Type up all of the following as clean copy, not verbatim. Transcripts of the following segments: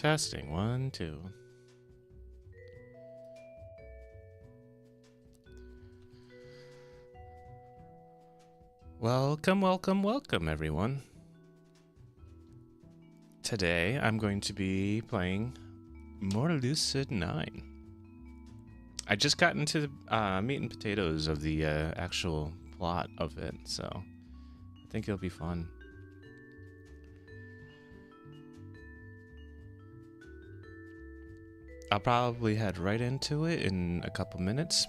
Testing, 1, 2. Welcome, welcome, welcome, everyone. Today, I'm going to be playing more Lucid 9. I just got into the meat and potatoes of the actual plot of it, so I think it'll be fun. I'll probably head right into it in a couple minutes.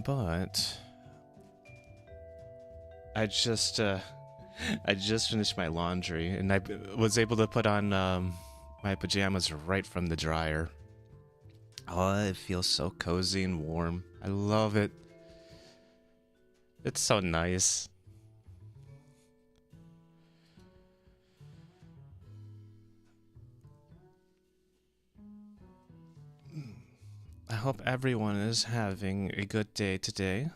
But I just finished my laundry and I was able to put on my pajamas right from the dryer. Oh, it feels so cozy and warm. I love it. It's so nice. I hope everyone is having a good day today.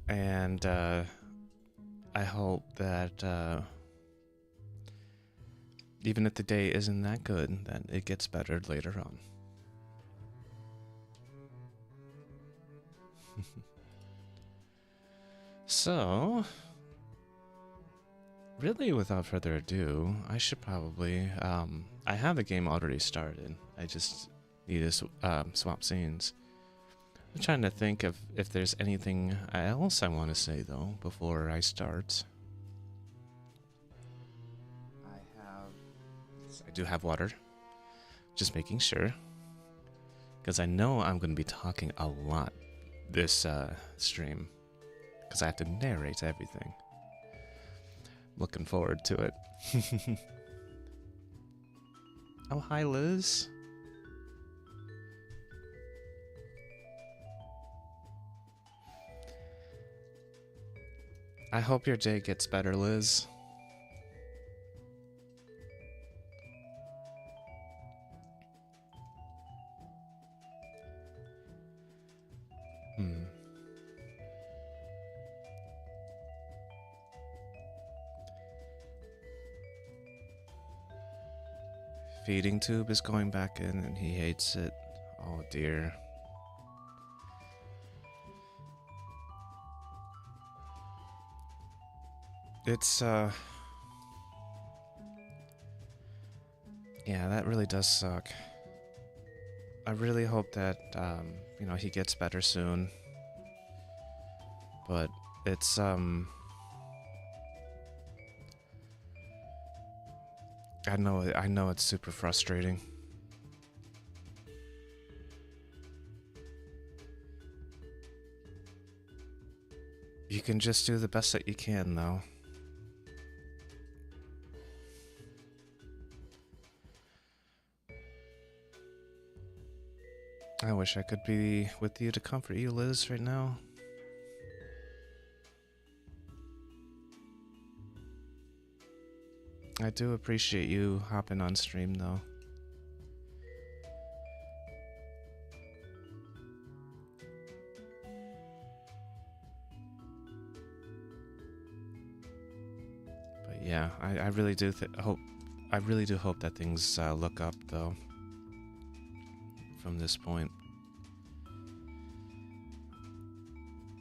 And I hope that even if the day isn't that good, that it gets better later on. So, really without further ado, I should probably, I have the game already started. I just need to swap scenes. I'm trying to think of if there's anything else I want to say though before I start. I do have water. Just making sure. Because I know I'm going to be talking a lot this stream. Because I have to narrate everything. Looking forward to it. Oh, hi, Liz. I hope your day gets better, Liz. Feeding tube is going back in and he hates it. Oh dear. It's yeah, that really does suck. I really hope that you know, he gets better soon. But it's I know it's super frustrating. You can just do the best that you can, though. I wish I could be with you to comfort you, Liz, right now. I do appreciate you hopping on stream, though. But yeah, I really do hope. I really do hope that things look up, though. From this point,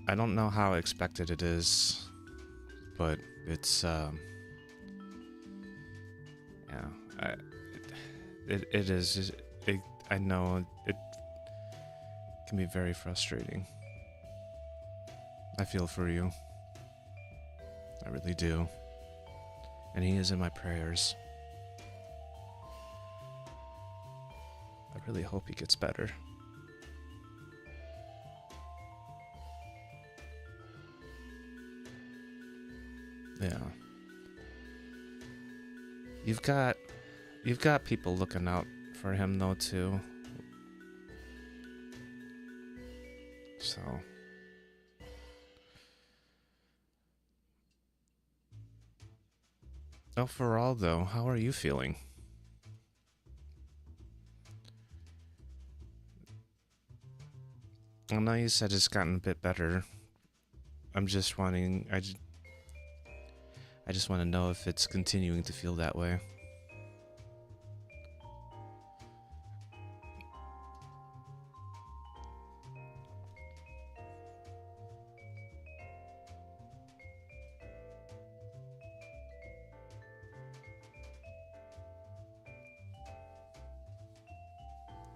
I don't know how expected it is, but it's yeah, it is. I know it can be very frustrating. I feel for you. I really do. And he is in my prayers. I really hope he gets better. Yeah. You've got people looking out for him though too. So overall though, how are you feeling? I know you said it's gotten a bit better I'm just wanting. I just want to know if it's continuing to feel that way.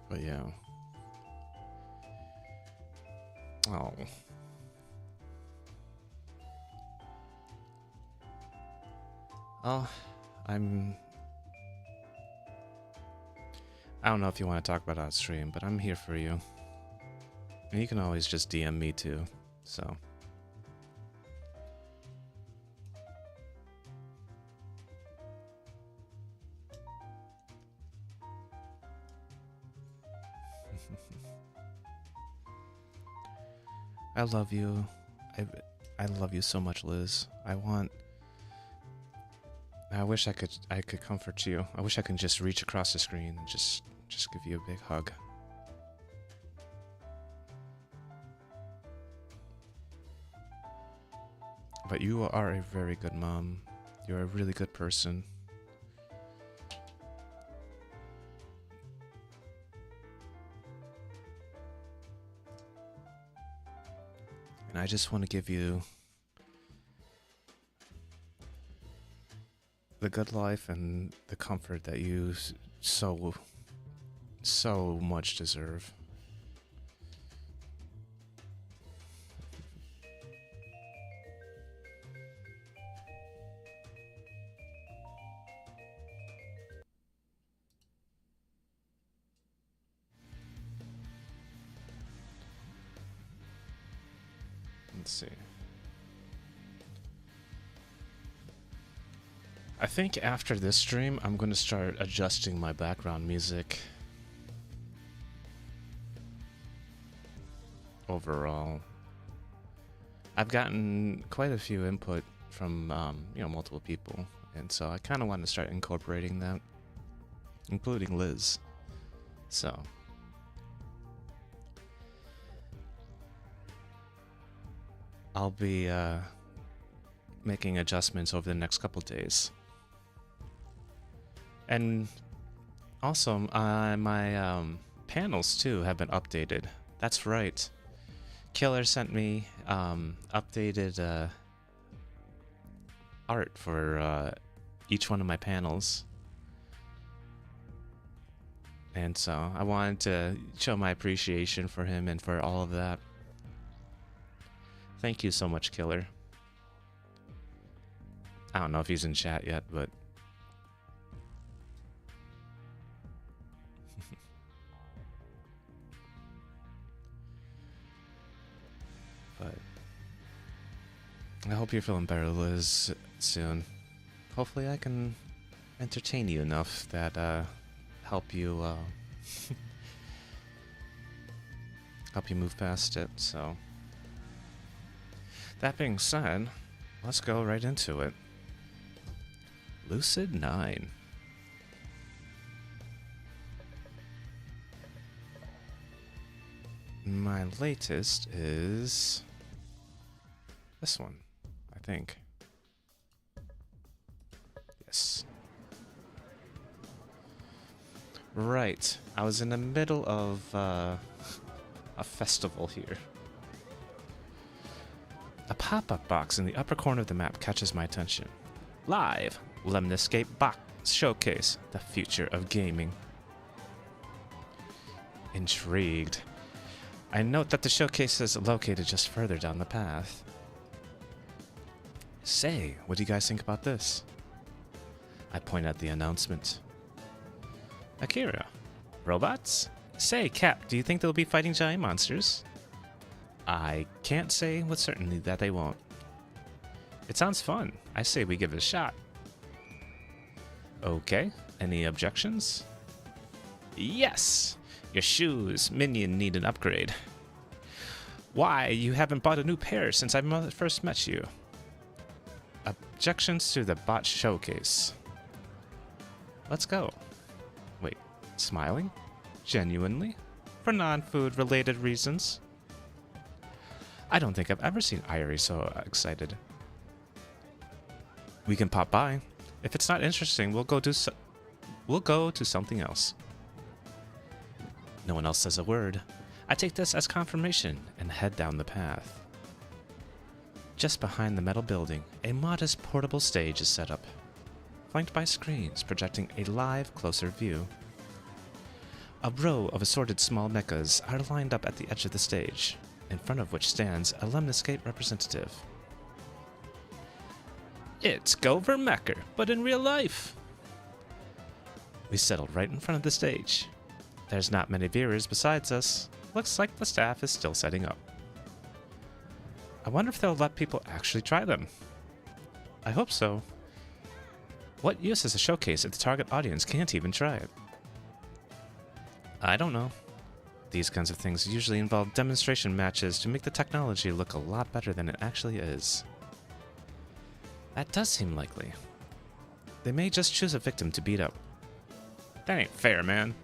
But yeah. Oh. Oh, I don't know if you want to talk about it on stream, but I'm here for you. And you can always just DM me too, so. I love you. I love you so much, Liz. I wish I could comfort you. I wish I could just reach across the screen and just give you a big hug. But you are a very good mom. You're a really good person. And I just want to give you the good life and the comfort that you so much deserve. Let's see. I think after this stream, I'm going to start adjusting my background music. Overall, I've gotten quite a few input from multiple people, and so I kind of want to start incorporating that, including Liz. So I'll be making adjustments over the next couple days. And also, my panels too have been updated. That's right. Killer sent me updated art for each one of my panels. And so I wanted to show my appreciation for him and for all of that. Thank you so much, Killer. I don't know if he's in chat yet, but... but... I hope you're feeling better, Liz, soon. Hopefully I can entertain you enough that, help you, help you move past it, so... That being said, let's go right into it. Lucid 9. My latest is this one, I think. Yes. Right. I was in the middle of a festival here. A pop-up box in the upper corner of the map catches my attention. Live! Lemniscape Box Showcase, the future of gaming. Intrigued. I note that the showcase is located just further down the path. Say, what do you guys think about this? I point at the announcement. Akira. Robots? Say, Cap, do you think they'll be fighting giant monsters? I can't say with certainty that they won't. It sounds fun. I say we give it a shot. Okay, any objections? Yes! Your shoes, minion, need an upgrade. Why, you haven't bought a new pair since I first met you. Objections to the bot showcase. Let's go. Wait, smiling? Genuinely? For non-food related reasons? I don't think I've ever seen Irie so excited. We can pop by. If it's not interesting, we'll go to something else. No one else says a word. I take this as confirmation and head down the path. Just behind the metal building, a modest portable stage is set up, flanked by screens projecting a live, closer view. A row of assorted small mechas are lined up at the edge of the stage, in front of which stands a Lemniscate representative. It's Gover Mecher, but in real life! We settled right in front of the stage. There's not many viewers besides us. Looks like the staff is still setting up. I wonder if they'll let people actually try them. I hope so. What use is a showcase if the target audience can't even try it? I don't know. These kinds of things usually involve demonstration matches to make the technology look a lot better than it actually is. That does seem likely. They may just choose a victim to beat up. That ain't fair, man.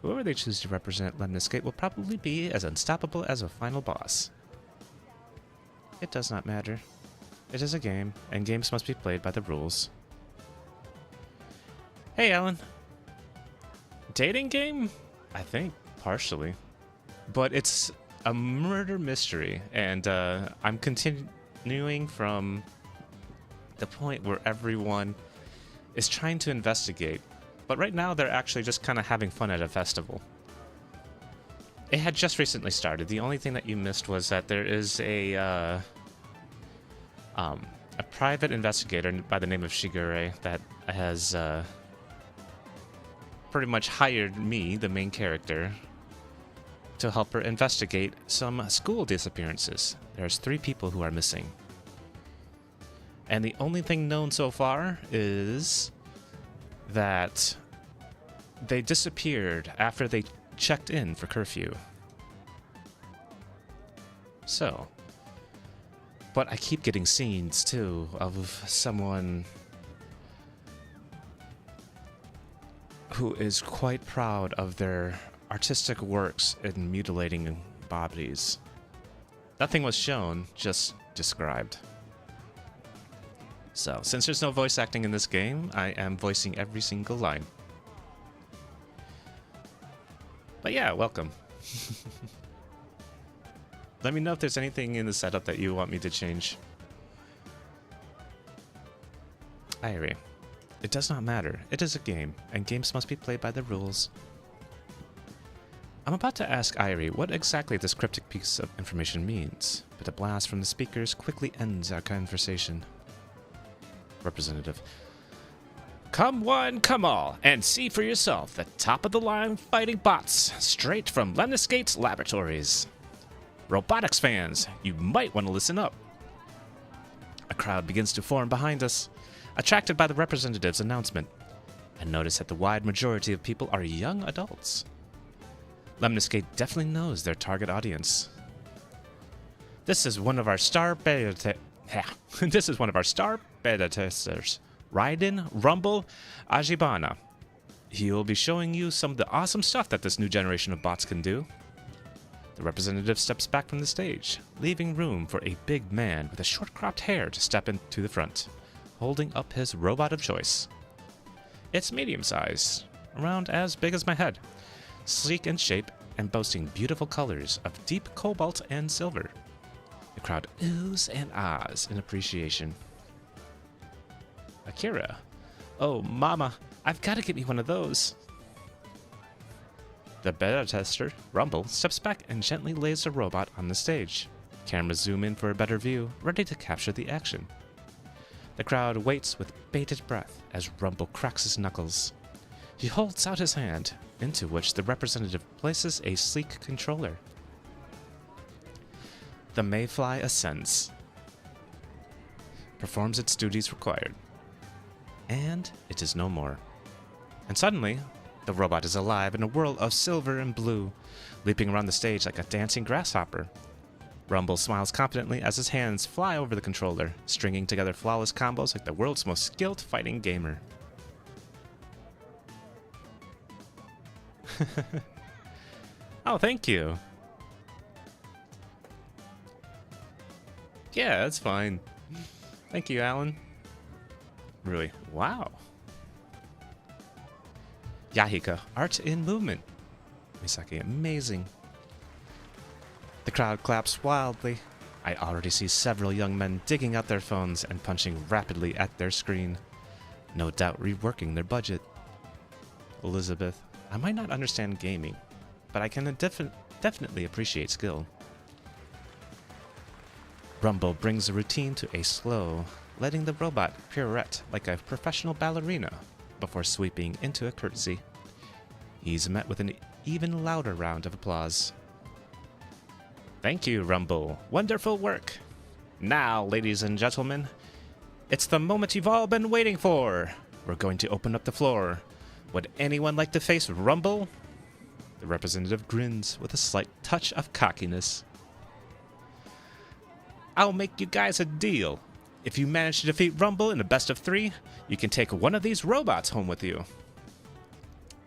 Whoever they choose to represent Lemniscate will probably be as unstoppable as a final boss. It does not matter. It is a game, and games must be played by the rules. Hey, Alan. Dating game? I think, partially. But it's a murder mystery, and I'm continuing from the point where everyone is trying to investigate. But right now, they're actually just kind of having fun at a festival. It had just recently started. The only thing that you missed was that there is a private investigator by the name of Shigure that has pretty much hired me, the main character, to help her investigate some school disappearances. There's 3 people who are missing. And the only thing known so far is that they disappeared after they checked in for curfew. So, but I keep getting scenes too of someone who is quite proud of their artistic works in mutilating bodies. Nothing was shown, just described. So, since there's no voice acting in this game, I am voicing every single line. But yeah, welcome. Let me know if there's anything in the setup that you want me to change. Irie. It does not matter. It is a game, and games must be played by the rules. I'm about to ask Irie what exactly this cryptic piece of information means, but a blast from the speakers quickly ends our conversation. Representative. Come one, come all, and see for yourself the top-of-the-line fighting bots, straight from Lemniscate's laboratories. Robotics fans, you might want to listen up. A crowd begins to form behind us, attracted by the representative's announcement, and notice that the wide majority of people are young adults. Lemniscate definitely knows their target audience. This is one of our star beta testers, Raiden Rumble Ajibana. He'll be showing you some of the awesome stuff that this new generation of bots can do. The representative steps back from the stage, leaving room for a big man with a short cropped hair to step into the front, holding up his robot of choice. It's medium-sized, around as big as my head, sleek in shape and boasting beautiful colors of deep cobalt and silver. The crowd oohs and ahs in appreciation. Akira. Oh, mama, I've got to get me one of those. The beta tester, Rumble, steps back and gently lays the robot on the stage. Cameras zoom in for a better view, ready to capture the action. The crowd waits with bated breath as Rumble cracks his knuckles. He holds out his hand, into which the representative places a sleek controller. The Mayfly ascends, performs its duties required, and it is no more. And suddenly, the robot is alive in a whirl of silver and blue, leaping around the stage like a dancing grasshopper. Rumble smiles confidently as his hands fly over the controller, stringing together flawless combos like the world's most skilled fighting gamer. Oh, thank you. Yeah, that's fine. Thank you, Alan. Really? Wow. Yahika, art in movement. Misaki, amazing. The crowd claps wildly. I already see several young men digging out their phones and punching rapidly at their screen. No doubt reworking their budget. Elizabeth, I might not understand gaming, but I can definitely appreciate skill. Rumble brings the routine to a slow, letting the robot pirouette like a professional ballerina before sweeping into a curtsy. He's met with an even louder round of applause. Thank you, Rumble. Wonderful work. Now, ladies and gentlemen, it's the moment you've all been waiting for. We're going to open up the floor. Would anyone like to face Rumble? The representative grins with a slight touch of cockiness. I'll make you guys a deal. If you manage to defeat Rumble in a best of 3, you can take one of these robots home with you.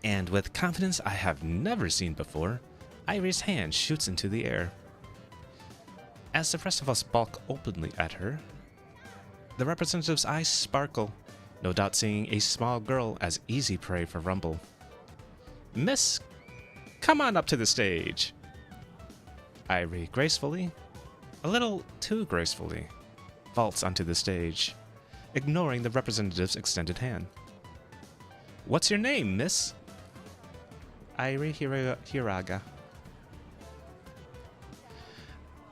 And with confidence I have never seen before, Iry's hand shoots into the air. As the rest of us balk openly at her, the representative's eyes sparkle, no doubt seeing a small girl as easy prey for Rumble. Miss, come on up to the stage. Iry gracefully, a little too gracefully, vaults onto the stage, ignoring the representative's extended hand. What's your name, miss? Iry Hiraga.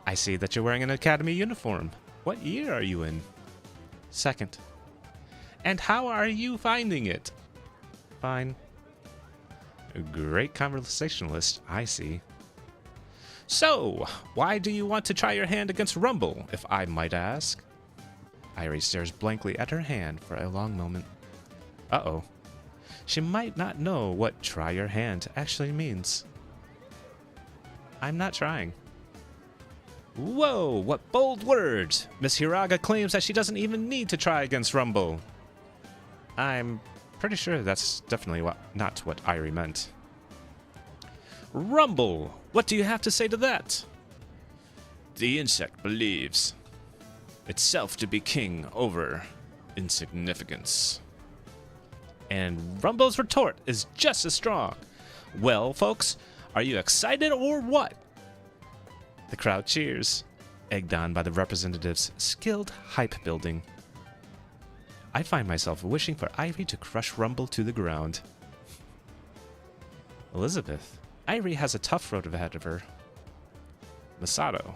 I see that you're wearing an academy uniform. What year are you in? Second. And how are you finding it? Fine. A great conversationalist, I see. So, why do you want to try your hand against Rumble, if I might ask? Iry stares blankly at her hand for a long moment. Uh-oh. She might not know what try your hand actually means. I'm not trying. Whoa, what bold words! Miss Hiraga claims that she doesn't even need to try against Rumble. I'm pretty sure that's definitely not what Iry meant. Rumble! What do you have to say to that? The insect believes itself to be king over insignificance. And Rumble's retort is just as strong. Well, folks, are you excited or what? The crowd cheers, egged on by the representative's skilled hype building. I find myself wishing for Iry to crush Rumble to the ground. Elizabeth, Iry has a tough road ahead of her. Masato,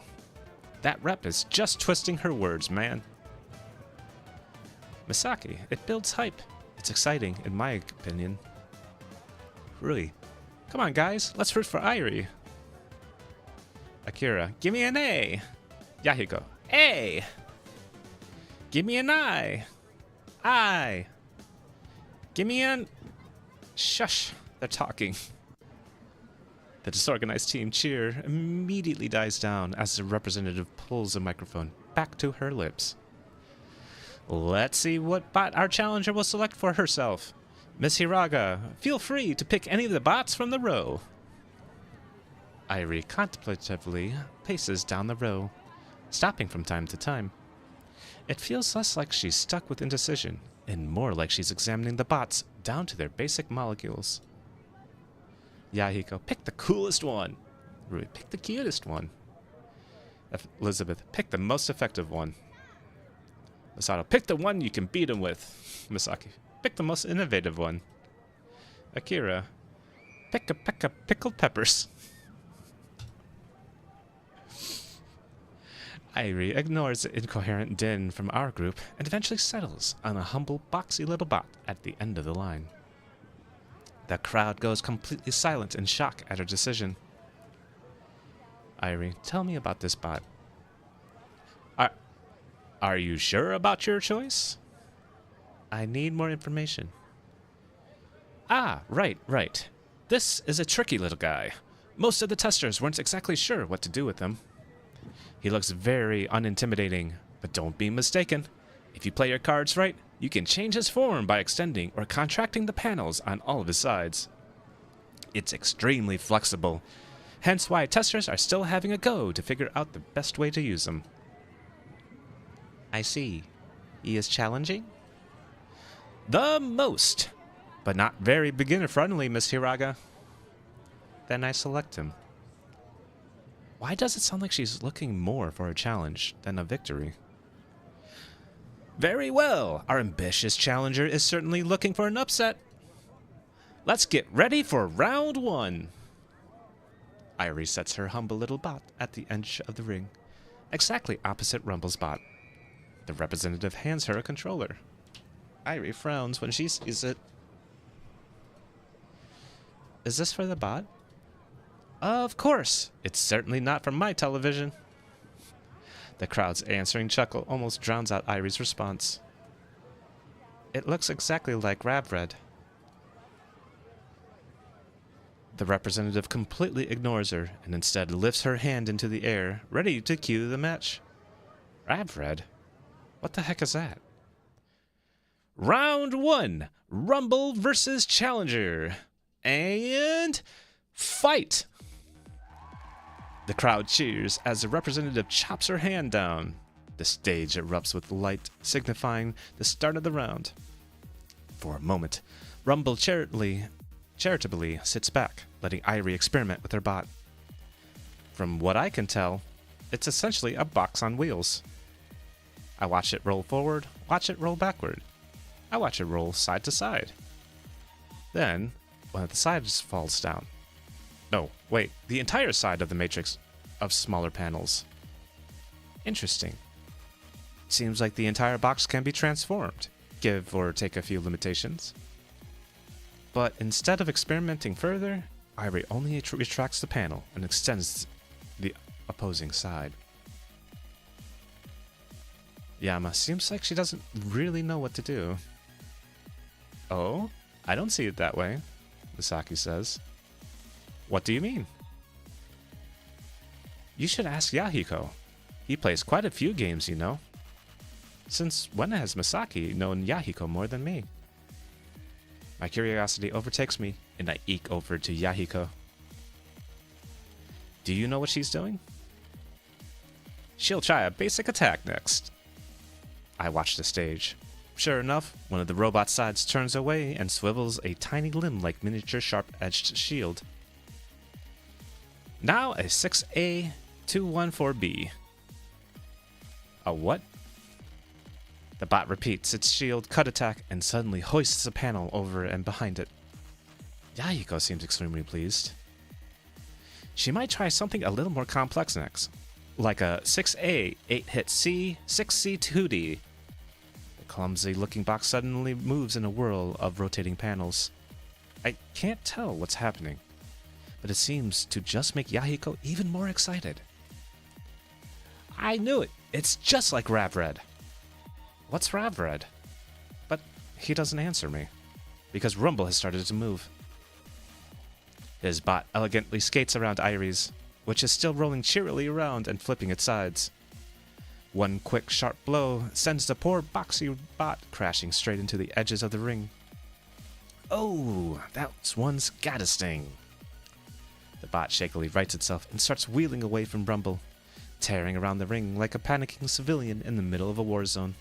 that rep is just twisting her words, man. Misaki, it builds hype. It's exciting, in my opinion. Really. Come on, guys, let's root for Iry. Akira, give me an A. Yahiko, A. Give me an I. I. Give me an... Shush, they're talking. The disorganized team cheer immediately dies down as the representative pulls the microphone back to her lips. Let's see what bot our challenger will select for herself. Miss Hiraga, feel free to pick any of the bots from the row. Iry contemplatively paces down the row, stopping from time to time. It feels less like she's stuck with indecision, and more like she's examining the bots down to their basic molecules. Yahiko, pick the coolest one. Rui, pick the cutest one. Elizabeth, pick the most effective one. Masato, pick the one you can beat him with. Misaki, pick the most innovative one. Akira, pick a peck of pickled peppers. Iry ignores the incoherent din from our group and eventually settles on a humble, boxy little bot at the end of the line. The crowd goes completely silent in shock at her decision. Iry, tell me about this bot. Are you sure about your choice? I need more information. Ah, right. This is a tricky little guy. Most of the testers weren't exactly sure what to do with him. He looks very unintimidating, but don't be mistaken. If you play your cards right, you can change his form by extending or contracting the panels on all of his sides. It's extremely flexible, hence why testers are still having a go to figure out the best way to use him. I see. He is challenging? The most! But not very beginner-friendly, Miss Hiraga. Then I select him. Why does it sound like she's looking more for a challenge than a victory? Very well. Our ambitious challenger is certainly looking for an upset. Let's get ready for round 1. Irie sets her humble little bot at the edge of the ring, exactly opposite Rumble's bot. The representative hands her a controller. Irie frowns when she sees it. Is this for the bot? Of course. It's certainly not from my television. The crowd's answering chuckle almost drowns out Irie's response. It looks exactly like Ravred. The representative completely ignores her and instead lifts her hand into the air, ready to cue the match. Ravred? What the heck is that? Round 1, Rumble versus Challenger. And fight! The crowd cheers as the representative chops her hand down. The stage erupts with light, signifying the start of the round. For a moment, Rumble charitably sits back, letting Irie experiment with her bot. From what I can tell, it's essentially a box on wheels. I watch it roll forward, watch it roll backward. I watch it roll side to side. Then, one of the sides falls down. No, wait, the entire side of the matrix of smaller panels. Interesting. Seems like the entire box can be transformed, give or take a few limitations. But instead of experimenting further, Irie only retracts the panel and extends the opposing side. Yama seems like she doesn't really know what to do. Oh, I don't see it that way, Misaki says. What do you mean? You should ask Yahiko. He plays quite a few games, you know. Since when has Misaki known Yahiko more than me? My curiosity overtakes me, and I eke over to Yahiko. Do you know what she's doing? She'll try a basic attack next. I watch the stage. Sure enough, one of the robot sides turns away and swivels a tiny limb-like miniature sharp-edged shield. Now a 6A214B. A what? The bot repeats its shield cut attack and suddenly hoists a panel over and behind it. Yahiko seems extremely pleased. She might try something a little more complex next, like a 6A 8-hit C 6C2D. The clumsy-looking box suddenly moves in a whirl of rotating panels. I can't tell what's happening, but it seems to just make Yahiko even more excited. I knew it! It's just like Ravred! What's Ravred? But he doesn't answer me, because Rumble has started to move. His bot elegantly skates around Irie's, which is still rolling cheerily around and flipping its sides. One quick, sharp blow sends the poor boxy bot crashing straight into the edges of the ring. Oh, that one's gotta sting. The bot shakily rights itself and starts wheeling away from Rumble, tearing around the ring like a panicking civilian in the middle of a war zone.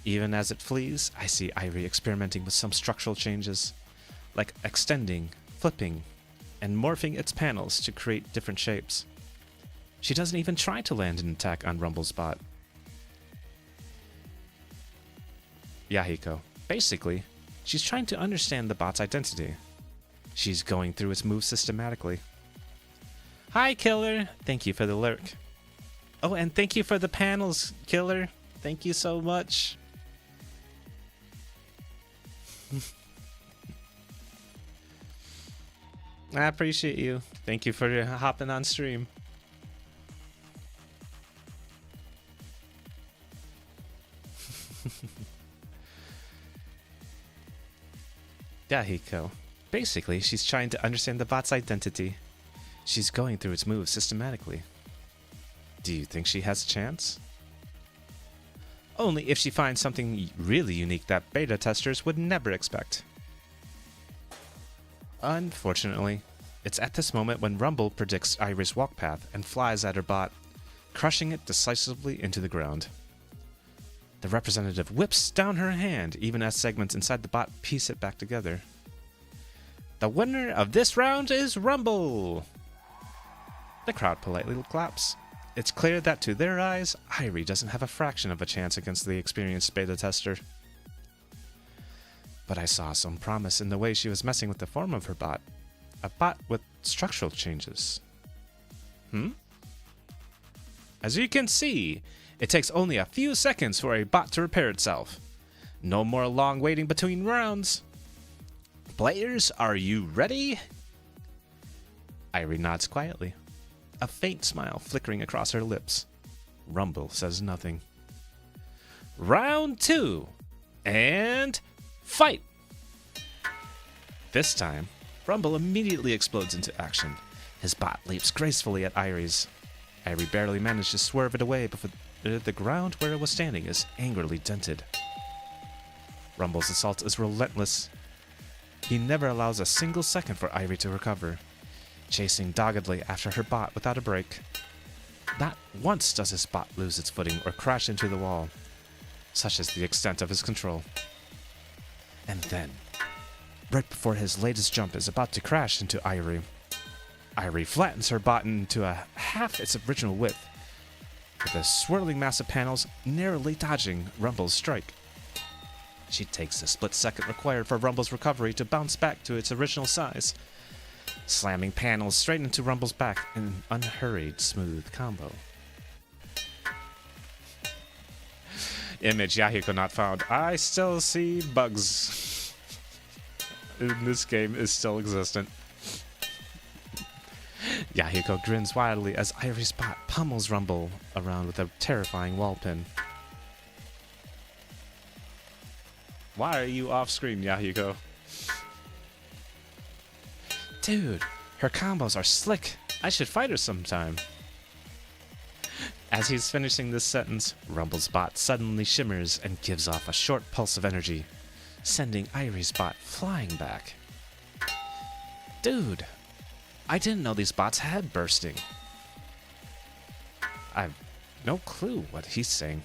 Even as it flees, I see Irie experimenting with some structural changes, like extending, flipping, and morphing its panels to create different shapes. She doesn't even try to land an attack on Rumble's bot. Yahiko. Basically, she's trying to understand the bot's identity. She's going through its moves systematically. Hi, Killer! Thank you for the lurk. Oh, and thank you for the panels, Killer. Thank you so much. I appreciate you. Thank you for hopping on stream. Yahiko. Basically, she's trying to understand the bot's identity. She's going through its moves systematically. Do you think she has a chance? Only if she finds something really unique that beta testers would never expect. Unfortunately, it's at this moment when Rumble predicts Irie's walk path and flies at her bot, crushing it decisively into the ground. The representative whips down her hand, even as segments inside the bot piece it back together. The winner of this round is Rumble! The crowd politely claps. It's clear that to their eyes, Irie doesn't have a fraction of a chance against the experienced beta tester. But I saw some promise in the way she was messing with the form of her bot. A bot with structural changes. As you can see, it takes only a few seconds for a bot to repair itself. No more long waiting between rounds. Players, are you ready? Irie nods quietly, a faint smile flickering across her lips. Rumble says nothing. Round 2, and fight! This time, Rumble immediately explodes into action. His bot leaps gracefully at Irie's. Irie barely managed to swerve it away before the ground where it was standing is angrily dented. Rumble's assault is relentless. He never allows a single second for Irie to recover, chasing doggedly after her bot without a break. Not once does his bot lose its footing or crash into the wall. Such is the extent of his control. And then, right before his latest jump is about to crash into Irie flattens her bot into a half its original width, with a swirling mass of panels narrowly dodging Rumble's strike. She takes the split second required for Rumble's recovery to bounce back to its original size, slamming panels straight into Rumble's back in an unhurried, smooth combo. Image Yahiko not found. I still see bugs. This game is still existent. Yahiko grins wildly as Irie's bot pummels Rumble around with a terrifying wall pin. Why are you off screen, Yahiko? Dude, her combos are slick. I should fight her sometime. As he's finishing this sentence, Rumble's bot suddenly shimmers and gives off a short pulse of energy, sending Irie's bot flying back. Dude, I didn't know these bots had bursting. I've no clue what he's saying,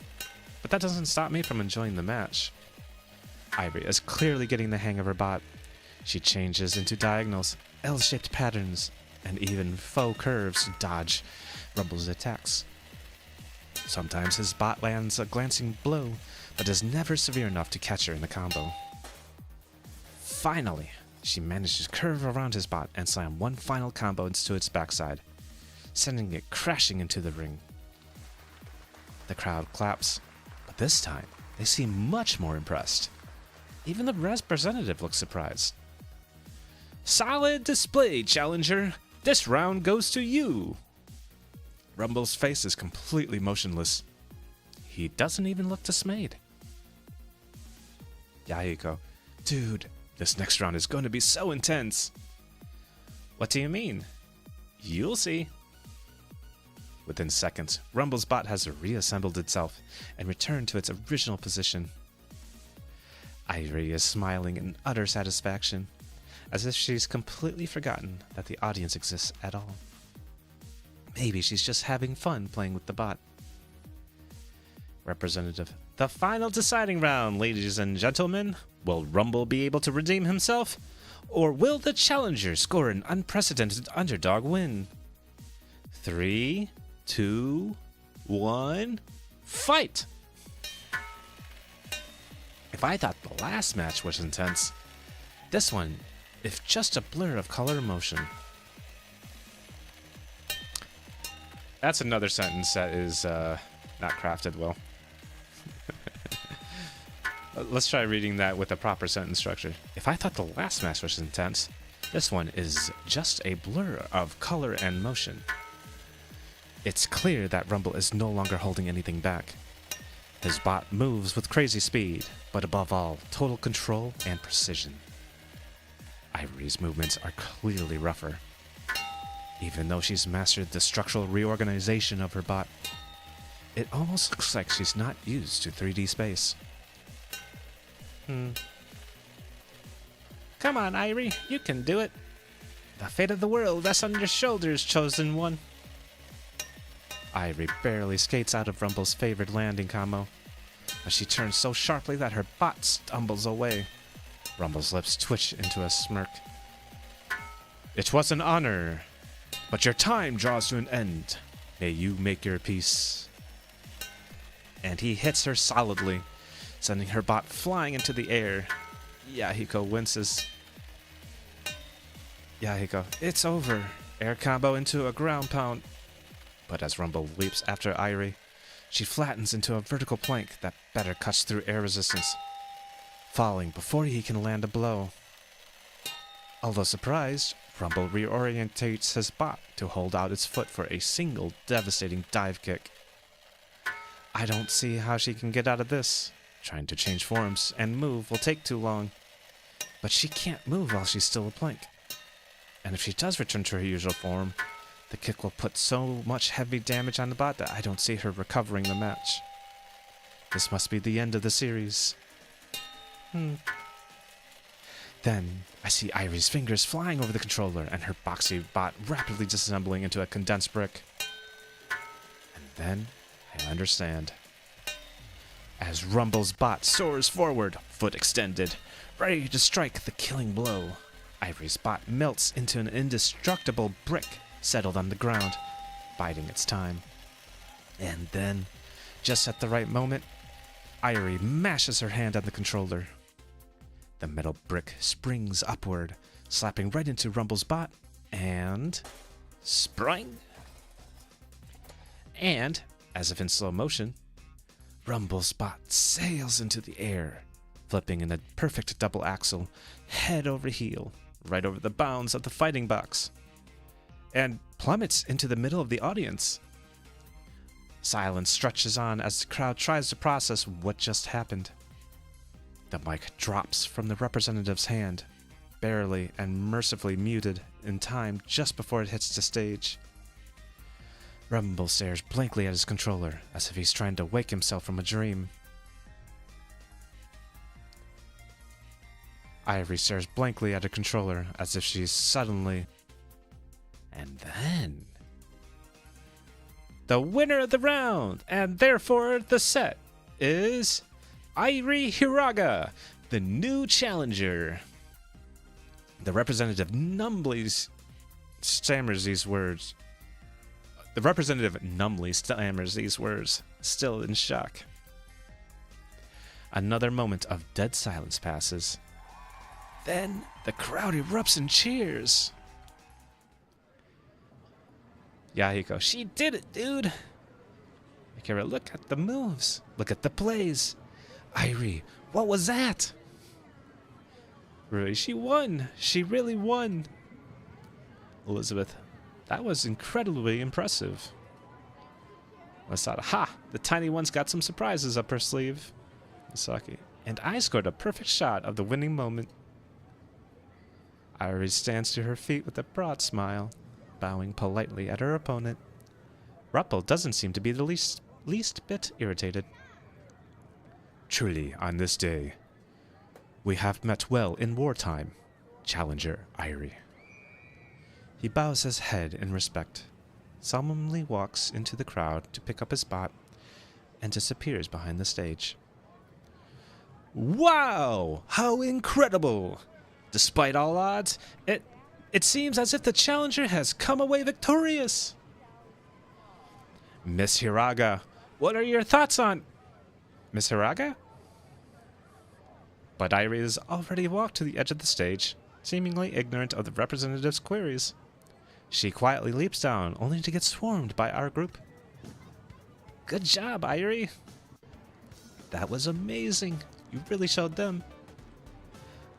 but that doesn't stop me from enjoying the match. Irie is clearly getting the hang of her bot. She changes into diagonals, L-shaped patterns, and even faux curves to dodge Rumble's attacks. Sometimes his bot lands a glancing blow, but is never severe enough to catch her in the combo. Finally, she manages to curve around his bot and slam one final combo into its backside, sending it crashing into the ring. The crowd claps, but this time they seem much more impressed. Even the representative looks surprised. Solid display, challenger. This round goes to you. Rumble's face is completely motionless. He doesn't even look dismayed. Yahiko, dude, this next round is going to be so intense. What do you mean? You'll see. Within seconds, Rumble's bot has reassembled itself and returned to its original position. Irie is smiling in utter satisfaction, as if she's completely forgotten that the audience exists at all. Maybe she's just having fun playing with the bot. Representative, the final deciding round, ladies and gentlemen. Will Rumble be able to redeem himself? Or will the challenger score an unprecedented underdog win? 3, 2, 1, fight! If I thought the last match was intense, this one, if just a blur of color and motion. That's another sentence that is not crafted well. Let's try reading that with a proper sentence structure. If I thought the last match was intense, this one is just a blur of color and motion. It's clear that Rumble is no longer holding anything back. His bot moves with crazy speed, but above all, total control and precision. Irie's movements are clearly rougher. Even though she's mastered the structural reorganization of her bot, it almost looks like she's not used to 3D space. Come on, Irie, you can do it. The fate of the world rests on your shoulders, chosen one. Irie barely skates out of Rumble's favored landing combo. but she turns so sharply that her bot stumbles away. Rumble's lips twitch into a smirk. It was an honor, but your time draws to an end. May you make your peace. And he hits her solidly, sending her bot flying into the air. Yahiko winces. Yahiko, it's over. Air combo into a ground pound. But as Rumble leaps after Irie, she flattens into a vertical plank that better cuts through air resistance, falling before he can land a blow. Although surprised, Rumble reorientates his bot to hold out its foot for a single devastating dive kick. I don't see how she can get out of this. Trying to change forms and move will take too long. But she can't move while she's still a plank. And if she does return to her usual form, the kick will put so much heavy damage on the bot that I don't see her recovering the match. This must be the end of the series. Then, I see Irie's fingers flying over the controller and her boxy bot rapidly disassembling into a condensed brick. And then, I understand. As Rumble's bot soars forward, foot extended, ready to strike the killing blow, Irie's bot melts into an indestructible brick settled on the ground, biding its time. And then, just at the right moment, Irie mashes her hand on the controller. The metal brick springs upward, slapping right into Rumble's bot, and spring. And, as if in slow motion, Rumble's bot sails into the air, flipping in a perfect double axel, head over heel, right over the bounds of the fighting box, and plummets into the middle of the audience. Silence stretches on as the crowd tries to process what just happened. The mic drops from the representative's hand, barely and mercifully muted in time just before it hits the stage. Rumble stares blankly at his controller, as if he's trying to wake himself from a dream. Irie stares blankly at her controller, as if she's suddenly... And then... The winner of the round, and therefore the set, is... Irie Hiraga, the new challenger. The representative numbly stammers these words. Still in shock. Another moment of dead silence passes. Then the crowd erupts in cheers. Yahiko, she did it, dude. Akira, look at the moves. Look at the plays. Irie, what was that? Rui, she won. She really won. Elizabeth, that was incredibly impressive. Masada, ha! The tiny one's got some surprises up her sleeve. Misaki, and I scored a perfect shot of the winning moment. Irie stands to her feet with a broad smile, bowing politely at her opponent. Rumple doesn't seem to be the least bit irritated. Truly, on this day, we have met well in wartime, Challenger Irie. He bows his head in respect, solemnly walks into the crowd to pick up his bot, and disappears behind the stage. Wow! How incredible! Despite all odds, it seems as if the challenger has come away victorious. Miss Hiraga, what are your thoughts on... Miss Hiraga? But Irie has already walked to the edge of the stage, seemingly ignorant of the representative's queries. She quietly leaps down, only to get swarmed by our group. Good job, Irie. That was amazing. You really showed them.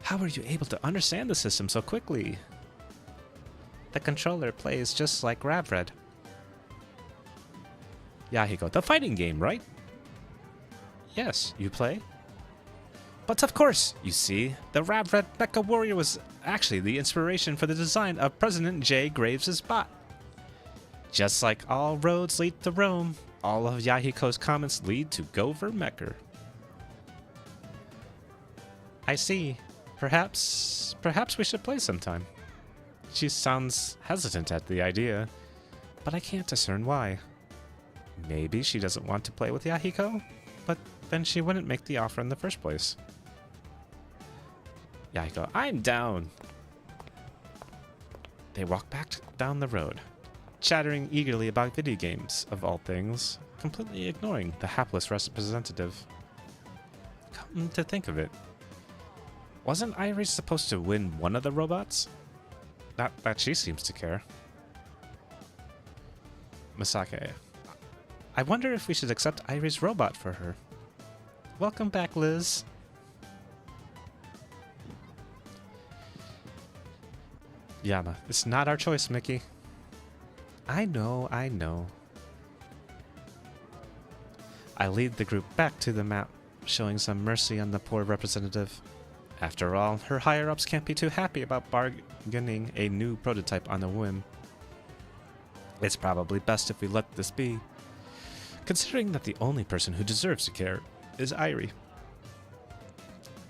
How were you able to understand the system so quickly? The controller plays just like Ravred. Yahiko, the fighting game, right? Yes, you play? But of course, you see, the Ravred Mecha Warrior was actually the inspiration for the design of President J. Graves' bot. Just like all roads lead to Rome, all of Yahiko's comments lead to Gover Mecher. I see. Perhaps we should play sometime. She sounds hesitant at the idea, but I can't discern why. Maybe she doesn't want to play with Yahiko, but then she wouldn't make the offer in the first place. Yahiko, I'm down. They walk back down the road, chattering eagerly about video games, of all things, completely ignoring the hapless representative. Come to think of it, wasn't Irie supposed to win one of the robots? Not that she seems to care. Masake, I wonder if we should accept Irie's robot for her. Welcome back, Liz. Yama, it's not our choice, Mickey. I know. I lead the group back to the map, showing some mercy on the poor representative. After all, her higher-ups can't be too happy about bargaining a new prototype on a whim. It's probably best if we let this be, considering that the only person who deserves to care is Irie.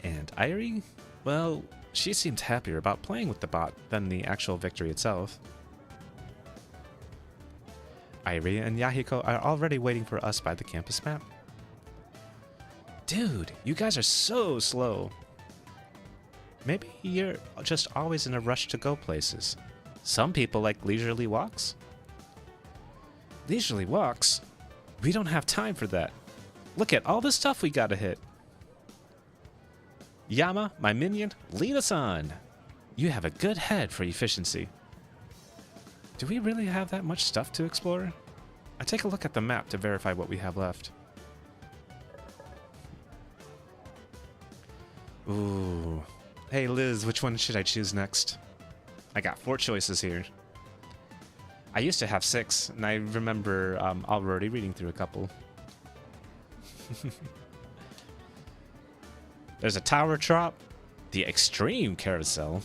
And Irie? Well, she seemed happier about playing with the bot than the actual victory itself. Irie and Yahiko are already waiting for us by the campus map. Dude, you guys are so slow. Maybe you're just always in a rush to go places. Some people like leisurely walks. Leisurely walks? We don't have time for that. Look at all the stuff we gotta hit. Yama, my minion, lead us on. You have a good head for efficiency. Do we really have that much stuff to explore? I take a look at the map to verify what we have left. Ooh. Hey Liz, which one should I choose next? I got 4 choices here. I used to have 6, and I remember already reading through a couple. There's a tower drop, the extreme carousel,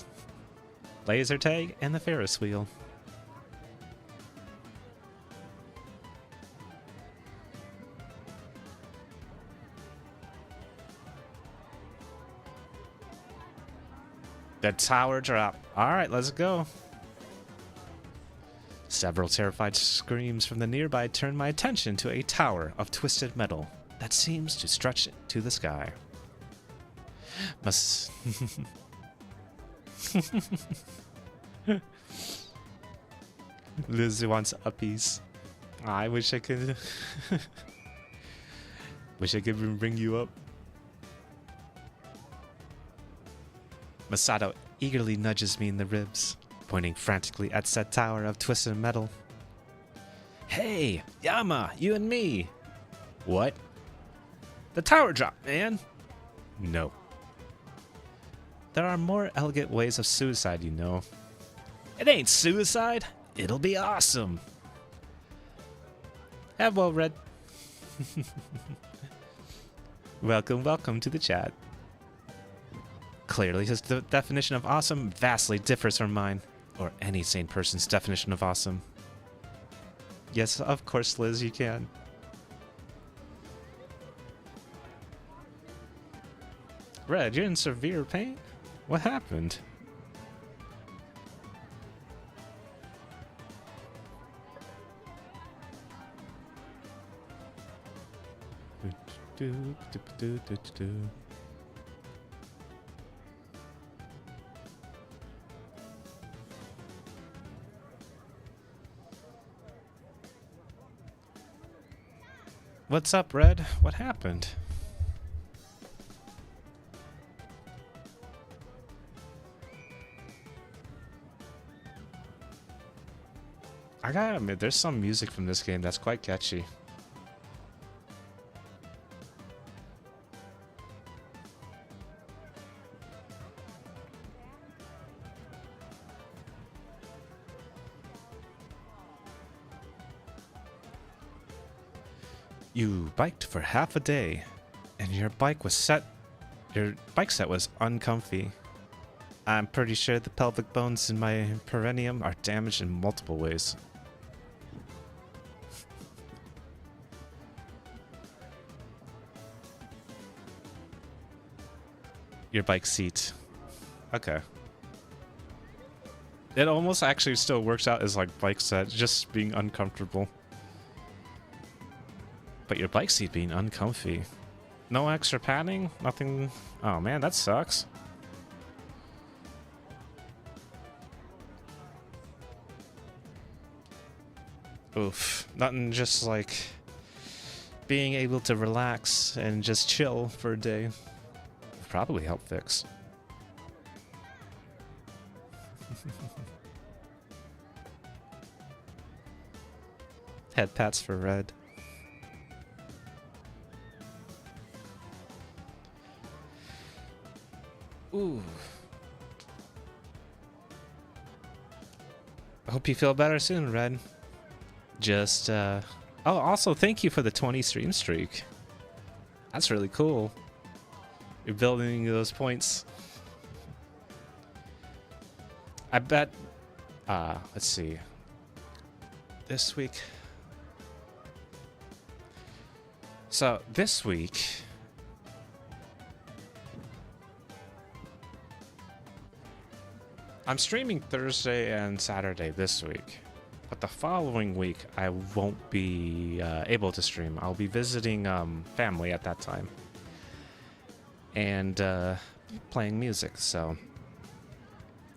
laser tag, and the Ferris wheel. The tower drop. Alright, let's go. Several terrified screams from the nearby turned my attention to a tower of twisted metal that seems to stretch to the sky. Liz wants uppies. I wish I could. Wish I could bring you up. Masato eagerly nudges me in the ribs, pointing frantically at said tower of twisted metal. Hey, Yama, you and me. What? The tower drop, man. No. There are more elegant ways of suicide, you know. It ain't suicide. It'll be awesome. Have well read. Welcome to the chat. Clearly, his definition of awesome vastly differs from mine, or any sane person's definition of awesome. Yes, of course, Liz, you can. Red, you're in severe pain? What happened? What's up, Red? What happened? I gotta admit, there's some music from this game that's quite catchy. You biked for half a day, and your bike set was uncomfy. I'm pretty sure the pelvic bones in my perineum are damaged in multiple ways. Your bike seat. Okay. It almost actually still works out as like bike set, just being uncomfortable. But your bike seat being uncomfy. No extra padding? Nothing? Oh man, that sucks. Oof. Nothing just like being able to relax and just chill for a day. Probably help fix. Head pats for Red. Ooh. I hope you feel better soon, Red. Just, oh, also thank you for the 20 stream streak. That's really cool. You're building those points. I bet, let's see. This week. So, this week. I'm streaming Thursday and Saturday this week. But the following week, I won't be able to stream. I'll be visiting family at that time. And playing music, so...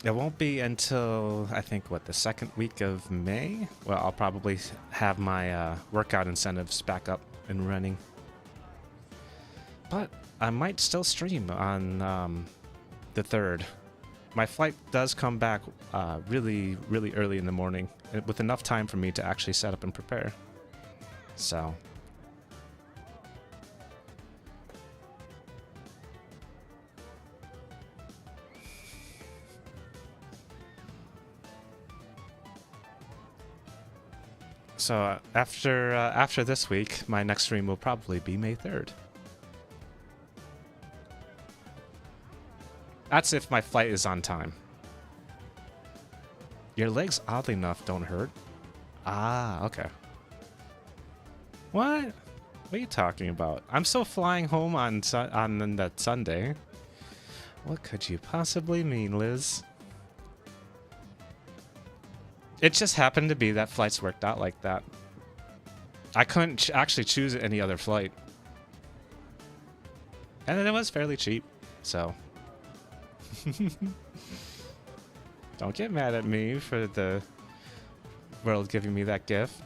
It won't be until, I think, what, the second week of May? Well, I'll probably have my workout incentives back up and running. But I might still stream on the 3rd. My flight does come back really, really early in the morning, with enough time for me to actually set up and prepare. So... So after this week, my next stream will probably be May 3rd. That's if my flight is on time. Your legs, oddly enough, don't hurt. Ah, okay. What? What are you talking about? I'm still flying home on that Sunday. What could you possibly mean, Liz? It just happened to be that flights worked out like that. I couldn't actually choose any other flight. And it was fairly cheap, so... Don't get mad at me for the world giving me that gift.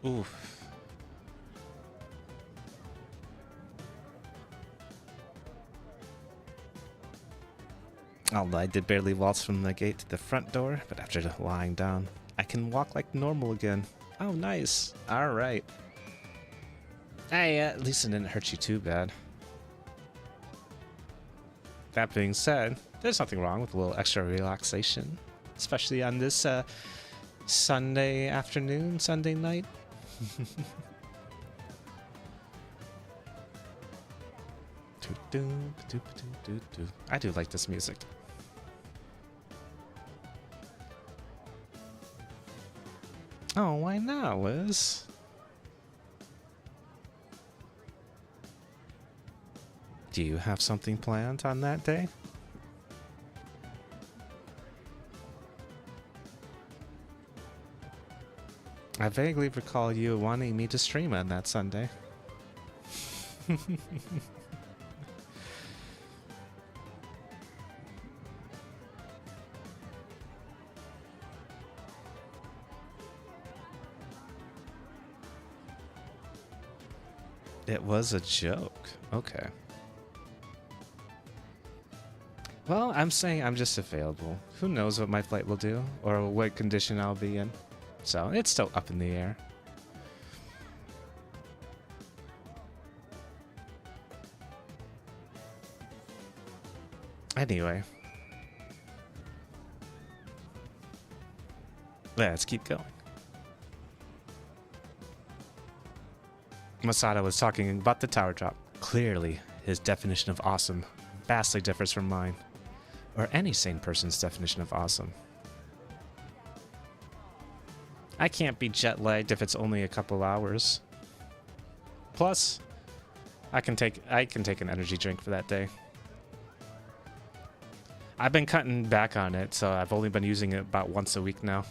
Oof. Although I did barely waltz from the gate to the front door, but after lying down, I can walk like normal again. Oh, nice. Alright. Hey, at least it didn't hurt you too bad. That being said, there's nothing wrong with a little extra relaxation, especially on this Sunday afternoon, Sunday night. I do like this music. Oh, why not, Liz? Do you have something planned on that day? I vaguely recall you wanting me to stream on that Sunday. It was a joke. Okay. Well, I'm saying I'm just available. Who knows what my flight will do or what condition I'll be in. So it's still up in the air. Anyway. Let's keep going. Masada was talking about the tower drop. Clearly, his definition of awesome vastly differs from mine, or any sane person's definition of awesome. I can't be jet-lagged if it's only a couple hours. Plus, I can take an energy drink for that day. I've been cutting back on it, so I've only been using it about once a week now.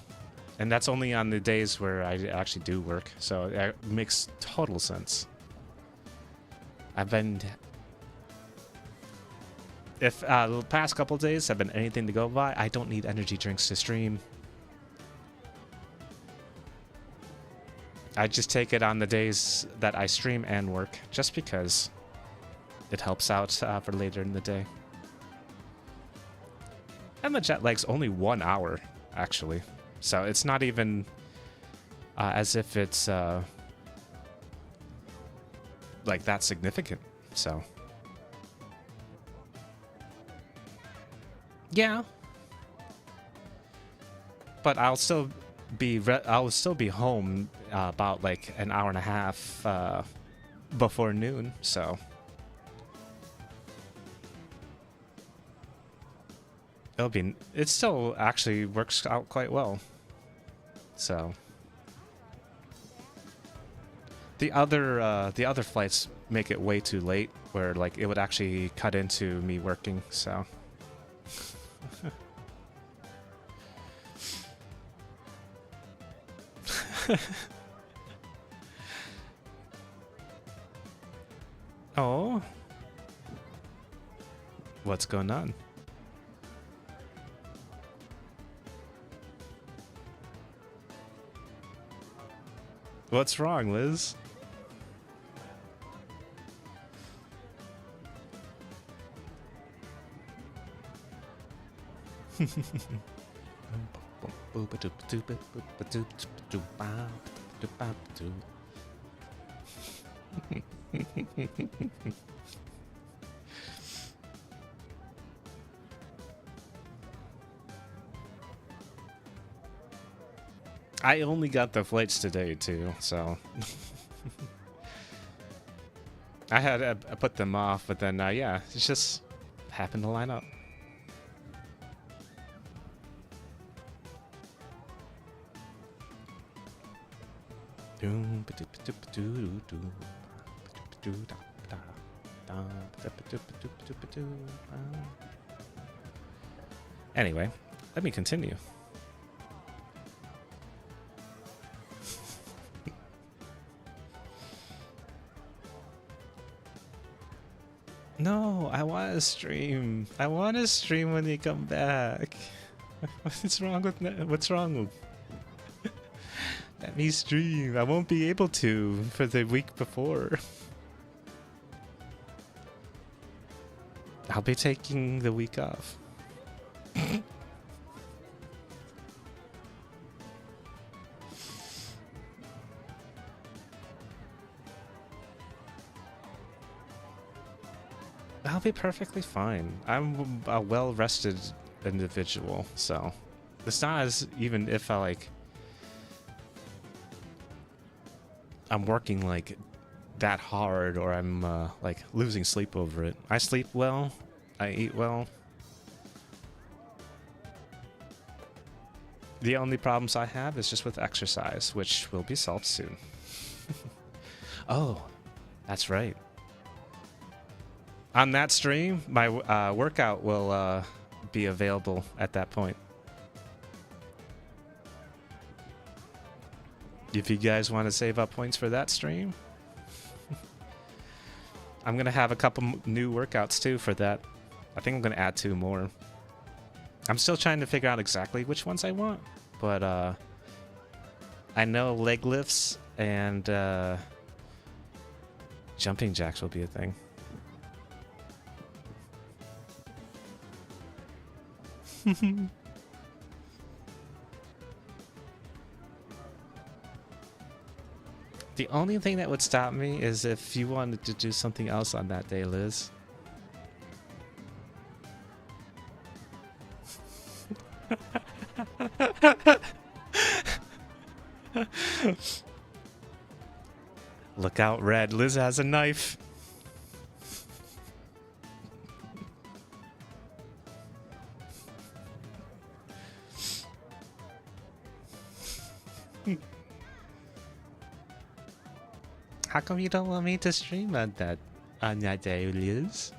And that's only on the days where I actually do work, so it makes total sense. If the past couple days have been anything to go by, I don't need energy drinks to stream. I just take it on the days that I stream and work, just because it helps out for later in the day. And the jet lag's only 1 hour, actually. So it's not even as if it's like that significant. So yeah, but I'll still be home about like an hour and a half before noon. So it still actually works out quite well. So the other flights make it way too late, where like it would actually cut into me working. So oh, what's going on? What's wrong, Liz? I only got the flights today too, so I put them off, but then yeah, it just happened to line up. Anyway, let me continue. No, I want to stream. I want to stream when you come back. What's wrong with let me stream. I won't be able to for the week before. I'll be taking the week off. I'll be perfectly fine. I'm a well-rested individual, so it's not as even if I'm working like that hard or I'm like losing sleep over it. I sleep well, I eat well. The only problems I have is just with exercise, which will be solved soon. Oh, that's right. On that stream, my workout will be available at that point. If you guys want to save up points for that stream, I'm going to have a couple new workouts too for that. I think I'm going to add 2 more. I'm still trying to figure out exactly which ones I want, but I know leg lifts and jumping jacks will be a thing. The only thing that would stop me is if you wanted to do something else on that day, Liz. Look out, Red. Liz has a knife. How come you don't want me to stream on that on that day, Liz.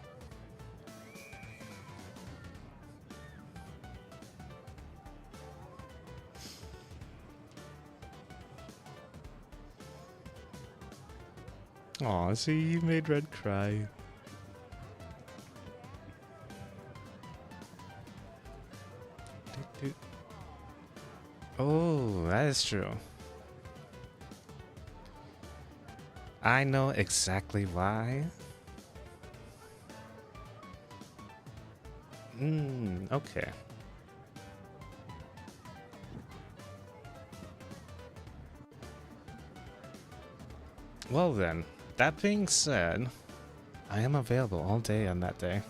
Aw, see, you made Red cry. Oh, that is true. I know exactly why. Okay. Well then, that being said, I am available all day on that day.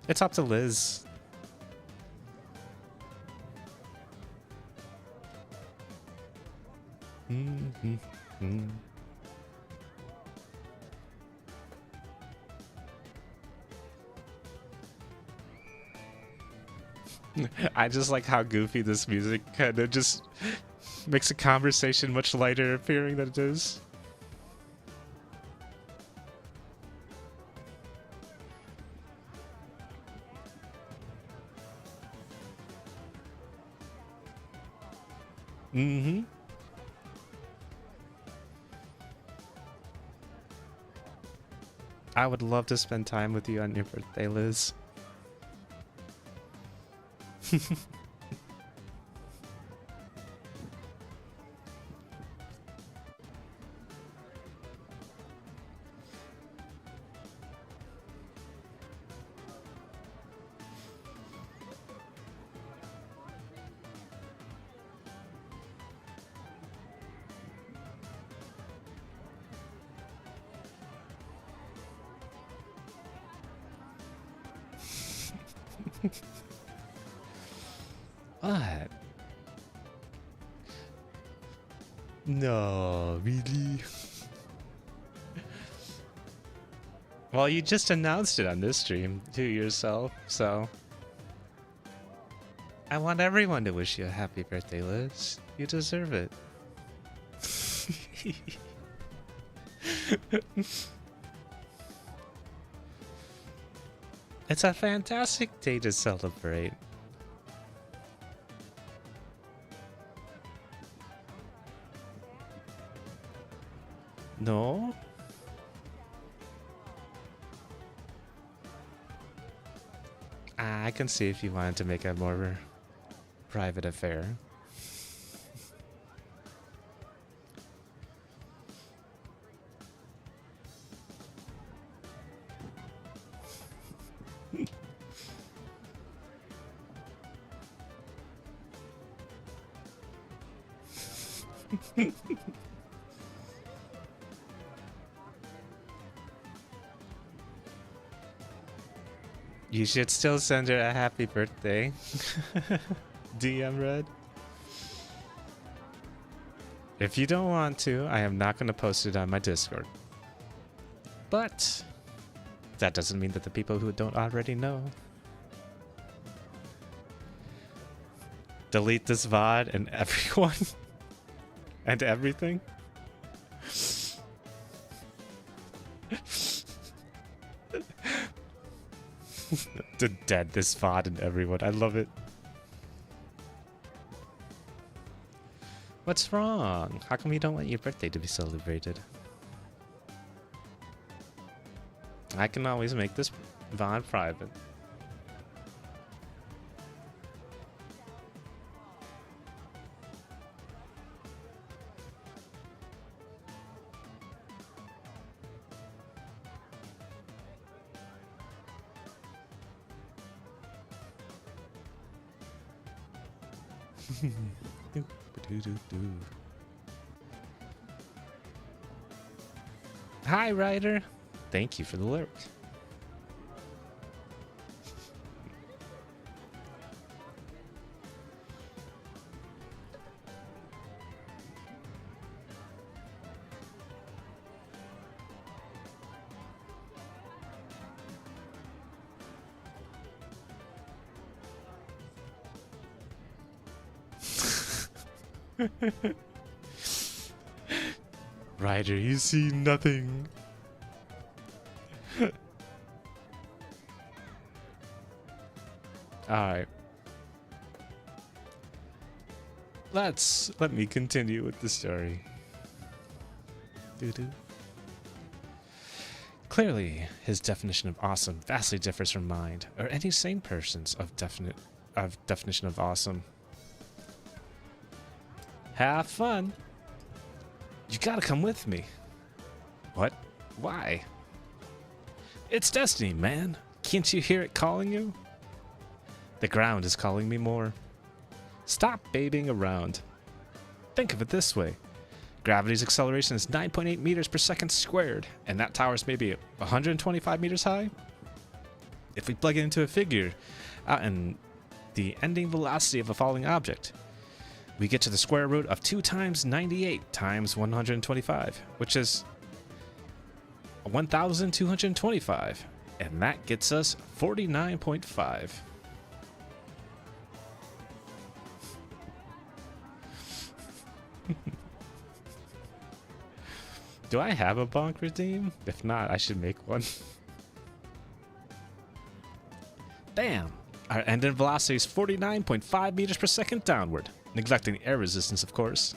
It's up to Liz. I just like how goofy this music kind of just makes a conversation much lighter appearing than it is. Mm-hmm. I would love to spend time with you on your birthday, Liz. What? No, really? Well, you just announced it on this stream to yourself, so... I want everyone to wish you a happy birthday, Liz. You deserve it. It's a fantastic day to celebrate. No? I can see if you wanted to make a more private affair. You should still send her a happy birthday. DM Red. If you don't want to, I am not going to post it on my Discord. But that doesn't mean that the people who don't already know. Delete this VOD and everyone and everything. To dead this VOD and everyone. I love it. What's wrong? How come you don't want your birthday to be celebrated? I can always make this VOD private. Hi, Ryder. Thank you for the lurk. Ryder, you see nothing. Alright. Let me continue with the story. Doo-doo. Clearly, his definition of awesome vastly differs from mine, or any sane person's definition of awesome. Have fun. You gotta come with me. What? Why? It's destiny, man. Can't you hear it calling you? The ground is calling me more. Stop babying around. Think of it this way. Gravity's acceleration is 9.8 meters per second squared, and that tower's maybe 125 meters high? If we plug it into a figure out in the ending velocity of a falling object, we get to the square root of 2 times 98 times 125, which is 1,225, and that gets us 49.5. Do I have a bonk redeem? If not, I should make one. Damn! Our ending velocity is 49.5 meters per second downward, neglecting air resistance, of course.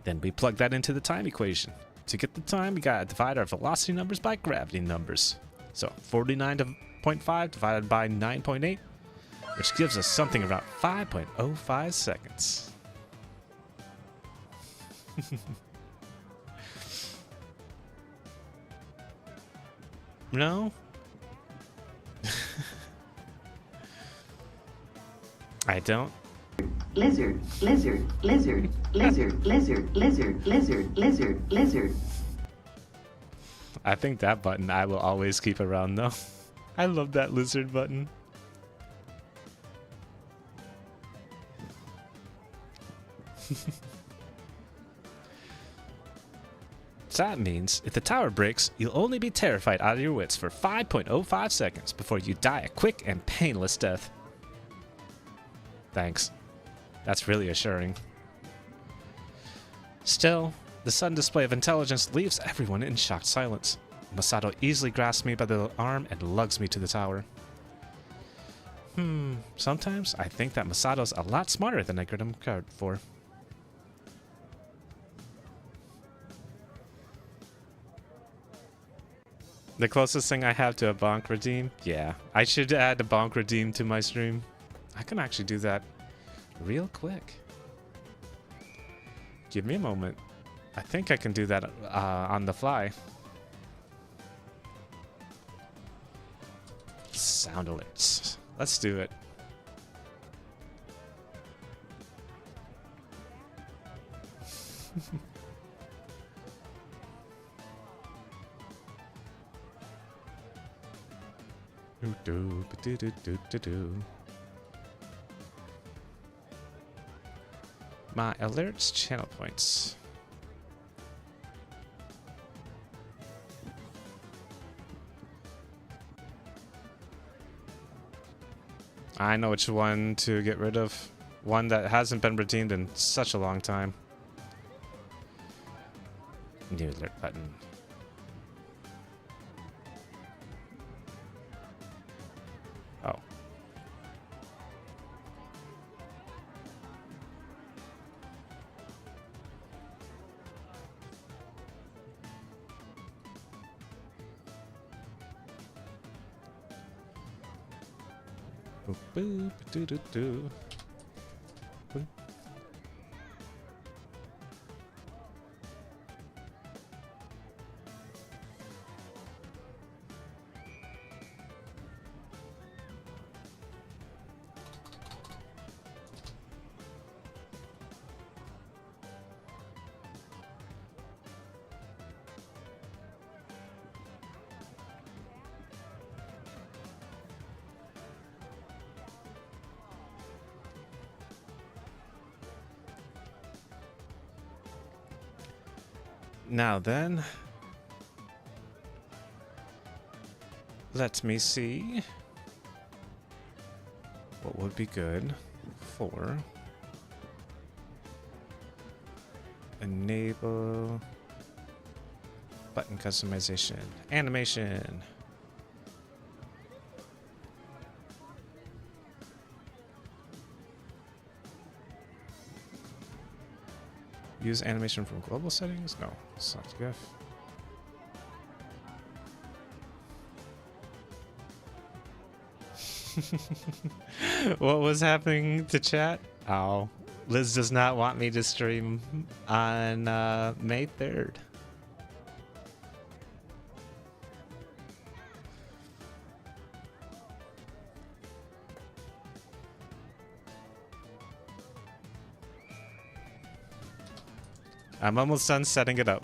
Then we plug that into the time equation. To get the time, we gotta divide our velocity numbers by gravity numbers. So 49.5 divided by 9.8, which gives us something around 5.05 seconds. No? I don't. Lizard, lizard, lizard, lizard, lizard, lizard, lizard, lizard, lizard. I think that button I will always keep around though. I love that lizard button. So that means if the tower breaks, you'll only be terrified out of your wits for 5.05 seconds before you die a quick and painless death. Thanks. That's really assuring. Still, the sudden display of intelligence leaves everyone in shocked silence. Masato easily grasps me by the arm and lugs me to the tower. Sometimes I think that Masato's a lot smarter than I give him credit for. The closest thing I have to a bonk redeem? Yeah, I should add a bonk redeem to my stream. I can actually do that real quick. Give me a moment. I think I can do that on the fly. Sound alerts. Let's do it. My alerts channel points. I know which one to get rid of. One that hasn't been redeemed in such a long time. New alert button. Oh. Boop, boop, doo, doo, doo. Boop. Now then, let me see what would be good for Enable button customization. Animation. Use animation from global settings? No, soft GIF. What was happening to chat? Oh, Liz does not want me to stream on May 3rd. I'm almost done setting it up.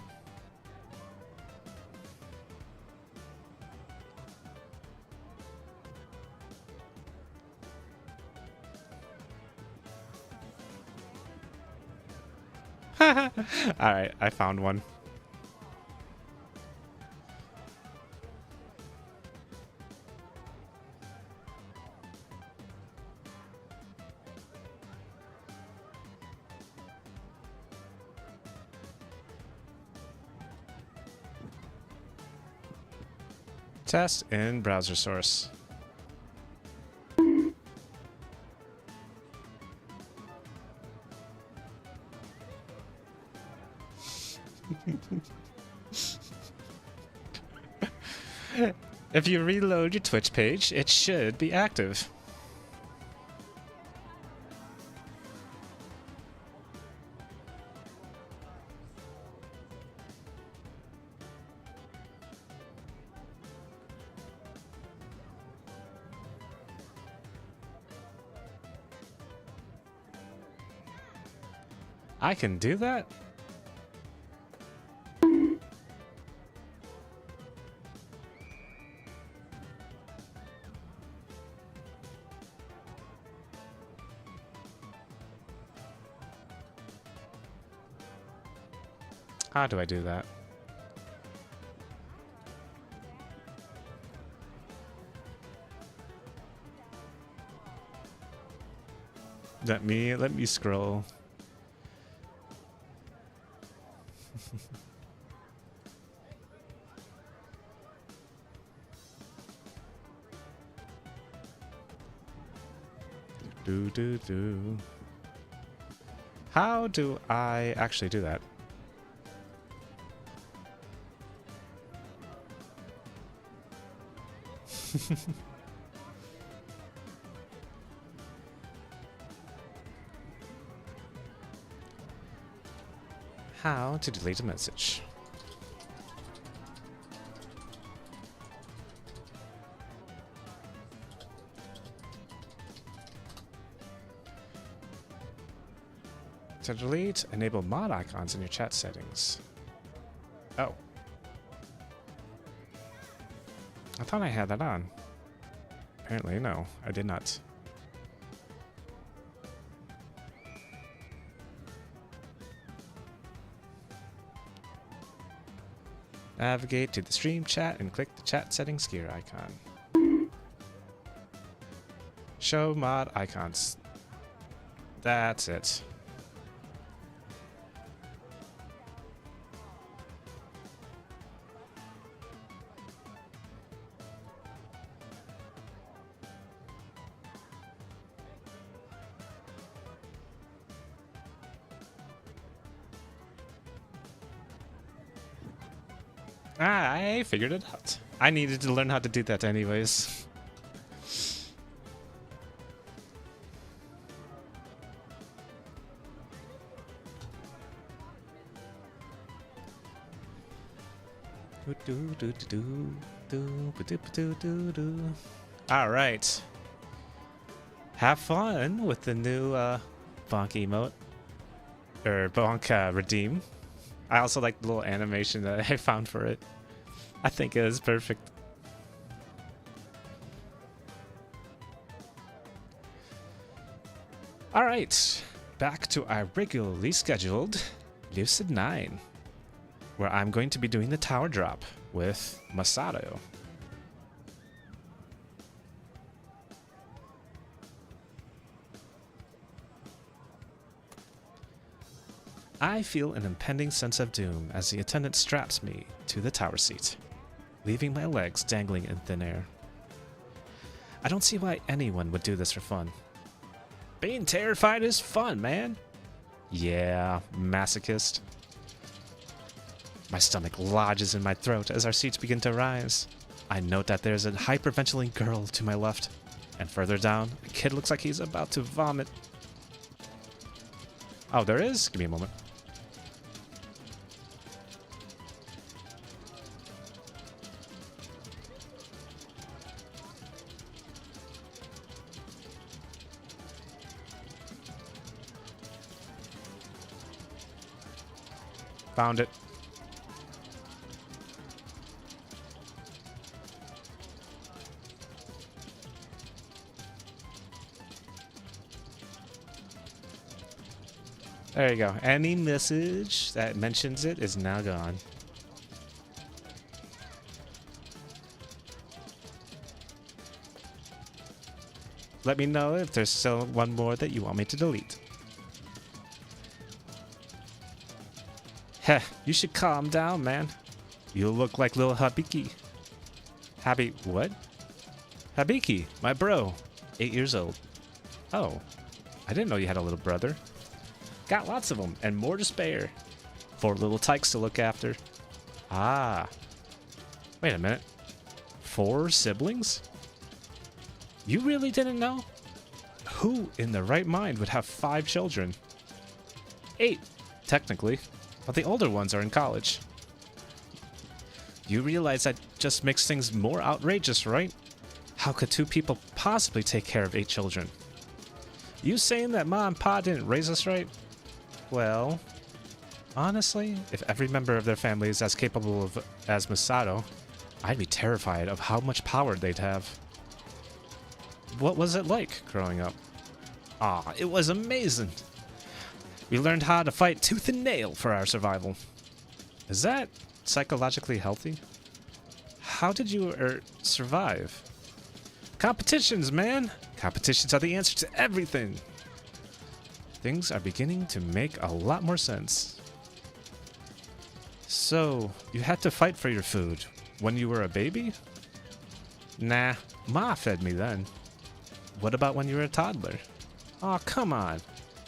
Alright, I found one. Test in browser source. If you reload your Twitch page, it should be active. I can do that? How do I do that? Let me scroll. do. How do I actually do that? How to delete a message. To delete, enable mod icons in your chat settings. Oh. I thought I had that on. Apparently, no, I did not. Navigate to the stream chat and click the chat settings gear icon. Show mod icons. That's it. I figured it out. I needed to learn how to do that anyways. All right. Have fun with the new bonk emote. Or bonk redeem. I also like the little animation that I found for it. I think it is perfect. All right, back to our regularly scheduled Lucid 9, where I'm going to be doing the tower drop with Masato. I feel an impending sense of doom as the attendant straps me to the tower seat, leaving my legs dangling in thin air. I don't see why anyone would do this for fun. Being terrified is fun, man. Yeah, masochist. My stomach lodges in my throat as our seats begin to rise. I note that there's a hyperventilating girl to my left, and further down, a kid looks like he's about to vomit. Oh, there is? Give me a moment. Found it. There you go. Any message that mentions it is now gone. Let me know if there's still one more that you want me to delete. Heh, you should calm down, man. You look like little Habiki. What? Habiki, my bro. 8 years old. Oh, I didn't know you had a little brother. Got lots of them, and more to spare. 4 little tykes to look after. Ah. Wait a minute. 4 siblings? You really didn't know? Who in their right mind would have 5 children? 8, technically, but the older ones are in college. You realize that just makes things more outrageous, right? How could 2 people possibly take care of 8 children? You saying that Ma and Pa didn't raise us right? Well, honestly, if every member of their family is as capable as Masato, I'd be terrified of how much power they'd have. What was it like growing up? Ah, it was amazing. We learned how to fight tooth and nail for our survival. Is that psychologically healthy? How did you survive? Competitions, man! Competitions are the answer to everything! Things are beginning to make a lot more sense. So, you had to fight for your food when you were a baby? Nah, Ma fed me then. What about when you were a toddler? Aw, come on.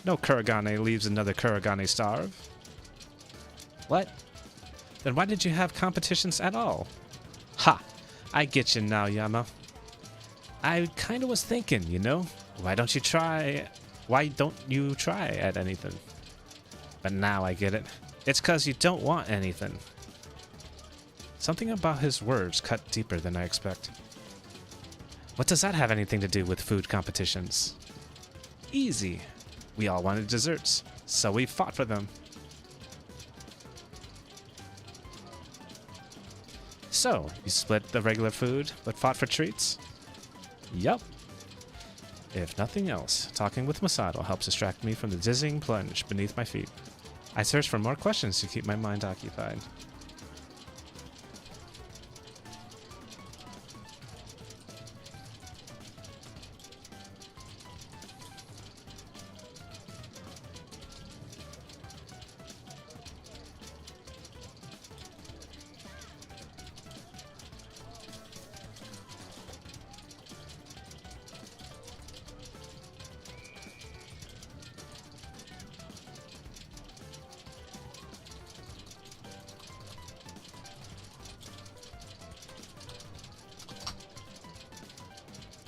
No Kuragane leaves another Kuragane starve. What? Then why did you have competitions at all? Ha! I get you now, Yama. I kinda was thinking, you know? Why don't you try at anything? But now I get it. It's 'cause you don't want anything. Something about his words cut deeper than I expect. What does that have anything to do with food competitions? Easy. We all wanted desserts, so we fought for them. So, you split the regular food, but fought for treats? Yup. If nothing else, talking with Masato helps distract me from the dizzying plunge beneath my feet. I search for more questions to keep my mind occupied.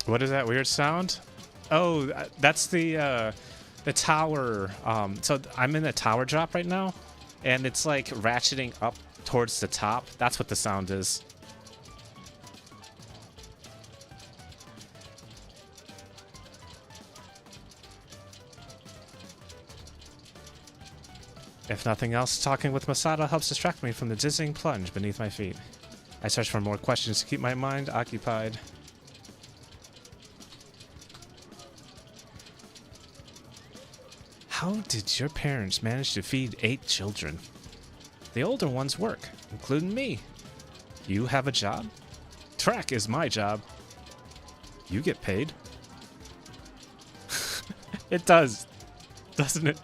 What is that weird sound? Oh, that's the tower. So I'm in a tower drop right now, and it's like ratcheting up towards the top. That's what the sound is. If nothing else, talking with Masato helps distract me from the dizzying plunge beneath my feet. I search for more questions to keep my mind occupied. How did your parents manage to feed 8 children? The older ones work, including me. You have a job? Track is my job. You get paid? It does, doesn't it?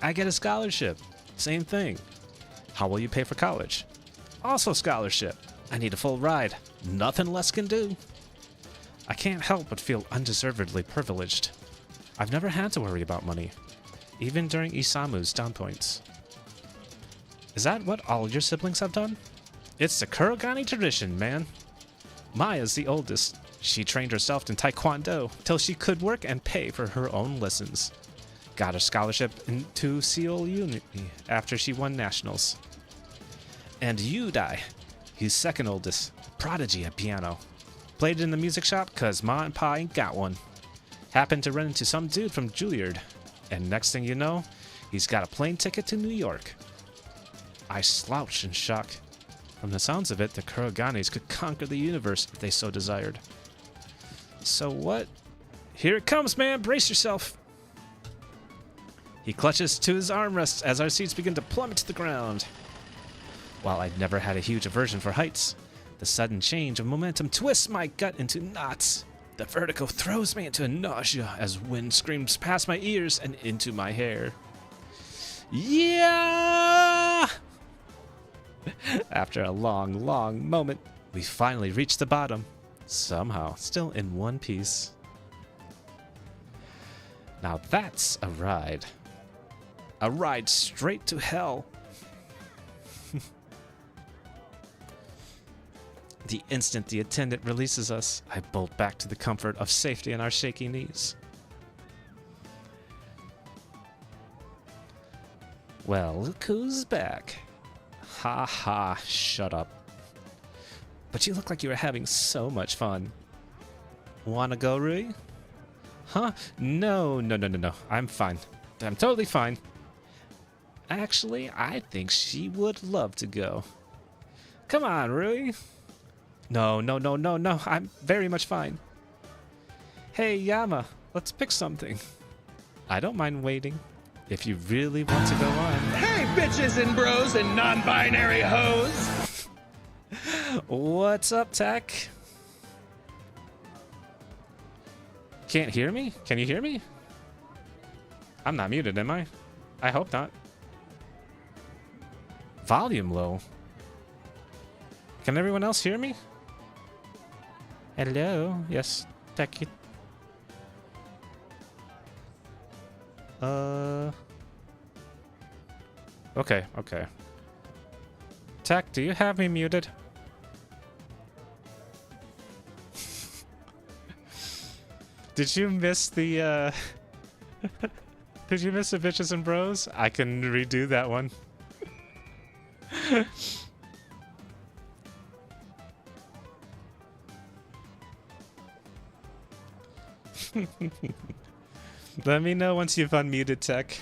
I get a scholarship. Same thing. How will you pay for college? Also scholarship. I need a full ride. Nothing less can do. I can't help but feel undeservedly privileged. I've never had to worry about money, even during Isamu's down points. Is that what all your siblings have done? It's the Kurogane tradition, man. Maya's the oldest. She trained herself in Taekwondo till she could work and pay for her own lessons. Got a scholarship into Seoul Uni after she won nationals. And Yudai, he's second oldest, prodigy at piano. Played in the music shop cause Ma and Pa ain't got one. Happened to run into some dude from Juilliard, and next thing you know, he's got a plane ticket to New York. I slouched in shock. From the sounds of it, the Kuroganes could conquer the universe if they so desired. So what? Here it comes, man! Brace yourself! He clutches to his armrests as our seats begin to plummet to the ground. While I'd never had a huge aversion for heights, the sudden change of momentum twists my gut into knots. The vertigo throws me into a nausea as wind screams past my ears and into my hair. Yeah! After a long, long moment, we finally reach the bottom. Somehow, still in one piece. Now that's a ride. A ride straight to hell. The instant the attendant releases us, I bolt back to the comfort of safety in our shaky knees. Well, look who's back. Ha ha, shut up. But you look like you were having so much fun. Wanna go, Rui? Huh? No. I'm fine. I'm totally fine. Actually, I think she would love to go. Come on, Rui. No. I'm very much fine. Hey, Yama, let's pick something. I don't mind waiting, if you really want to go on. Hey, bitches and bros and non-binary hoes! What's up, Tech? Can't hear me? Can you hear me? I'm not muted, am I? I hope not. Volume low. Can everyone else hear me? Hello? Yes, Tech. Okay. Tech, do you have me muted? Did you miss the, Did you miss the bitches and bros? I can redo that one. Let me know once you've unmuted, Tech.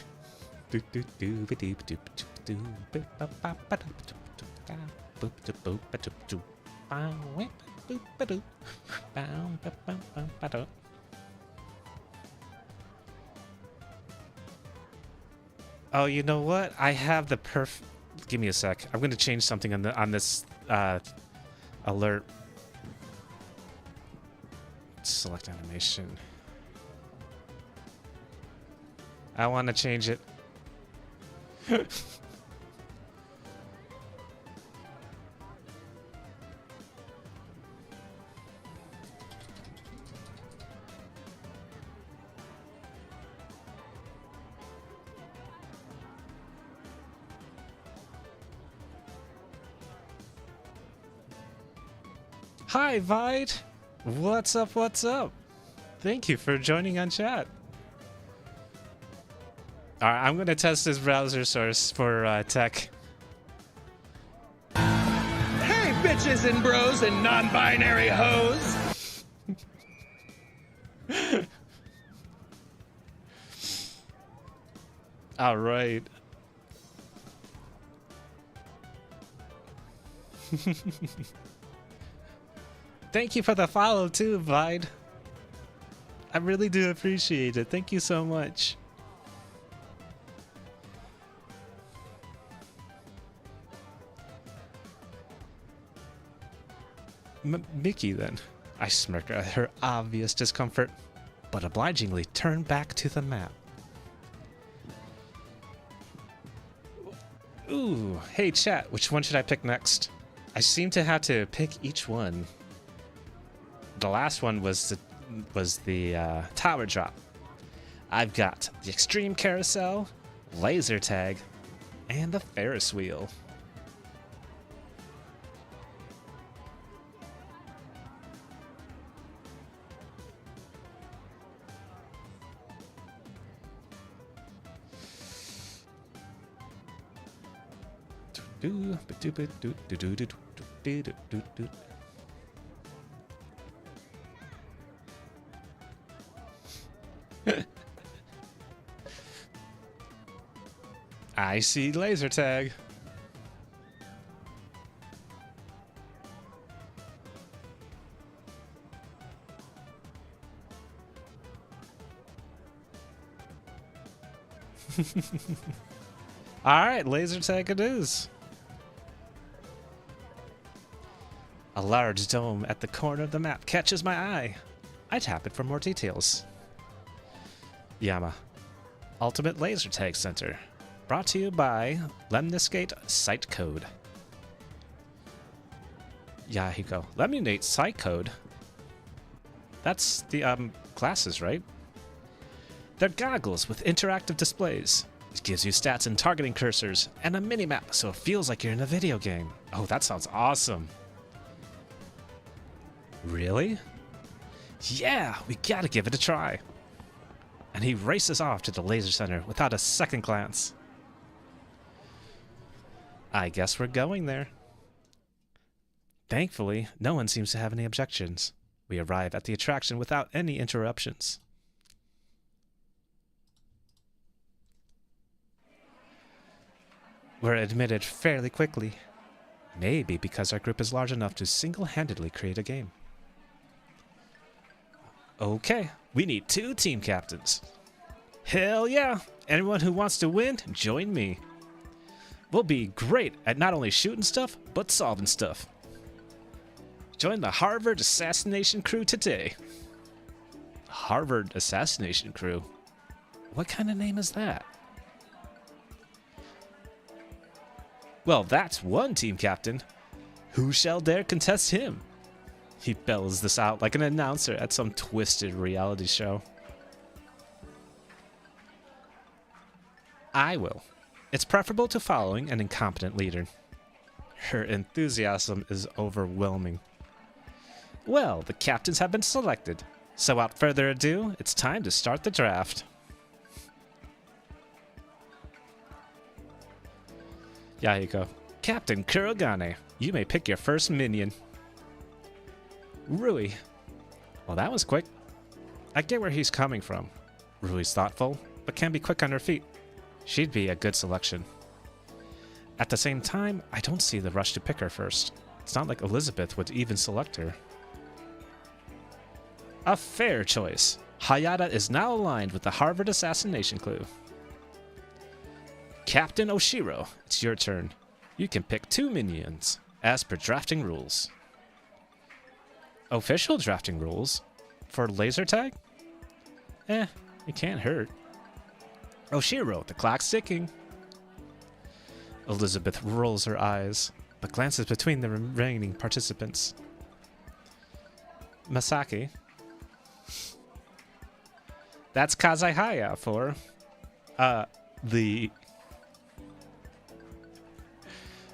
Oh, you know what? I have the Give me a sec. I'm going to change something on this alert. Select animation. I want to change it. Hi, Vide. What's up? Thank you for joining on chat. Alright, I'm going to test this browser source for Tech. Hey, bitches and bros and non-binary hoes! Alright. Thank you for the follow too, Vide. I really do appreciate it. Thank you so much. Mickey, then. I smirked at her obvious discomfort, but obligingly turned back to the map. Hey chat, which one should I pick next? I seem to have to pick each one. The last one was the tower drop. I've got the extreme carousel, laser tag, and the Ferris wheel. I see laser tag. All right, laser tag it is. A large dome at the corner of the map catches my eye. I tap it for more details. Yama. Ultimate Laser Tag Center. Brought to you by Lemniscate Site Code. Yahiko. Lemniscate Site Code? That's the, glasses, right? They're goggles with interactive displays. It gives you stats and targeting cursors, and a mini-map so it feels like you're in a video game. Oh, that sounds awesome. Really? Yeah, we gotta give it a try. And he races off to the laser center without a second glance. I guess we're going there. Thankfully, no one seems to have any objections. We arrive at the attraction without any interruptions. We're admitted fairly quickly. Maybe because our group is large enough to single-handedly create a game. Okay, we need 2 team captains. Hell yeah! Anyone who wants to win, join me. We'll be great at not only shooting stuff, but solving stuff. Join the Harvard Assassination Crew today. Harvard Assassination Crew? What kind of name is that? Well, that's one team captain. Who shall dare contest him? He bells this out like an announcer at some twisted reality show. I will. It's preferable to following an incompetent leader. Her enthusiasm is overwhelming. Well, the captains have been selected. So without further ado, it's time to start the draft. Yahiko. Captain Kurogane, you may pick your first minion. Rui. Well, that was quick. I get where he's coming from. Rui's thoughtful, but can be quick on her feet. She'd be a good selection. At the same time, I don't see the rush to pick her first. It's not like Elizabeth would even select her. A fair choice. Hayata is now aligned with the Harvard Assassination Crew. Captain Oshiro, it's your turn. You can pick 2 minions, as per drafting rules. Official drafting rules? For laser tag? It can't hurt. Oshiro, the clock's ticking. Elizabeth rolls her eyes, but glances between the remaining participants. Masaki. That's Kazahaya for, the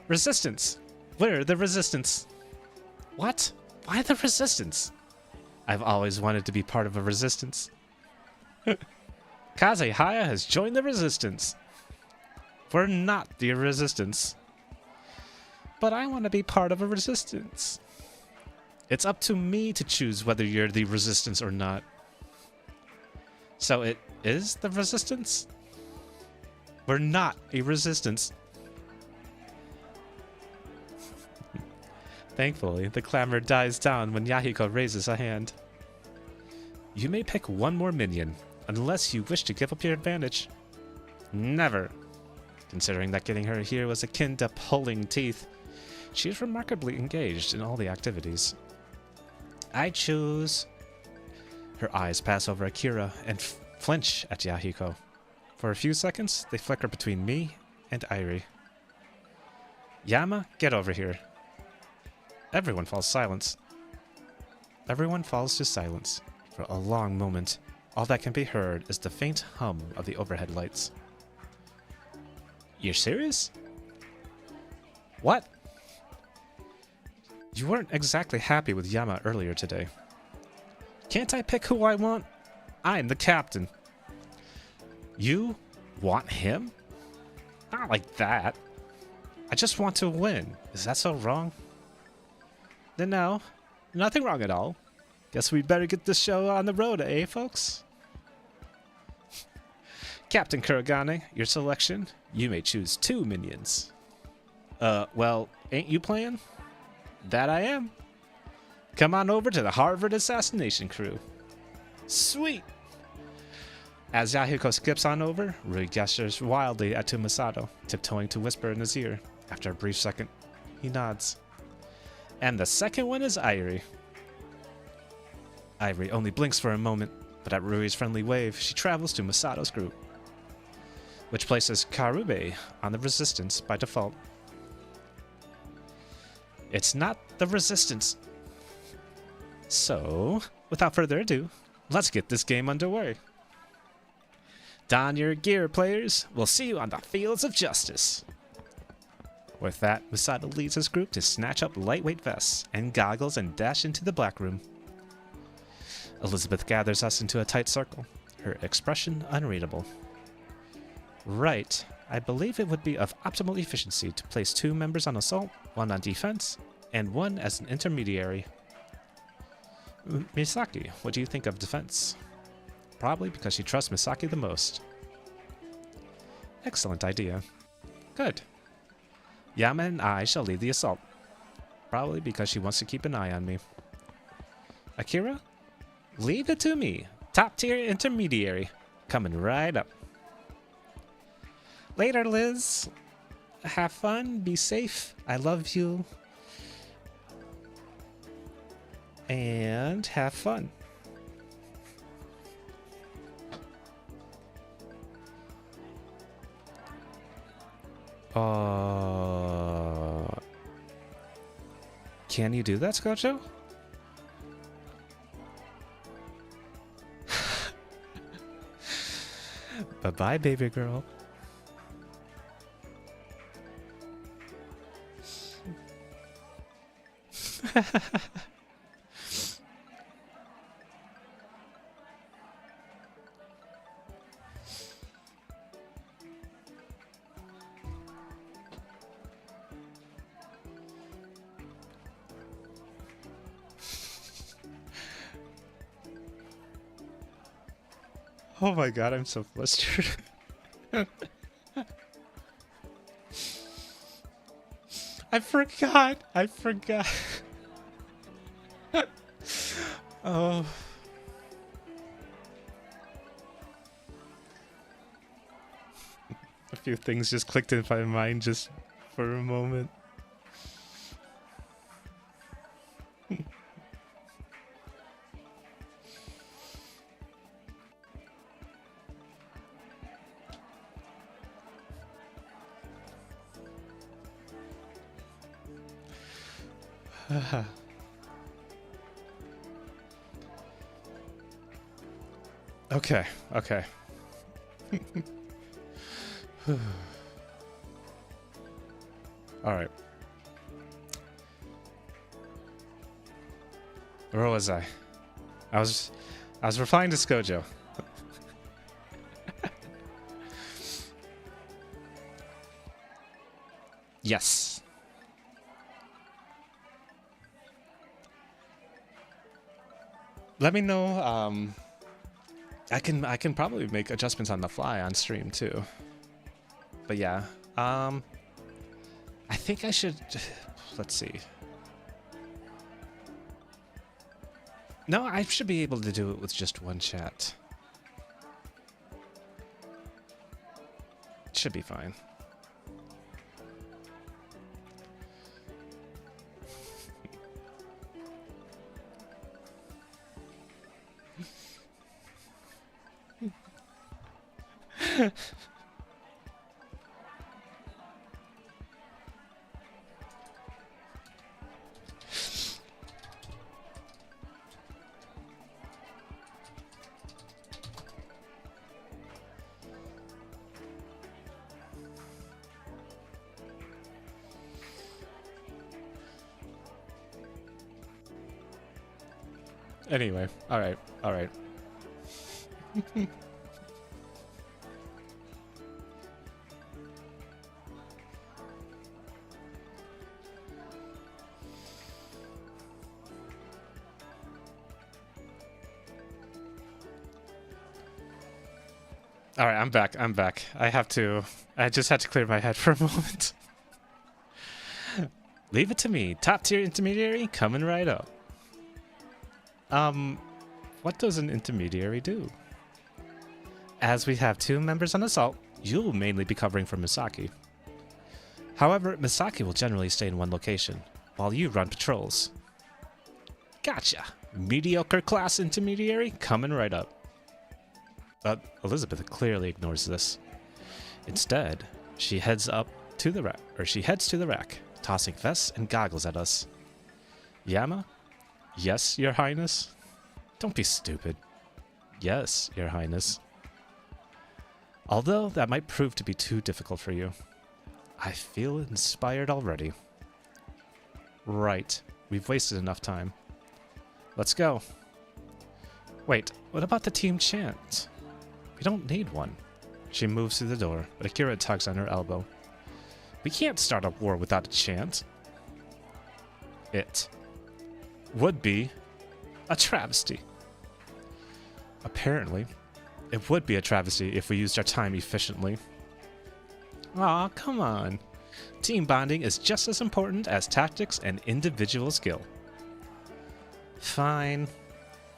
Resistance. We're the Resistance. What? Why the Resistance? I've always wanted to be part of a resistance. Kazehaya has joined the Resistance. We're not the Resistance. But I want to be part of a resistance. It's up to me to choose whether you're the Resistance or not. So it is the Resistance? We're not a resistance. Thankfully, the clamor dies down when Yahiko raises a hand. You may pick 1 more minion, unless you wish to give up your advantage. Never. Considering that getting her here was akin to pulling teeth, she is remarkably engaged in all the activities. I choose... Her eyes pass over Akira and flinch at Yahiko. For a few seconds, they flicker between me and Irie. Yama, get over here. Everyone falls silence. Everyone falls to silence. For a long moment, all that can be heard is the faint hum of the overhead lights. You're serious? What? You weren't exactly happy with Yama earlier today. Can't I pick who I want? I'm the captain. You want him? Not like that. I just want to win. Is that so wrong? Then no, nothing wrong at all. Guess we'd better get this show on the road, eh, folks? Captain Kuragane, your selection. You may choose 2 minions. Well, ain't you playing? That I am. Come on over to the Harvard assassination crew. Sweet! As Yahiko skips on over, Rui gestures wildly at Masato, tiptoeing to whisper in his ear. After a brief second, he nods. And the second one is Irie. Irie only blinks for a moment, but at Rui's friendly wave, she travels to Masato's group, which places Karube on the Resistance by default. It's not the Resistance. So, without further ado, let's get this game underway. Don your gear, players. We'll see you on the fields of justice. With that, Masato leads his group to snatch up lightweight vests and goggles and dash into the black room. Elizabeth gathers us into a tight circle, her expression unreadable. Right, I believe it would be of optimal efficiency to place 2 members on assault, 1 on defense, and 1 as an intermediary. Misaki, what do you think of defense? Probably because she trusts Misaki the most. Excellent idea. Good. Yama and I shall lead the assault. Probably because she wants to keep an eye on me. Akira? Leave it to me. Top tier intermediary. Coming right up. Later, Liz. Have fun. Be safe. I love you. And have fun. Can you do that, Scotcho? Bye-bye, baby girl. Oh my god, I'm so flustered. I forgot. Oh. A few things just clicked in my mind just for a moment. Okay. All right. Where was I? I was replying to Skojo. Yes. Let me know. I can probably make adjustments on the fly on stream too. But yeah, I think I should. Let's see. No, I should be able to do it with just one chat. It should be fine. Anyway, alright, alright. Alright, I'm back. I'm back. I just had to clear my head for a moment. Leave it to me. Top tier intermediary coming right up. What does an intermediary do? As we have 2 members on assault, you'll mainly be covering for Misaki. However, Misaki will generally stay in one location, while you run patrols. Gotcha. Mediocre class intermediary coming right up. But Elizabeth clearly ignores this. Instead, she heads to the rack, tossing vests and goggles at us. Yama? Yes, Your Highness? Don't be stupid. Yes, Your Highness. Although that might prove to be too difficult for you. I feel inspired already. Right. We've wasted enough time. Let's go. Wait, what about the team chant? We don't need one. She moves through the door, but Akira tugs on her elbow. We can't start a war without a chant. It would be a travesty. Apparently, it would be a travesty if we used our time efficiently. Aw, come on. Team bonding is just as important as tactics and individual skill. Fine,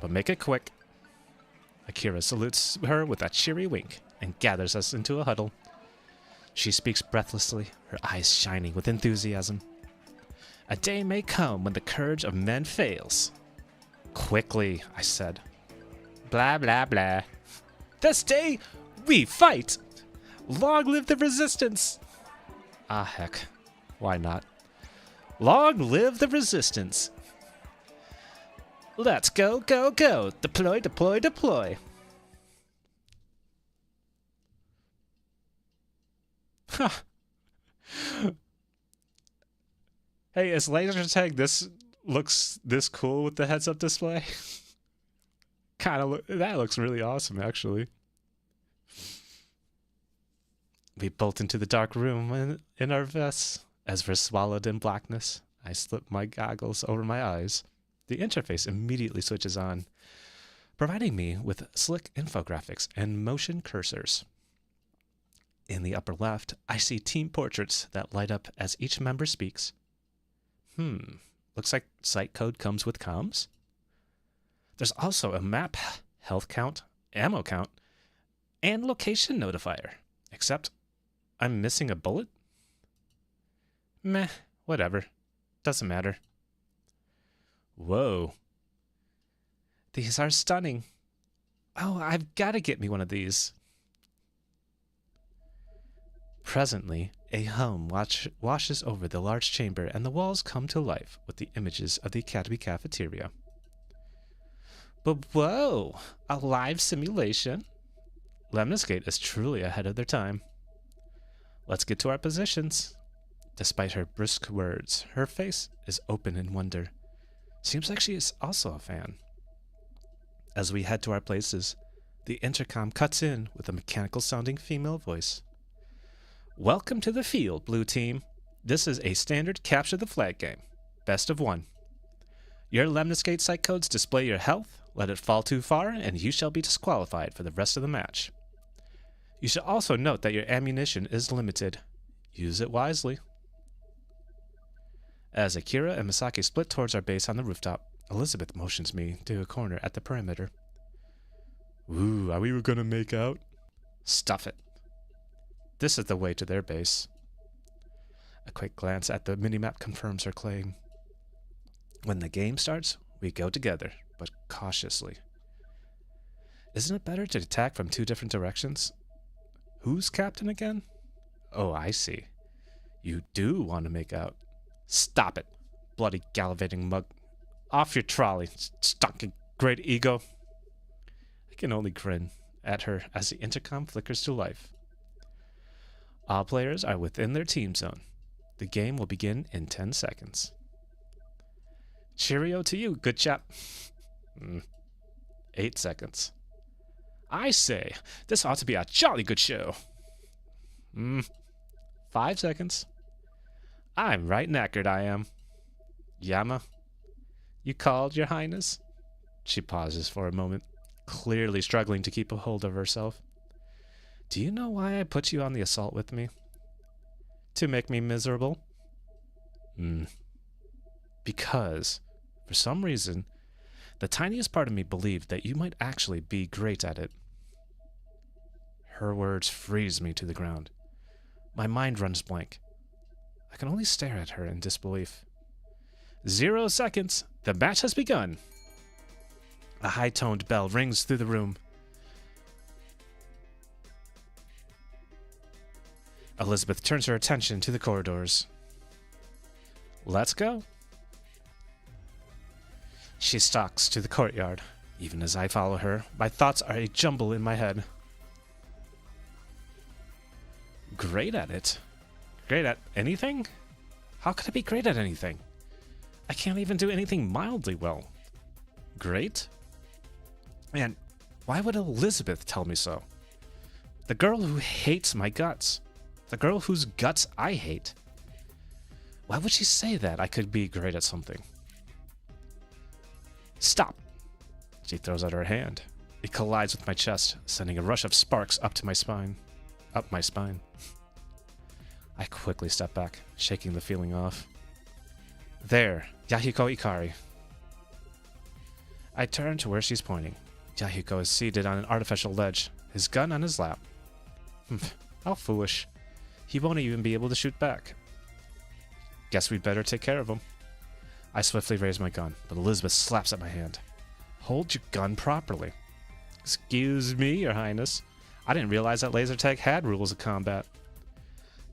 but make it quick. Akira salutes her with a cheery wink and gathers us into a huddle. She speaks breathlessly, her eyes shining with enthusiasm. A day may come when the courage of men fails. Quickly, I said. Blah, blah, blah. This day, we fight! Long live the resistance! Ah, heck. Why not? Long live the resistance! Let's go, go, go! Deploy, deploy, deploy! Hey, is laser tag looks this cool with the heads-up display? That looks really awesome, actually. We bolt into the dark room in our vests. As we're swallowed in blackness, I slip my goggles over my eyes. The interface immediately switches on, providing me with slick infographics and motion cursors. In the upper left, I see team portraits that light up as each member speaks. Looks like site code comes with comms. There's also a map, health count, ammo count, and location notifier. Except, I'm missing a bullet? Meh, whatever. Doesn't matter. Whoa. These are stunning. Oh, I've got to get me one of these. Presently, a hum washes over the large chamber and the walls come to life with the images of the Academy cafeteria. But whoa, a live simulation? Lemniscate is truly ahead of their time. Let's get to our positions. Despite her brisk words, her face is open in wonder. Seems like she is also a fan. As we head to our places, the intercom cuts in with a mechanical-sounding female voice. Welcome to the field, Blue Team. This is a standard capture the flag game. Best of 1. Your Lemniscate site codes display your health. Let it fall too far, and you shall be disqualified for the rest of the match. You should also note that your ammunition is limited. Use it wisely. As Akira and Misaki split towards our base on the rooftop, Elizabeth motions me to a corner at the perimeter. Ooh, are we gonna make out? Stuff it. This is the way to their base. A quick glance at the minimap confirms her claim. When the game starts, we go together, but cautiously. Isn't it better to attack from 2 different directions? Who's captain again? Oh, I see. You do want to make out. Stop it, bloody gallivanting mug. Off your trolley, stunk great ego. I can only grin at her as the intercom flickers to life. All players are within their team zone. The game will begin in 10 seconds. Cheerio to you, good chap. 8 seconds. I say, this ought to be a jolly good show. 5 seconds. I'm right knackered, I am. Yama, you called, Your Highness? She pauses for a moment, clearly struggling to keep a hold of herself. Do you know why I put you on the assault with me? To make me miserable? Because, for some reason, the tiniest part of me believed that you might actually be great at it. Her words freeze me to the ground. My mind runs blank. I can only stare at her in disbelief. 0 seconds. The match has begun. A high-toned bell rings through the room. Elizabeth turns her attention to the corridors. Let's go. She stalks to the courtyard. Even as I follow her, my thoughts are a jumble in my head. Great at it? Great at anything? How could I be great at anything? I can't even do anything mildly well. Great? And why would Elizabeth tell me so? The girl who hates my guts. The girl whose guts I hate. Why would she say that I could be great at something? Stop! She throws out her hand. It collides with my chest, sending a rush of sparks up my spine. I quickly step back, shaking the feeling off. There, Yahiko Ikari. I turn to where she's pointing. Yahiko is seated on an artificial ledge, his gun on his lap. How foolish. He won't even be able to shoot back. Guess we'd better take care of him. I swiftly raise my gun, but Elizabeth slaps at my hand. Hold your gun properly. Excuse me, Your Highness. I didn't realize that laser tag had rules of combat.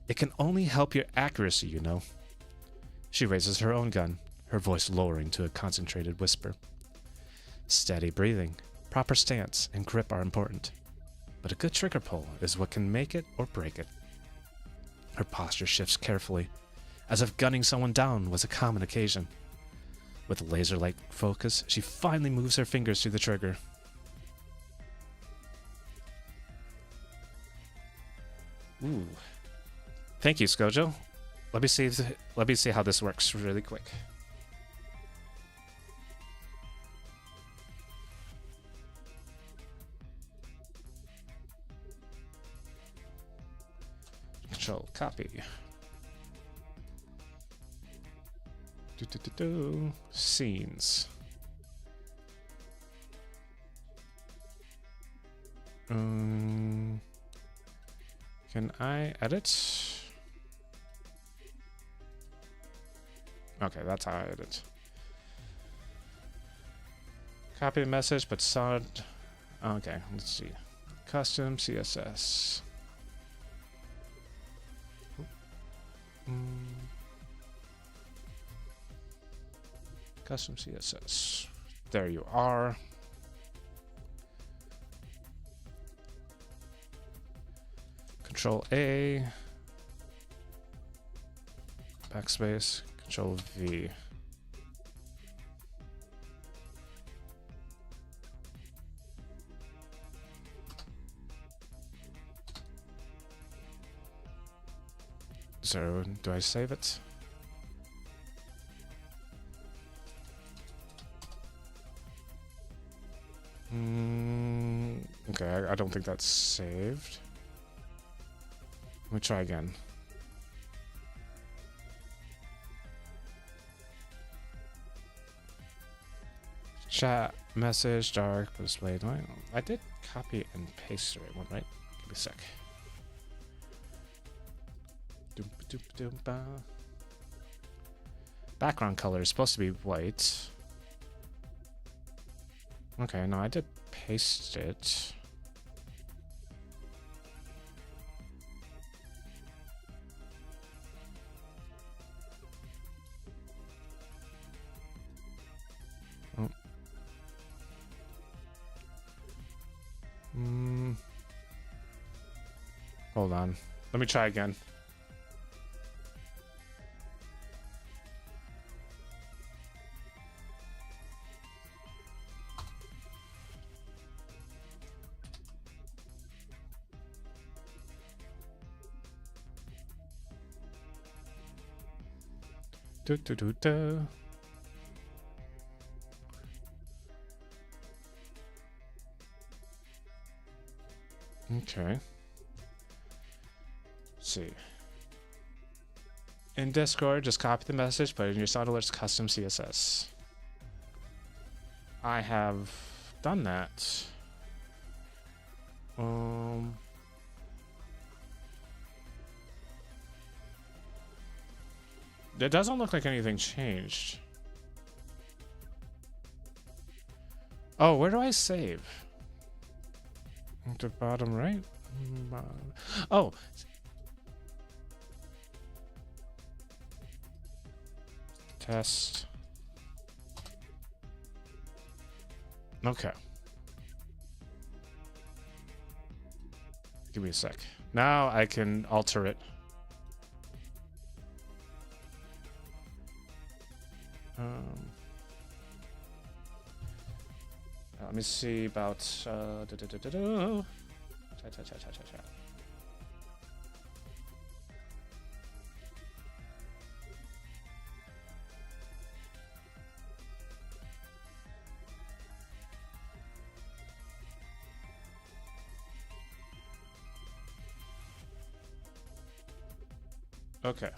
It can only help your accuracy, you know. She raises her own gun, her voice lowering to a concentrated whisper. Steady breathing, proper stance, and grip are important. But a good trigger pull is what can make it or break it. Her posture shifts carefully, as if gunning someone down was a common occasion. With laser-like focus, she finally moves her fingers to the trigger. Ooh. Thank you, Skojo. Let me see how this works really quick. Control copy. Scenes. Can I edit? Okay, that's how I edit. Copy the message, but solid. Okay, let's see. Custom CSS. Custom CSS. There you are. Control A. Backspace. Control V. So, do I save it? Okay, I don't think that's saved. Let me try again. Chat, message, dark, display. I did copy and paste the right one, right? Give me a sec. Background color is supposed to be white. Okay, no, I did paste it. Oh. Hold on. Let me try again. Do, do, do, do. Okay. Let's see. In Discord, just copy the message, put it in your sound alerts custom CSS. I have done that. It doesn't look like anything changed. Oh, where do I save? At the bottom right? Oh. Test. Okay. Give me a sec. Now I can alter it. Let me see about chat. Okay.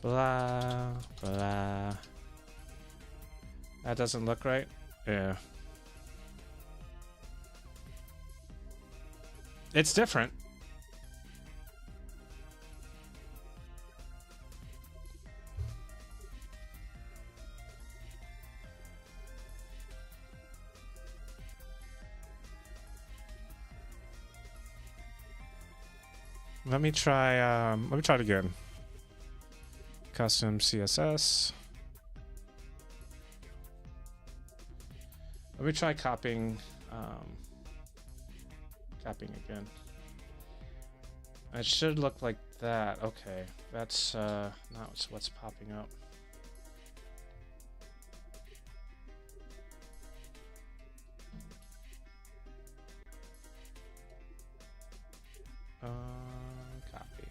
Blah, blah. That doesn't look right. Yeah. It's different. Let me try it again. Custom CSS. Let me try copying again. It should look like that. Okay, that's not what's popping up. Copy.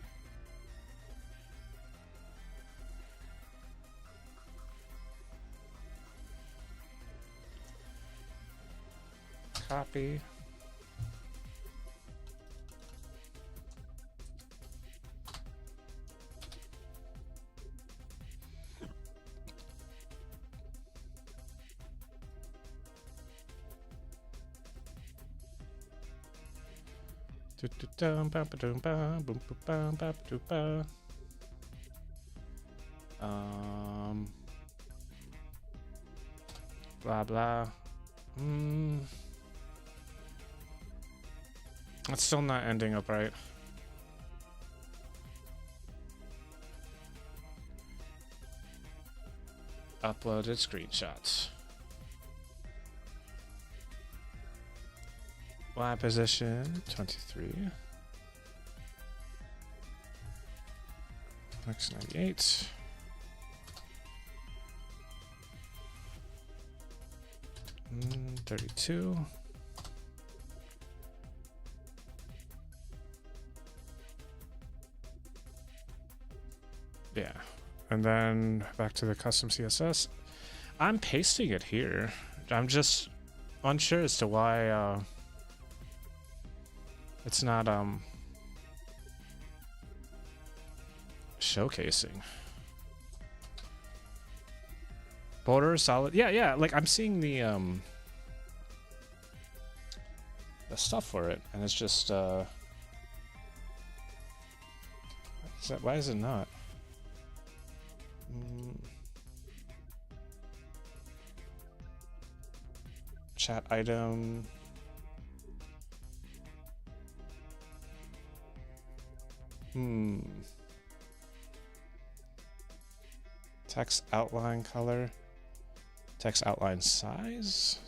Copy. Blah blah. It's still not ending up right. Uploaded screenshots. Y position 23. X 98. Mm, 32. Yeah. And then back to the custom CSS. I'm pasting it here. I'm just unsure as to why it's not showcasing. Border solid. Yeah, like I'm seeing the stuff for it, and it's just why is it not? Chat item. Text outline color. Text outline size.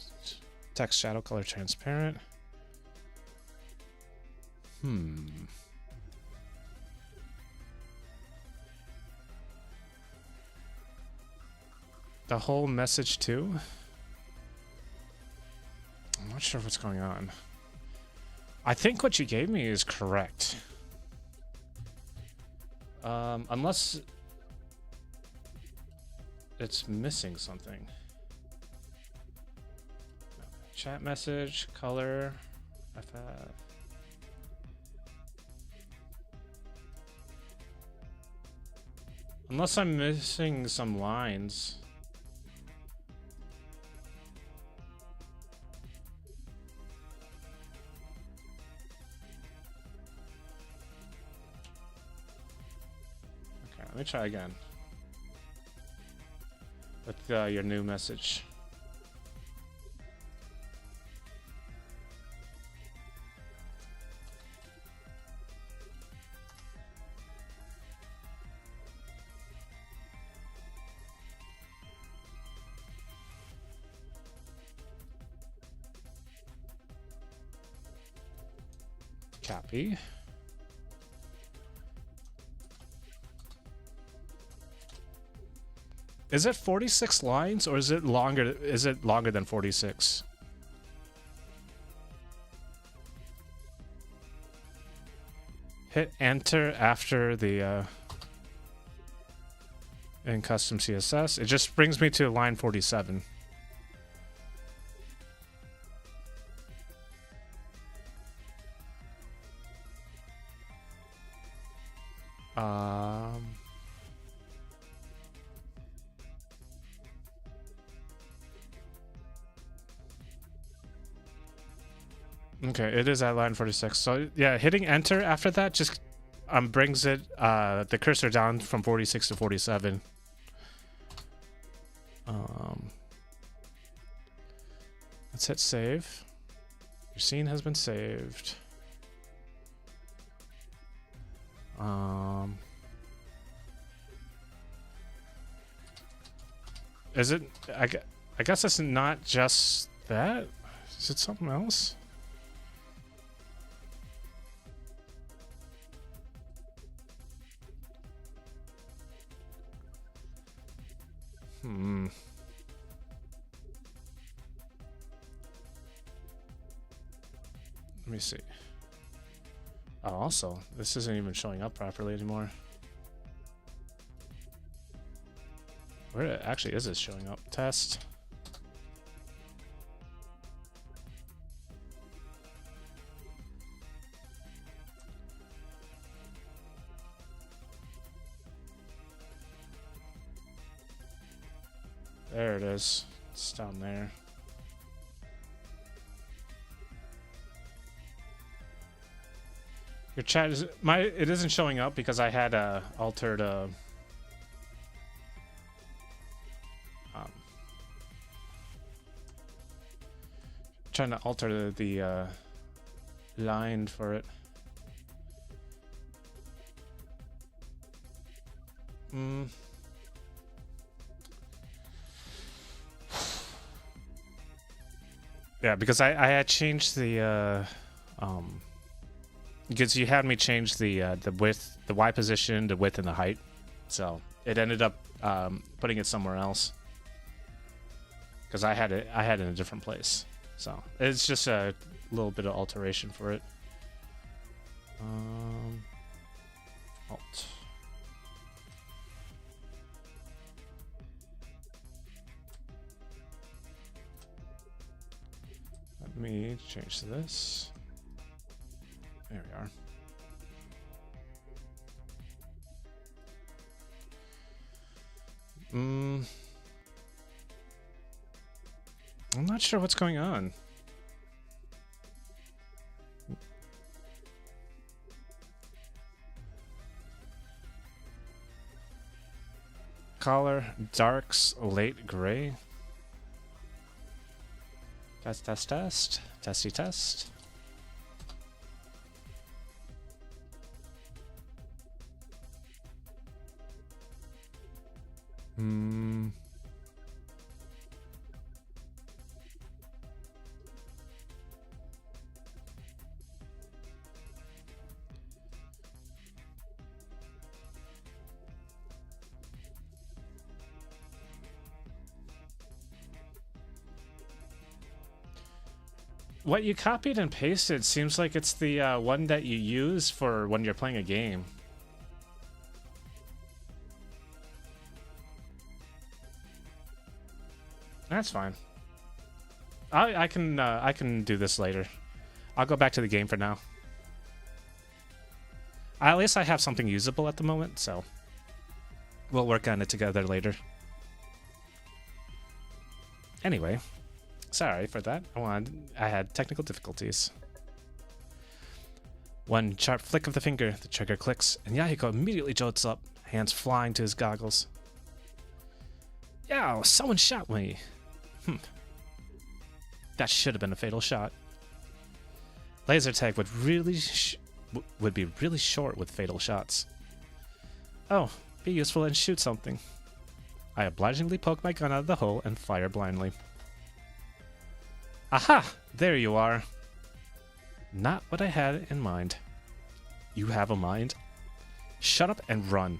Text shadow color transparent. The whole message too? I'm not sure what's going on. I think what you gave me is correct. Unless it's missing something. Chat message, color, FF. Unless I'm missing some lines. Okay, let me try again. With your new message. Copy. Is it 46 lines or is it longer? Is it longer than 46? Hit enter after the in custom CSS. It just brings me to line 47. Okay, it is at line 46. So yeah, hitting enter after that just brings it the cursor down from 46 to 47. Let's hit save. Your scene has been saved. Is it? I guess it's not just that. Is it something else? Let me see. Oh, also, this isn't even showing up properly anymore. Where actually is this showing up? Test. There it is. It's down there. Your chat is it isn't showing up because I had altered trying to alter the line for it. Yeah, because I had changed the because you had me change the width, the Y position, the width, and the height, so it ended up putting it somewhere else because I had it in a different place. So it's just a little bit of alteration for it. Alt. Let me change this. There we are. I'm not sure what's going on. Color darks late gray. Test, test, test. Testy test. What you copied and pasted seems like it's the one that you use for when you're playing a game. That's fine. I can do this later. I'll go back to the game for now. At least I have something usable at the moment, so we'll work on it together later. Anyway, sorry for that. I had technical difficulties. One sharp flick of the finger, the trigger clicks, and Yahiko immediately jolts up, hands flying to his goggles. Yow, someone shot me. That should have been a fatal shot. Laser tag would be really short with fatal shots. Oh, be useful and shoot something. I obligingly poke my gun out of the hole and fire blindly. Aha! There you are. Not what I had in mind. You have a mind? Shut up and run.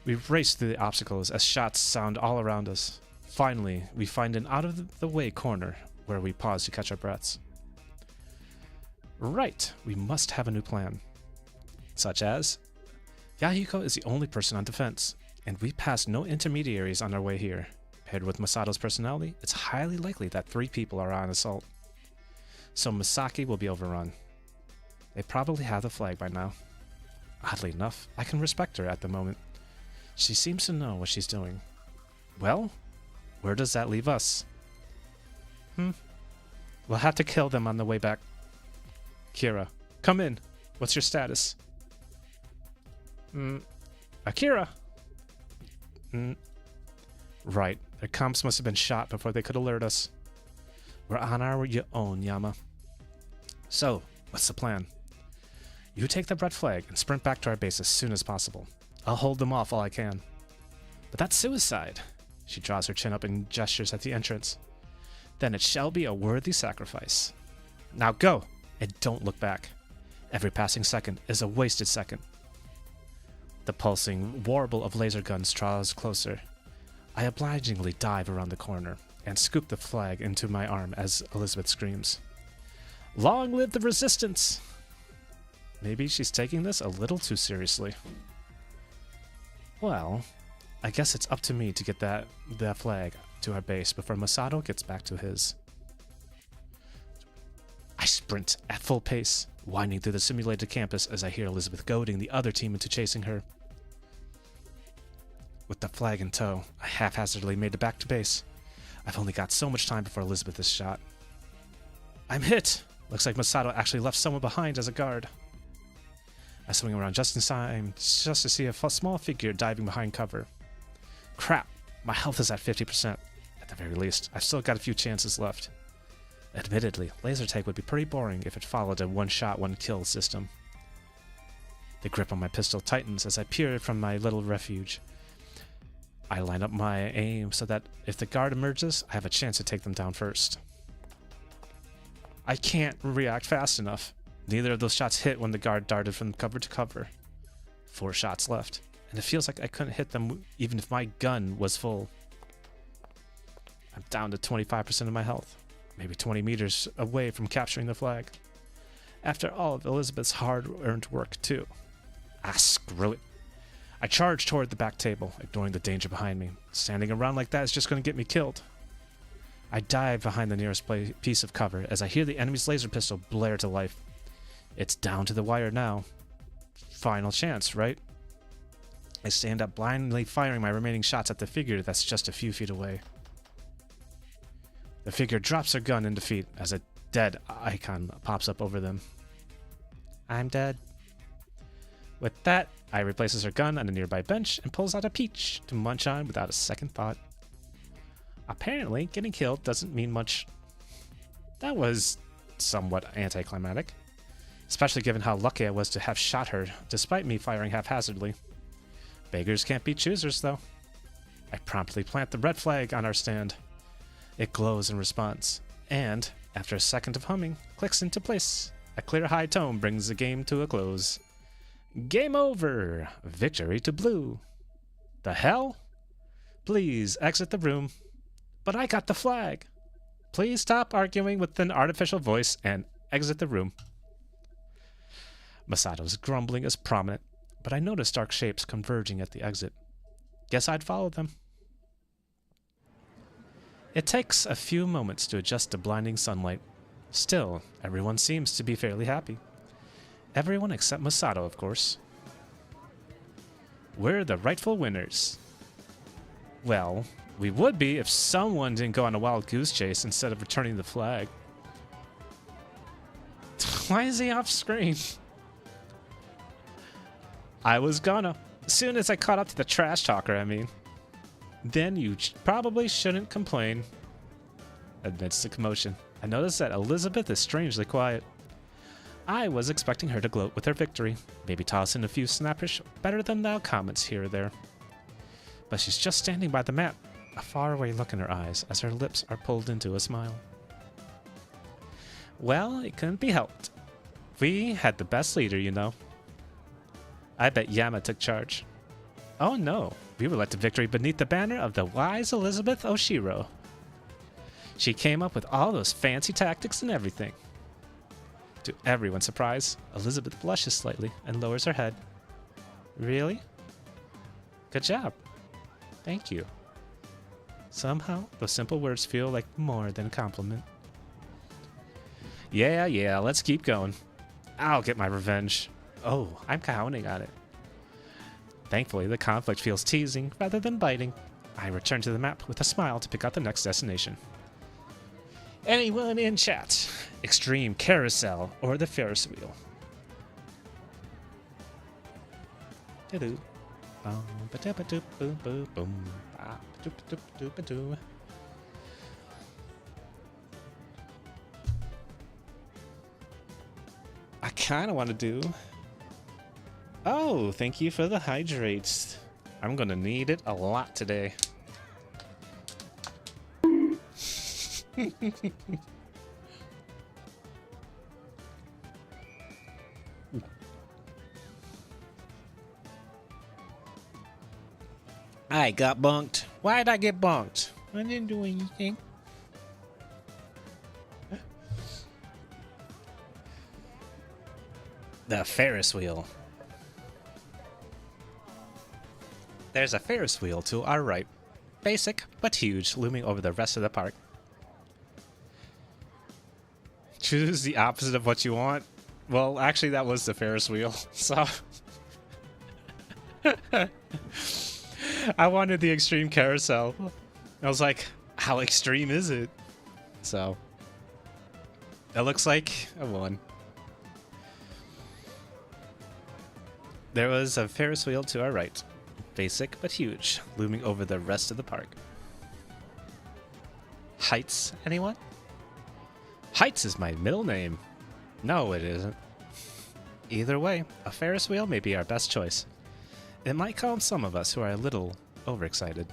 We race through the obstacles as shots sound all around us. Finally, we find an out-of-the-way corner where we pause to catch our breaths. Right, we must have a new plan. Such as, Yahiko is the only person on defense, and we pass no intermediaries on our way here. Paired with Masato's personality, it's highly likely that 3 people are on assault. So Misaki will be overrun. They probably have the flag by now. Oddly enough, I can respect her at the moment. She seems to know what she's doing. Well, where does that leave us? We'll have to kill them on the way back. Kira, come in. What's your status? Akira! Right. Their comps must have been shot before they could alert us. We're on our own, Yama. So, what's the plan? You take the red flag and sprint back to our base as soon as possible. I'll hold them off all I can. But that's suicide. She draws her chin up and gestures at the entrance. Then it shall be a worthy sacrifice. Now go, and don't look back. Every passing second is a wasted second. The pulsing warble of laser guns draws closer. I obligingly dive around the corner and scoop the flag into my arm as Elizabeth screams. Long live the resistance! Maybe she's taking this a little too seriously. Well, I guess it's up to me to get that flag to our base before Masato gets back to his. I sprint at full pace, winding through the simulated campus as I hear Elizabeth goading the other team into chasing her. With the flag in tow, I haphazardly made it back to base. I've only got so much time before Elizabeth is shot. I'm hit! Looks like Masato actually left someone behind as a guard. I swing around just in time just to see a small figure diving behind cover. Crap, my health is at 50%. At the very least, I've still got a few chances left. Admittedly, laser tag would be pretty boring if it followed a one-shot, one-kill system. The grip on my pistol tightens as I peer from my little refuge. I line up my aim so that if the guard emerges, I have a chance to take them down first. I can't react fast enough. Neither of those shots hit when the guard darted from cover to cover. 4 shots left, and it feels like I couldn't hit them even if my gun was full. I'm down to 25% of my health, maybe 20 meters away from capturing the flag. After all of Elizabeth's hard-earned work, too. Ah, screw it. I charge toward the back table, ignoring the danger behind me. Standing around like that is just going to get me killed. I dive behind the nearest piece of cover as I hear the enemy's laser pistol blare to life. It's down to the wire now. Final chance, right? I stand up blindly firing my remaining shots at the figure that's just a few feet away. The figure drops her gun in defeat as a dead icon pops up over them. I'm dead. With that, I replaces her gun on a nearby bench and pulls out a peach to munch on without a second thought. Apparently, getting killed doesn't mean much. That was somewhat anticlimactic, especially given how lucky I was to have shot her despite me firing haphazardly. Beggars can't be choosers, though. I promptly plant the red flag on our stand. It glows in response, and, after a second of humming, clicks into place. A clear high tone brings the game to a close. Game over! Victory to blue. The hell? Please exit the room. But I got the flag. Please stop arguing with an artificial voice and exit the room. Masato's grumbling is prominent, but I noticed dark shapes converging at the exit. Guess I'd follow them. It takes a few moments to adjust to blinding sunlight. Still, everyone seems to be fairly happy. Everyone except Masato, of course. We're the rightful winners. Well, we would be if someone didn't go on a wild goose chase instead of returning the flag. Why is he off screen? I was gonna. As soon as I caught up to the trash talker, I mean. Then you probably shouldn't complain. Amidst the commotion, I noticed that Elizabeth is strangely quiet. I was expecting her to gloat with her victory, maybe toss in a few snappish, better-than-thou comments here or there. But she's just standing by the map, a faraway look in her eyes as her lips are pulled into a smile. Well, it couldn't be helped. We had the best leader, you know. I bet Yama took charge. Oh no, we were led to victory beneath the banner of the wise Elizabeth Oshiro. She came up with all those fancy tactics and everything. To everyone's surprise, Elizabeth blushes slightly and lowers her head. Really? Good job. Thank you. Somehow, those simple words feel like more than a compliment. Yeah, let's keep going. I'll get my revenge. Oh, I'm counting on it. Thankfully, the conflict feels teasing rather than biting. I return to the map with a smile to pick out the next destination. Anyone in chat? Extreme Carousel or the Ferris wheel? I kind of want to do... Oh, thank you for the hydrates. I'm going to need it a lot today. I got bunked. Why did I get bunked? I didn't do anything. The Ferris wheel. There's a Ferris wheel to our right. Basic, but huge, looming over the rest of the park. Choose the opposite of what you want. Well, actually, that was the Ferris wheel, so... I wanted the extreme carousel. I was like, how extreme is it? So... It looks like I won. There was a Ferris wheel to our right. Basic, but huge, looming over the rest of the park. Heights, anyone? Heights is my middle name. No, it isn't. Either way, a Ferris wheel may be our best choice. It might calm some of us who are a little overexcited.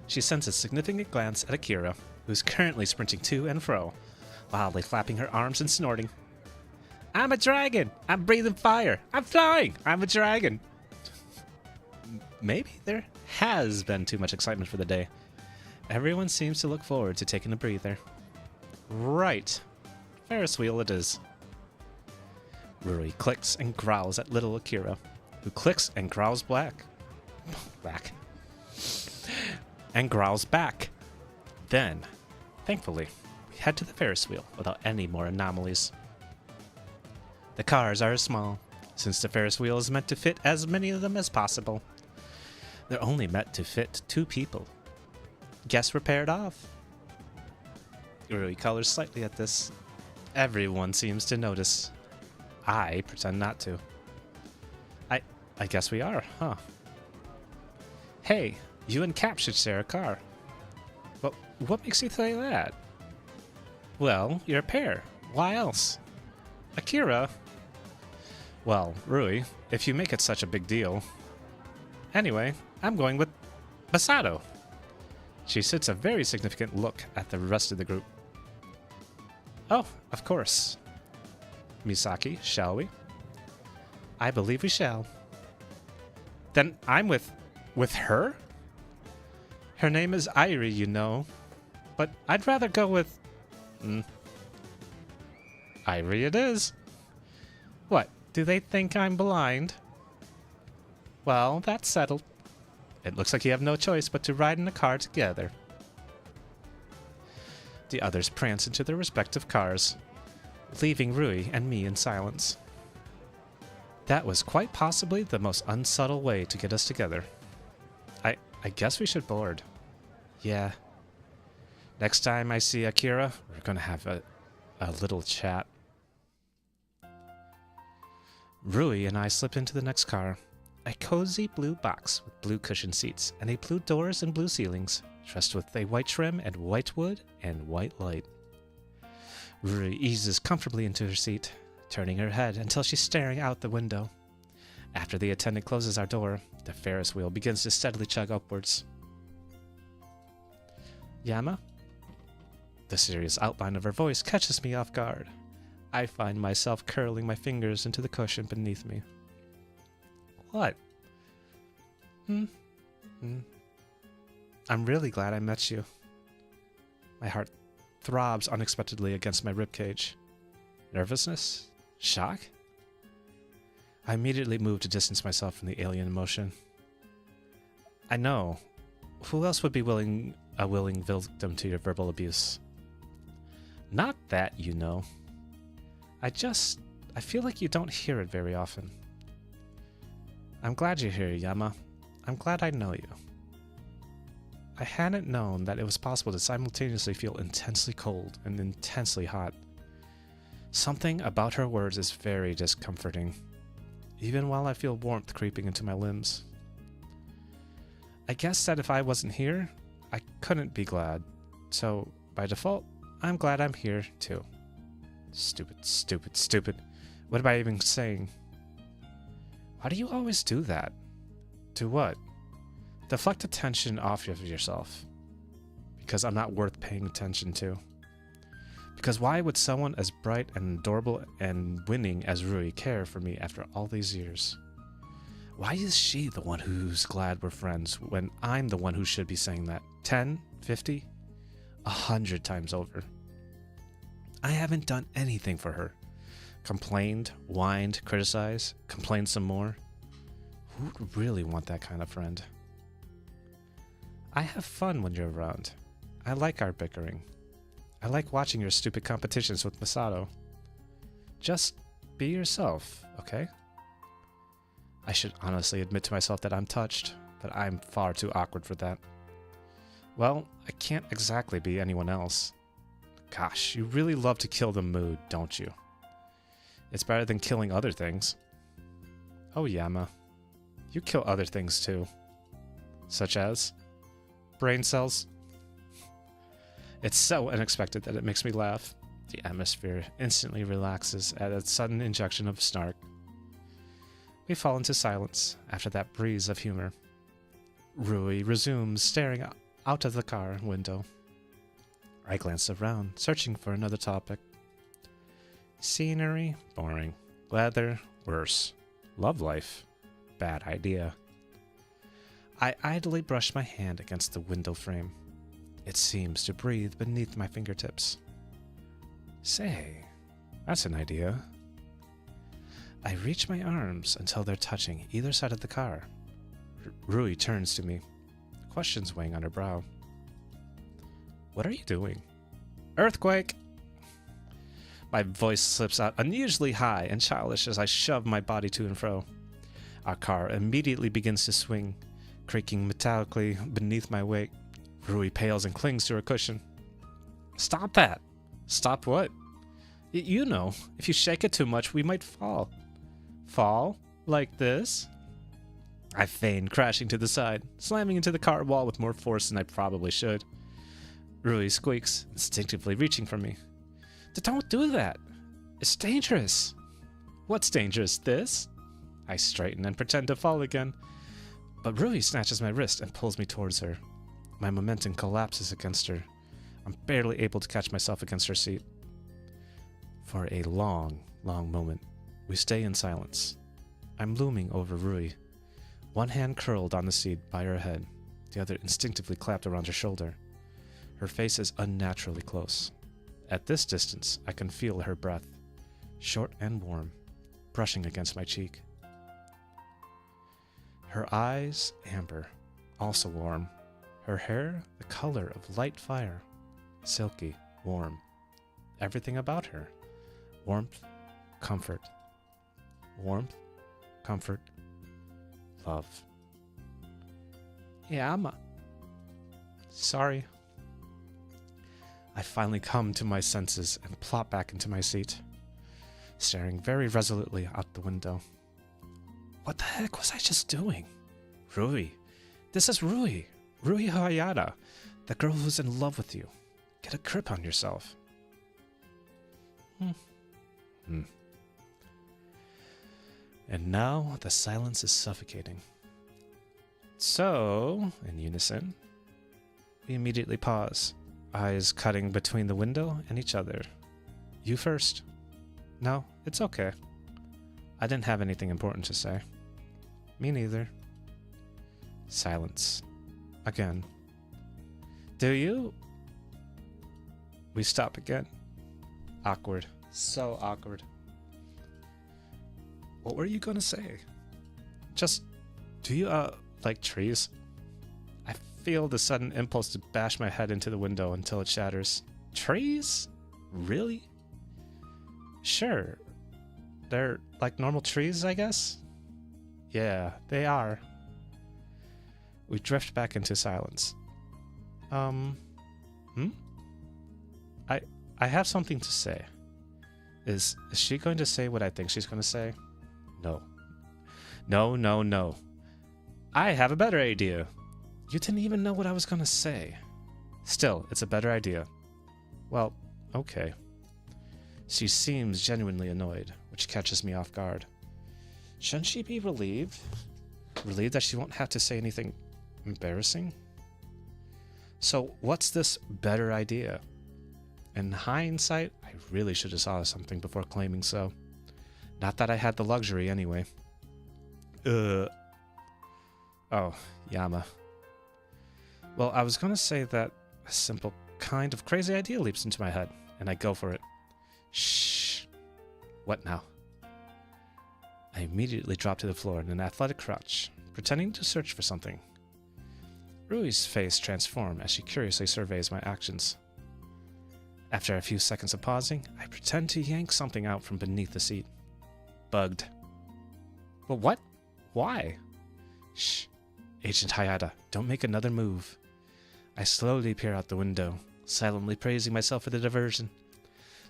She sends a significant glance at Akira, who's currently sprinting to and fro, wildly flapping her arms and snorting. I'm a dragon! I'm breathing fire! I'm flying! I'm a dragon! Maybe there has been too much excitement for the day. Everyone seems to look forward to taking a breather. Right. Ferris wheel it is. Ruri clicks and growls at little Akira, who clicks and growls back. And growls back. Then, thankfully, we head to the Ferris wheel without any more anomalies. The cars are small, since the Ferris wheel is meant to fit as many of them as possible. They're only meant to fit 2 people. Guess we're paired off. Rui colors slightly at this. Everyone seems to notice. I pretend not to. I guess we are, huh? Hey, you and Cap should share a car. Well, what makes you say that? Well, you're a pair. Why else? Akira? Well, Rui, if you make it such a big deal. Anyway, I'm going with Masato. She sits a very significant look at the rest of the group. Oh, of course. Misaki, shall we? I believe we shall. Then I'm with her? Her name is Airi, you know. but I'd rather go with... Ivory it is. What, do they think I'm blind? Well, that's settled. It looks like you have no choice but to ride in a car together. The others prance into their respective cars, leaving Rui and me in silence. That was quite possibly the most unsubtle way to get us together. I guess we should board. Yeah. Next time I see Akira, we're gonna have a little chat. Rui and I slip into the next car. A cozy blue box with blue cushion seats and a blue doors and blue ceilings, dressed with a white trim and white wood and white light. Rui eases comfortably into her seat, turning her head until she's staring out the window. After the attendant closes our door, the Ferris wheel begins to steadily chug upwards. Yama? The serious outline of her voice catches me off guard. I find myself curling my fingers into the cushion beneath me. What? I'm really glad I met you. My heart throbs unexpectedly against my ribcage. Nervousness? Shock? I immediately move to distance myself from the alien emotion. I know. Who else would be a willing victim to your verbal abuse? Not that, you know. I feel like you don't hear it very often. I'm glad you're here, Yama. I'm glad I know you. I hadn't known that it was possible to simultaneously feel intensely cold and intensely hot. Something about her words is very discomforting, even while I feel warmth creeping into my limbs. I guess that if I wasn't here, I couldn't be glad. So, by default, I'm glad I'm here, too. Stupid. What am I even saying? Why do you always do that? Do what? Deflect attention off of yourself. Because I'm not worth paying attention to. Because why would someone as bright and adorable and winning as Rui care for me after all these years? Why is she the one who's glad we're friends when I'm the one who should be saying that 10, 50, 100 times over? I haven't done anything for her. Complained, whined, criticized, complained some more. Who would really want that kind of friend? I have fun when you're around. I like our bickering. I like watching your stupid competitions with Masato. Just be yourself, okay? I should honestly admit to myself that I'm touched, but I'm far too awkward for that. Well, I can't exactly be anyone else. Gosh, you really love to kill the mood, don't you? It's better than killing other things. Oh, Yama. You kill other things too. Such as? Brain cells. It's so unexpected that it makes me laugh. The atmosphere instantly relaxes at a sudden injection of snark. We fall into silence after that breeze of humor. Rui resumes staring out of the car window. I glance around, searching for another topic. Scenery? Boring. Weather? Worse. Love life? Bad idea. I idly brush my hand against the window frame. It seems to breathe beneath my fingertips. Say, that's an idea. I reach my arms until they're touching either side of the car. Rui turns to me, questions weighing on her brow. What are you doing? Earthquake! My voice slips out unusually high and childish as I shove my body to and fro. Our car immediately begins to swing, creaking metallically beneath my weight. Rui pales and clings to her cushion. Stop that! Stop what? You know, if you shake it too much, we might fall. Fall? Like this? I feign crashing to the side, slamming into the car wall with more force than I probably should. Rui squeaks, instinctively reaching for me. Don't do that! It's dangerous! What's dangerous, this? I straighten and pretend to fall again, but Rui snatches my wrist and pulls me towards her. My momentum collapses against her. I'm barely able to catch myself against her seat. For a long, long moment, we stay in silence. I'm looming over Rui, one hand curled on the seat by her head, the other instinctively clapped around her shoulder. Her face is unnaturally close. At this distance, I can feel her breath, short and warm, brushing against my cheek. Her eyes, amber, also warm. Her hair, the color of light fire, silky, warm. Everything about her, warmth, comfort. Warmth, comfort, love. Yeah, sorry. I finally come to my senses and plop back into my seat, staring very resolutely out the window. What the heck was I just doing? Rui. This is Rui. Rui Hayata, the girl who's in love with you. Get a grip on yourself. And now the silence is suffocating. So, in unison, we immediately pause, eyes cutting between the window and each other. You first. No, it's okay. I didn't have anything important to say. Me neither. Silence. Again. Do you? We stop again. Awkward. So awkward. What were you gonna say? Just, do you, like trees? I feel the sudden impulse to bash my head into the window until it shatters. Trees? Really? Sure. They're like normal trees, I guess? Yeah, they are. We drift back into silence. I have something to say. Is she going to say what I think she's going to say? No. No. I have a better idea. You didn't even know what I was going to say. Still, it's a better idea. Well, okay. She seems genuinely annoyed, which catches me off guard. Shouldn't she be relieved? Relieved that she won't have to say anything embarrassing? So, what's this better idea? In hindsight, I really should have saw something before claiming so. Not that I had the luxury anyway. Oh, Yama. Well, I was gonna say that a simple kind of crazy idea leaps into my head, and I go for it. Shh. What now? I immediately drop to the floor in an athletic crouch, pretending to search for something. Rui's face transforms as she curiously surveys my actions. After a few seconds of pausing, I pretend to yank something out from beneath the seat. Bugged. But what? Why? Shh. Agent Hayata, don't make another move. I slowly peer out the window, silently praising myself for the diversion.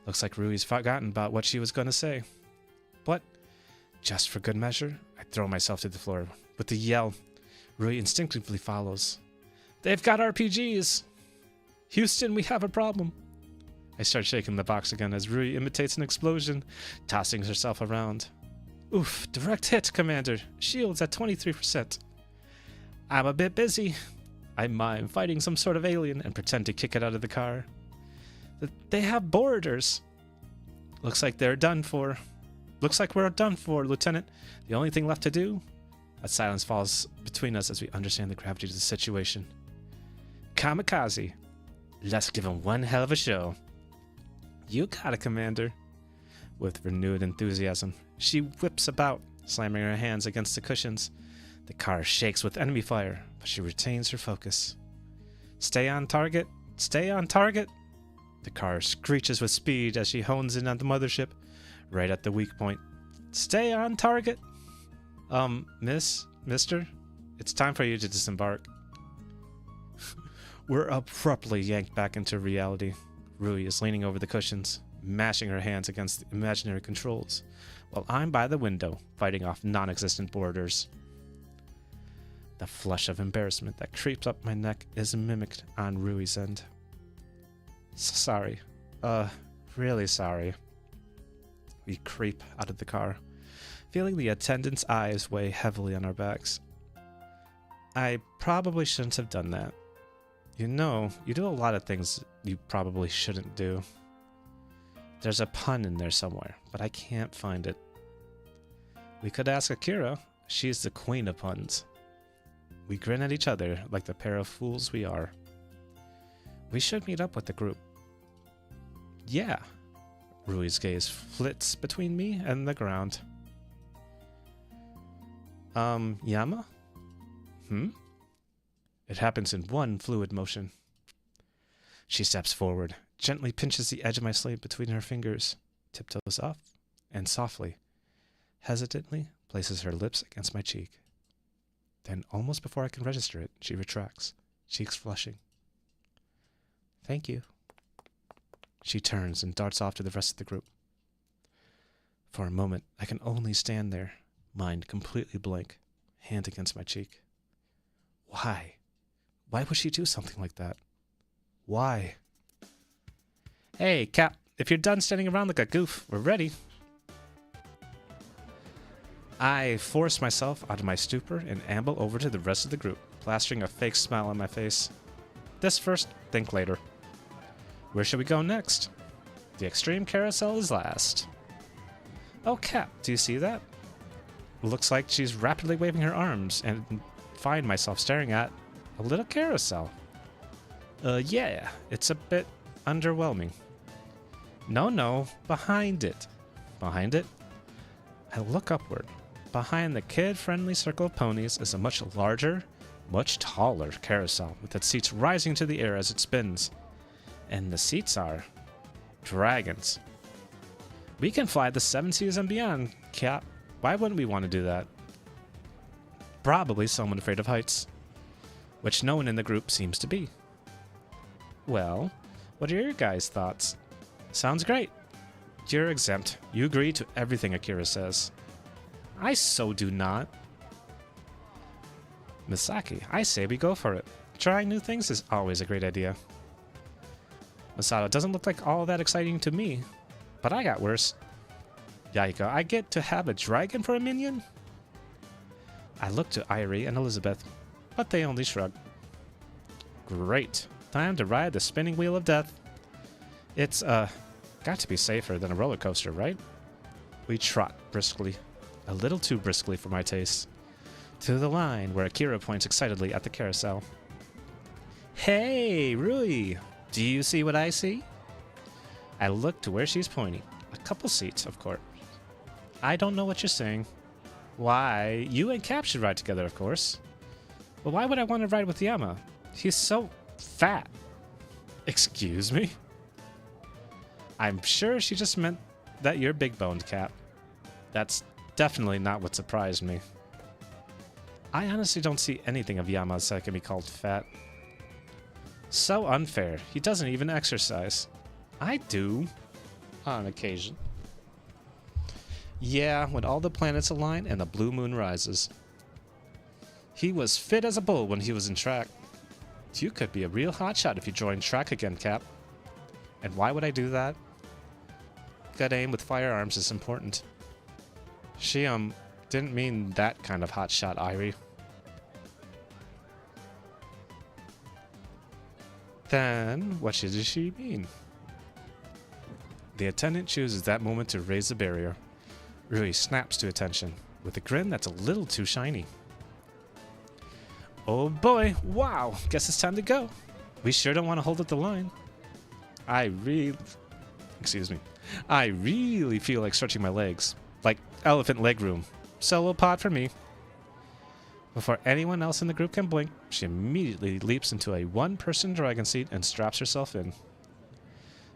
Looks like Rui's forgotten about what she was going to say. But, just for good measure, I throw myself to the floor. With a yell, Rui instinctively follows. They've got RPGs! Houston, we have a problem! I start shaking the box again as Rui imitates an explosion, tossing herself around. Oof, direct hit, Commander. Shields at 23%. I'm a bit busy. I mime fighting some sort of alien and pretend to kick it out of the car. They have boarders. Looks like they're done for. Looks like we're done for, Lieutenant. The only thing left to do? A silence falls between us as we understand the gravity of the situation. Kamikaze. Let's give him one hell of a show. You got it, Commander. With renewed enthusiasm, she whips about, slamming her hands against the cushions. The car shakes with enemy fire, but she retains her focus. Stay on target! Stay on target! The car screeches with speed as she hones in on the mothership, right at the weak point. Stay on target! Mister? It's time for you to disembark. We're abruptly yanked back into reality. Rui is leaning over the cushions, mashing her hands against the imaginary controls, while I'm by the window, fighting off non-existent boarders. The flush of embarrassment that creeps up my neck is mimicked on Rui's end. Sorry. Really sorry. We creep out of the car, feeling the attendant's eyes weigh heavily on our backs. I probably shouldn't have done that. You know, you do a lot of things you probably shouldn't do. There's a pun in there somewhere, but I can't find it. We could ask Akira. She's the queen of puns. We grin at each other like the pair of fools we are. We should meet up with the group. Yeah. Rui's gaze flits between me and the ground. Yama? It happens in one fluid motion. She steps forward, gently pinches the edge of my sleeve between her fingers, tiptoes up, and softly, hesitantly, places her lips against my cheek. Then, almost before I can register it, she retracts, cheeks flushing. Thank you. She turns and darts off to the rest of the group. For a moment, I can only stand there, mind completely blank, hand against my cheek. Why? Why would she do something like that? Why? Hey, Cap, if you're done standing around like a goof, we're ready. I force myself out of my stupor and amble over to the rest of the group, plastering a fake smile on my face. This first, think later. Where should we go next? The extreme carousel is last. Oh, Cap, do you see that? Looks like she's rapidly waving her arms, and find myself staring at a little carousel. Yeah, it's a bit underwhelming. No, behind it. Behind it? I look upward. Behind the kid-friendly circle of ponies is a much larger, much taller carousel with its seats rising to the air as it spins. And the seats are dragons. We can fly the 7 seas and beyond, Cap. Why wouldn't we want to do that? Probably someone afraid of heights, which no one in the group seems to be. Well, what are your guys' thoughts? Sounds great. You're exempt. You agree to everything Akira says. I so do not. Misaki, I say we go for it. Trying new things is always a great idea. Masato doesn't look like all that exciting to me, but I got worse. Yaika, I get to have a dragon for a minion? I look to Irie and Elizabeth, but they only shrug. Great. Time to ride the spinning wheel of death. It's, got to be safer than a roller coaster, right? We trot briskly, a little too briskly for my taste, to the line where Akira points excitedly at the carousel. Hey, Rui! Do you see what I see? I look to where she's pointing. A couple seats, of course. I don't know what you're saying. Why, you and Cap should ride together, of course. But why would I want to ride with Yama? He's so fat. Excuse me? I'm sure she just meant that you're big-boned, Cap. That's definitely not what surprised me. I honestly don't see anything of Yama's that can be called fat. So unfair. He doesn't even exercise. I do. On occasion. Yeah, when all the planets align and the blue moon rises. He was fit as a bull when he was in track. You could be a real hotshot if you joined track again, Cap. And why would I do that? Good aim with firearms is important. She, didn't mean that kind of hotshot, Irie. Then, what does she mean? The attendant chooses that moment to raise the barrier. Rui snaps to attention, with a grin that's a little too shiny. Oh boy, wow, guess it's time to go. We sure don't want to hold up the line. I really feel like stretching my legs. Like elephant leg room. Solo pod for me. Before anyone else in the group can blink, she immediately leaps into a one-person dragon seat and straps herself in.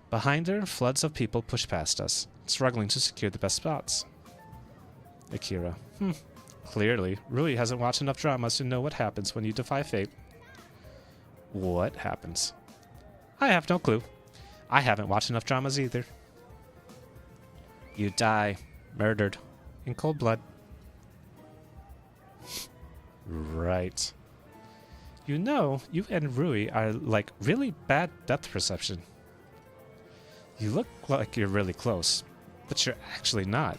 Behind her, floods of people push past us, struggling to secure the best spots. Akira. Clearly, Rui hasn't watched enough dramas to know what happens when you defy fate. What happens? I have no clue. I haven't watched enough dramas either. You die. Murdered. In cold blood. Right. You know, you and Rui are like really bad depth perception. You look like you're really close, but you're actually not.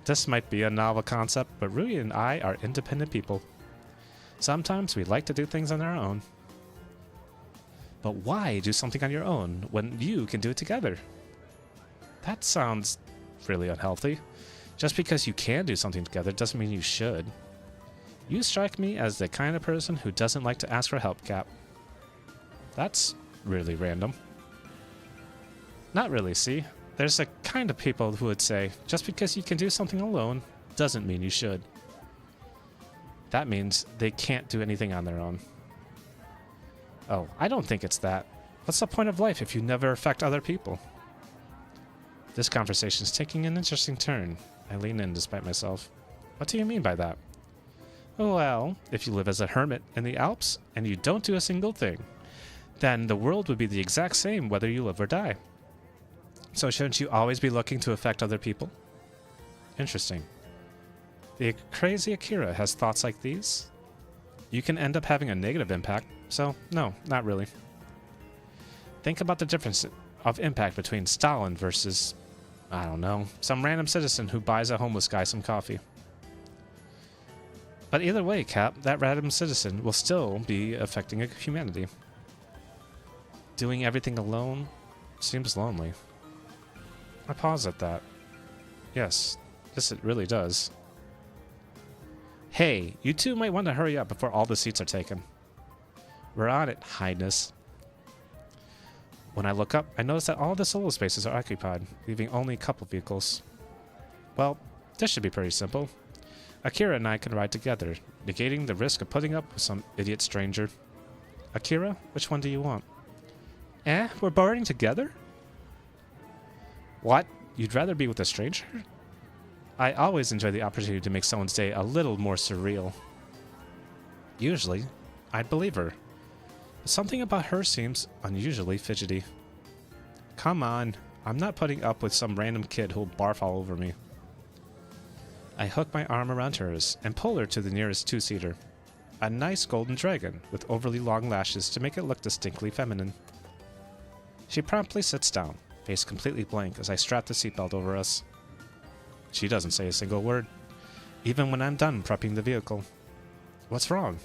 This might be a novel concept, but Rui and I are independent people. Sometimes we like to do things on our own. But why do something on your own when you can do it together? That sounds really unhealthy. Just because you can do something together doesn't mean you should. You strike me as the kind of person who doesn't like to ask for help, Cap. That's really random. Not really, see? There's a kind of people who would say, just because you can do something alone doesn't mean you should. That means they can't do anything on their own. Oh, I don't think it's that. What's the point of life if you never affect other people? This conversation's taking an interesting turn. I lean in despite myself. What do you mean by that? Well, if you live as a hermit in the Alps and you don't do a single thing, then the world would be the exact same whether you live or die. So shouldn't you always be looking to affect other people? Interesting. The crazy Akira has thoughts like these? You can end up having a negative impact, so no, not really. Think about the difference of impact between Stalin versus, I don't know, some random citizen who buys a homeless guy some coffee. But either way, Cap, that random citizen will still be affecting humanity. Doing everything alone seems lonely. I pause at that. Yes, it really does. Hey, you two might want to hurry up before all the seats are taken. We're on it, Highness. When I look up, I notice that all the solo spaces are occupied, leaving only a couple vehicles. Well, this should be pretty simple. Akira and I can ride together, negating the risk of putting up with some idiot stranger. Akira, which one do you want? We're boarding together? What? You'd rather be with a stranger? I always enjoy the opportunity to make someone's day a little more surreal. Usually, I'd believe her. But something about her seems unusually fidgety. Come on, I'm not putting up with some random kid who'll barf all over me. I hook my arm around hers and pull her to the nearest two-seater. A nice golden dragon with overly long lashes to make it look distinctly feminine. She promptly sits down, face completely blank as I strap the seatbelt over us. She doesn't say a single word, even when I'm done prepping the vehicle. What's wrong?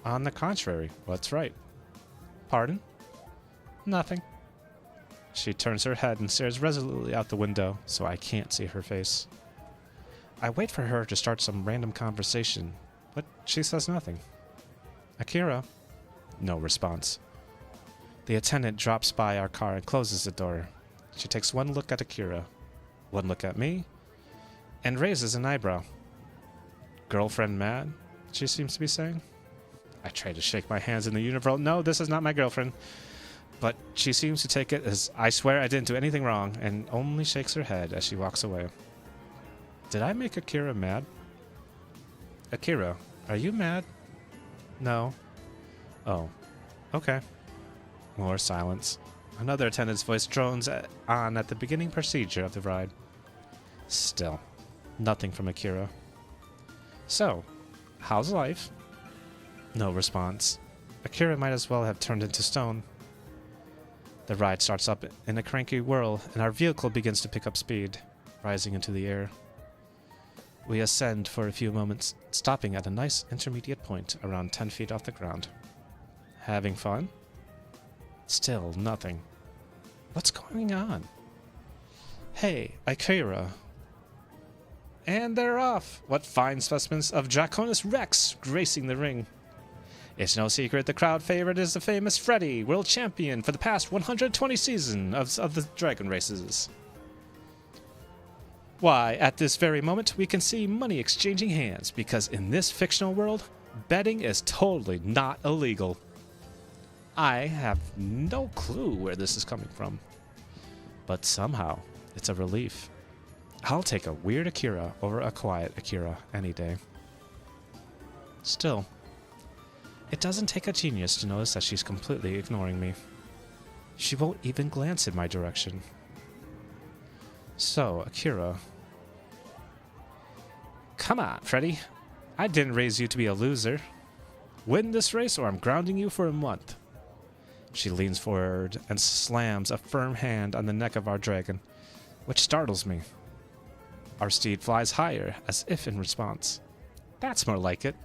On the contrary, what's right? Pardon? Nothing. She turns her head and stares resolutely out the window, so I can't see her face. I wait for her to start some random conversation, but she says nothing. Akira? No response. The attendant drops by our car and closes the door. She takes one look at Akira, one look at me, and raises an eyebrow. Girlfriend mad? She seems to be saying. I try to shake my hands in the universe. No, this is not my girlfriend. But she seems to take it as I swear I didn't do anything wrong, and only shakes her head as she walks away. Did I make Akira mad? Akira, are you mad? No. Oh, okay. More silence. Another attendant's voice drones on at the beginning procedure of the ride. Still, nothing from Akira. So, how's life? No response. Akira might as well have turned into stone. The ride starts up in a cranky whirl, and our vehicle begins to pick up speed, rising into the air. We ascend for a few moments, stopping at a nice intermediate point around 10 feet off the ground. Having fun? Still nothing. What's going on? Hey, Akira. And they're off. What fine specimens of Draconis Rex gracing the ring. It's no secret the crowd favorite is the famous Freddy, world champion for the past 120 seasons of the dragon races. Why, at this very moment, we can see money exchanging hands, because in this fictional world, betting is totally not illegal. I have no clue where this is coming from, but somehow it's a relief. I'll take a weird Akira over a quiet Akira any day. Still, it doesn't take a genius to notice that she's completely ignoring me. She won't even glance in my direction. So, Akira. Come on, Freddy. I didn't raise you to be a loser. Win this race or I'm grounding you for a month. She leans forward and slams a firm hand on the neck of our dragon, which startles me. Our steed flies higher, as if in response. That's more like it.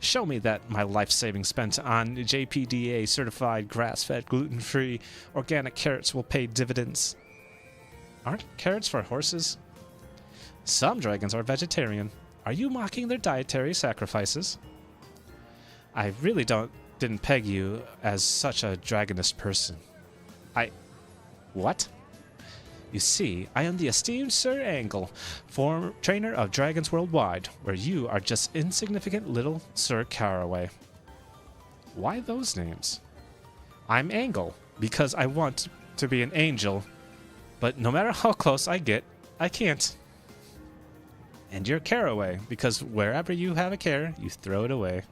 Show me that my life savings spent on JPDA certified grass-fed gluten-free organic carrots will pay dividends. Aren't carrots for horses? Some dragons are vegetarian. Are you mocking their dietary sacrifices? I really don't didn't peg you as such a dragonist person. What? You see, I am the esteemed Sir Angle, former trainer of dragons worldwide, where you are just insignificant little Sir Caraway. Why those names? I'm Angle, because I want to be an angel, but no matter how close I get, I can't. And you're Caraway, because wherever you have a care, you throw it away.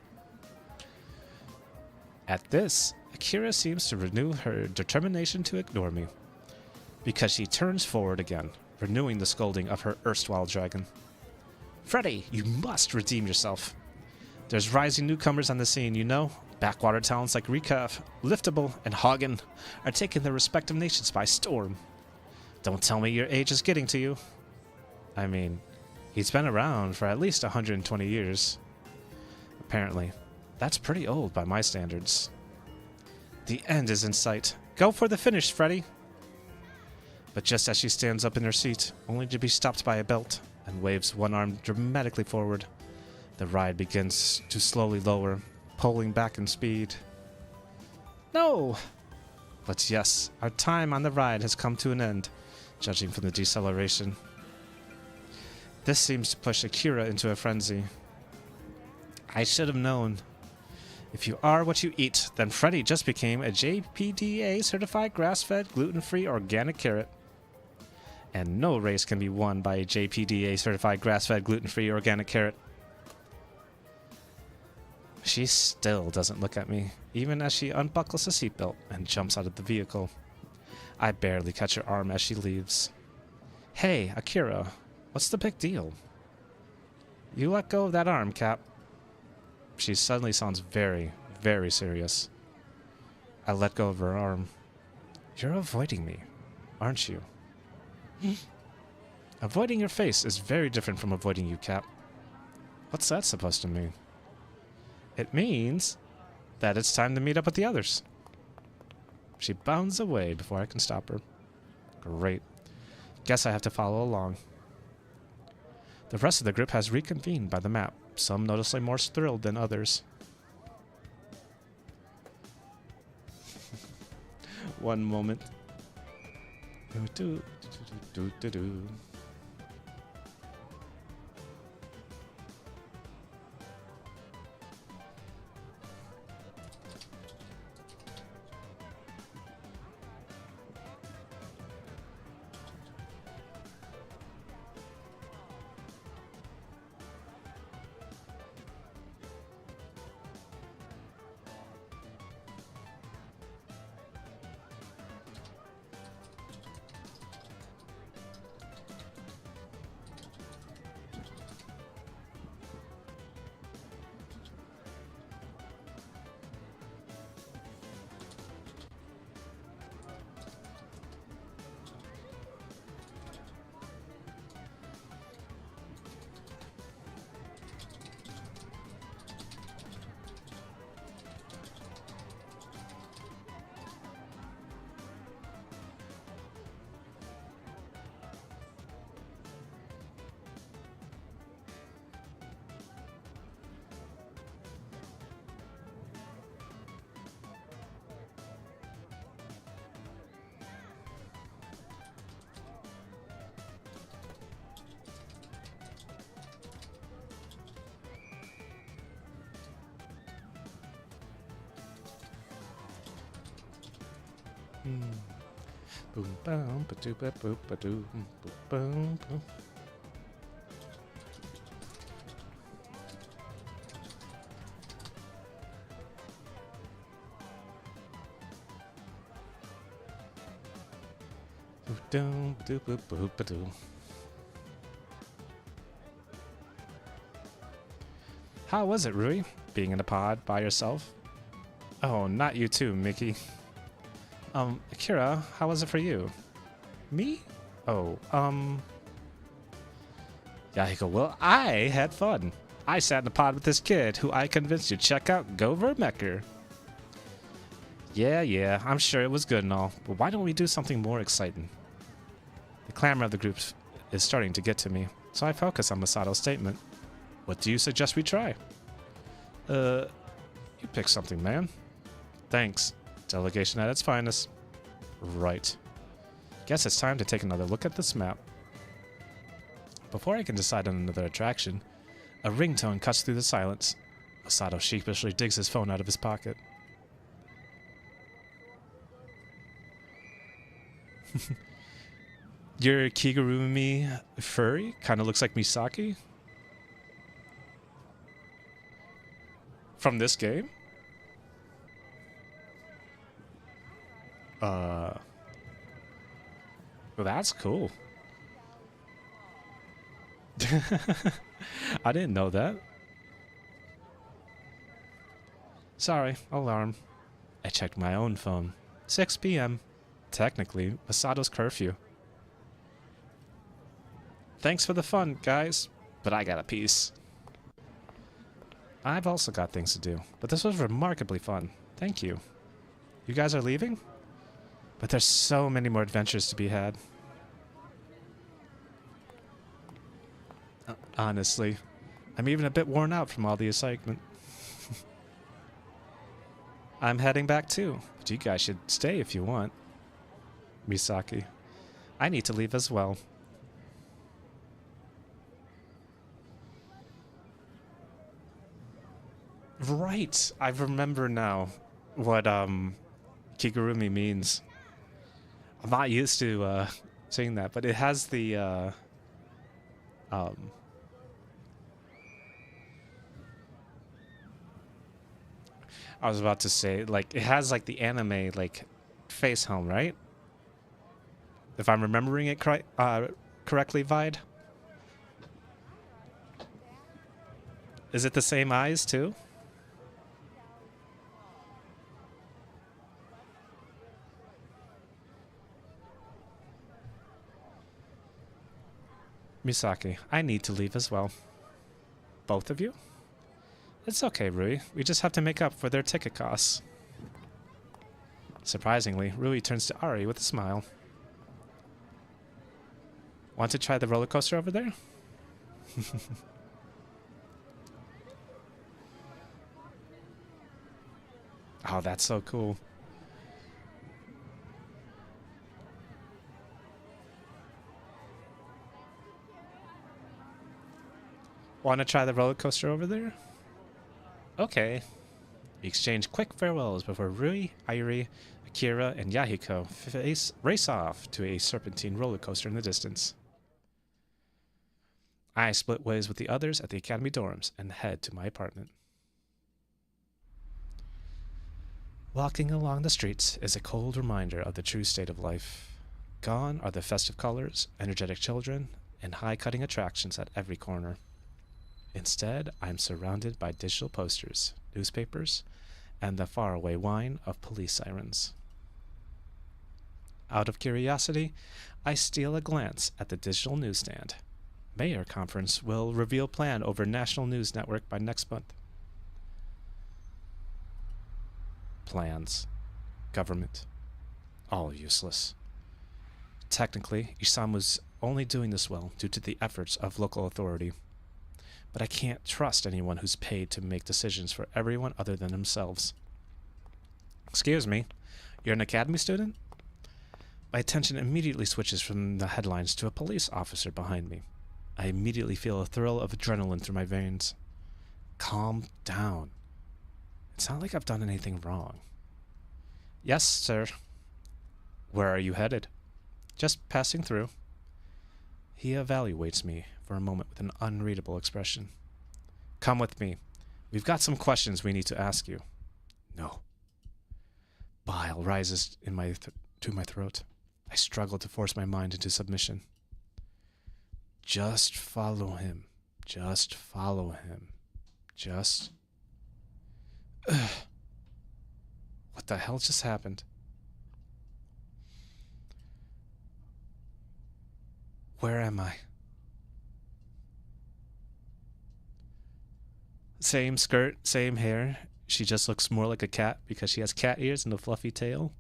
At this, Akira seems to renew her determination to ignore me, because she turns forward again, renewing the scolding of her erstwhile dragon. Freddy, you must redeem yourself. There's rising newcomers on the scene, you know. Backwater talents like Recaf, Liftable, and Hagen are taking their respective nations by storm. Don't tell me your age is getting to you. I mean, he's been around for at least 120 years. Apparently, that's pretty old by my standards. The end is in sight. Go for the finish, Freddy. But just as she stands up in her seat, only to be stopped by a belt, and waves one arm dramatically forward, the ride begins to slowly lower, pulling back in speed. No! But yes, our time on the ride has come to an end, judging from the deceleration. This seems to push Akira into a frenzy. I should have known. If you are what you eat, then Freddy just became a JPDA certified grass-fed, gluten-free organic carrot. And no race can be won by a JPDA certified grass-fed, gluten-free organic carrot. She still doesn't look at me, even as she unbuckles the seatbelt and jumps out of the vehicle. I barely catch her arm as she leaves. Hey, Akira, what's the big deal? You let go of that arm, Cap. She suddenly sounds very, very serious. I let go of her arm. You're avoiding me, aren't you? Avoiding your face is very different from avoiding you, Cap. What's that supposed to mean? It means that it's time to meet up with the others. She bounds away before I can stop her. Great. Guess I have to follow along. The rest of the group has reconvened by the map, some noticeably more thrilled than others. One moment. Do, do, do, do, do. Boom, boom, ba-doo, ba-boop, ba-doo, boom, boom, boom. Boop-doom, ba-doo, boop-boop, ba-doo. How was it, Rui, being in a pod by yourself? Oh, not you too, Mickey. Akira, how was it for you? Me? Oh, Yahiko, well, I had fun. I sat in a pod with this kid who I convinced to check out Go Vermecker. Yeah, I'm sure it was good and all, but why don't we do something more exciting? The clamor of the group is starting to get to me, so I focus on Masato's statement. What do you suggest we try? You pick something, man. Thanks. Delegation at its finest. Right. Guess it's time to take another look at this map. Before I can decide on another attraction, a ringtone cuts through the silence. Masato sheepishly digs his phone out of his pocket. Your Kigurumi furry kind of looks like Misaki from this game. Well, that's cool. I didn't know that. Sorry, alarm. I checked my own phone. 6 p.m. Technically, Masato's curfew. Thanks for the fun, guys, but I got a piece. I've also got things to do, but this was remarkably fun. Thank you. You guys are leaving? But there's so many more adventures to be had. Honestly, I'm even a bit worn out from all the excitement. I'm heading back too, but you guys should stay if you want. Misaki. I need to leave as well. Right, I remember now what Kigurumi means. I'm not used to saying that, but it has the I was about to say, like, it has like the anime like face helm, right? If I'm remembering it correctly, Vide. Is it the same eyes too? Misaki, I need to leave as well. Both of you? It's okay, Rui. We just have to make up for their ticket costs. Surprisingly, Rui turns to Ari with a smile. Want to try the roller coaster over there? Oh, that's so cool. Want to try the roller coaster over there? Okay. We exchange quick farewells before Rui, Airi, Akira, and Yahiko race off to a serpentine roller coaster in the distance. I split ways with the others at the academy dorms and head to my apartment. Walking along the streets is a cold reminder of the true state of life. Gone are the festive colors, energetic children, and high-cutting attractions at every corner. Instead, I'm surrounded by digital posters, newspapers, and the faraway whine of police sirens. Out of curiosity, I steal a glance at the digital newsstand. Mayor conference will reveal plan over national news network by next month. Plans. Government. All useless. Technically, Isamu's only doing this well due to the efforts of local authority. But I can't trust anyone who's paid to make decisions for everyone other than themselves. Excuse me, you're an academy student? My attention immediately switches from the headlines to a police officer behind me. I immediately feel a thrill of adrenaline through my veins. Calm down. It's not like I've done anything wrong. Yes, sir. Where are you headed? Just passing through. He evaluates me for a moment with an unreadable expression. Come with me. We've got some questions we need to ask you. No. Bile rises in to my throat. I struggle to force my mind into submission. Just follow him. Just follow him. Just... Ugh. What the hell just happened? Where am I? Same skirt, same hair. She just looks more like a cat because she has cat ears and a fluffy tail.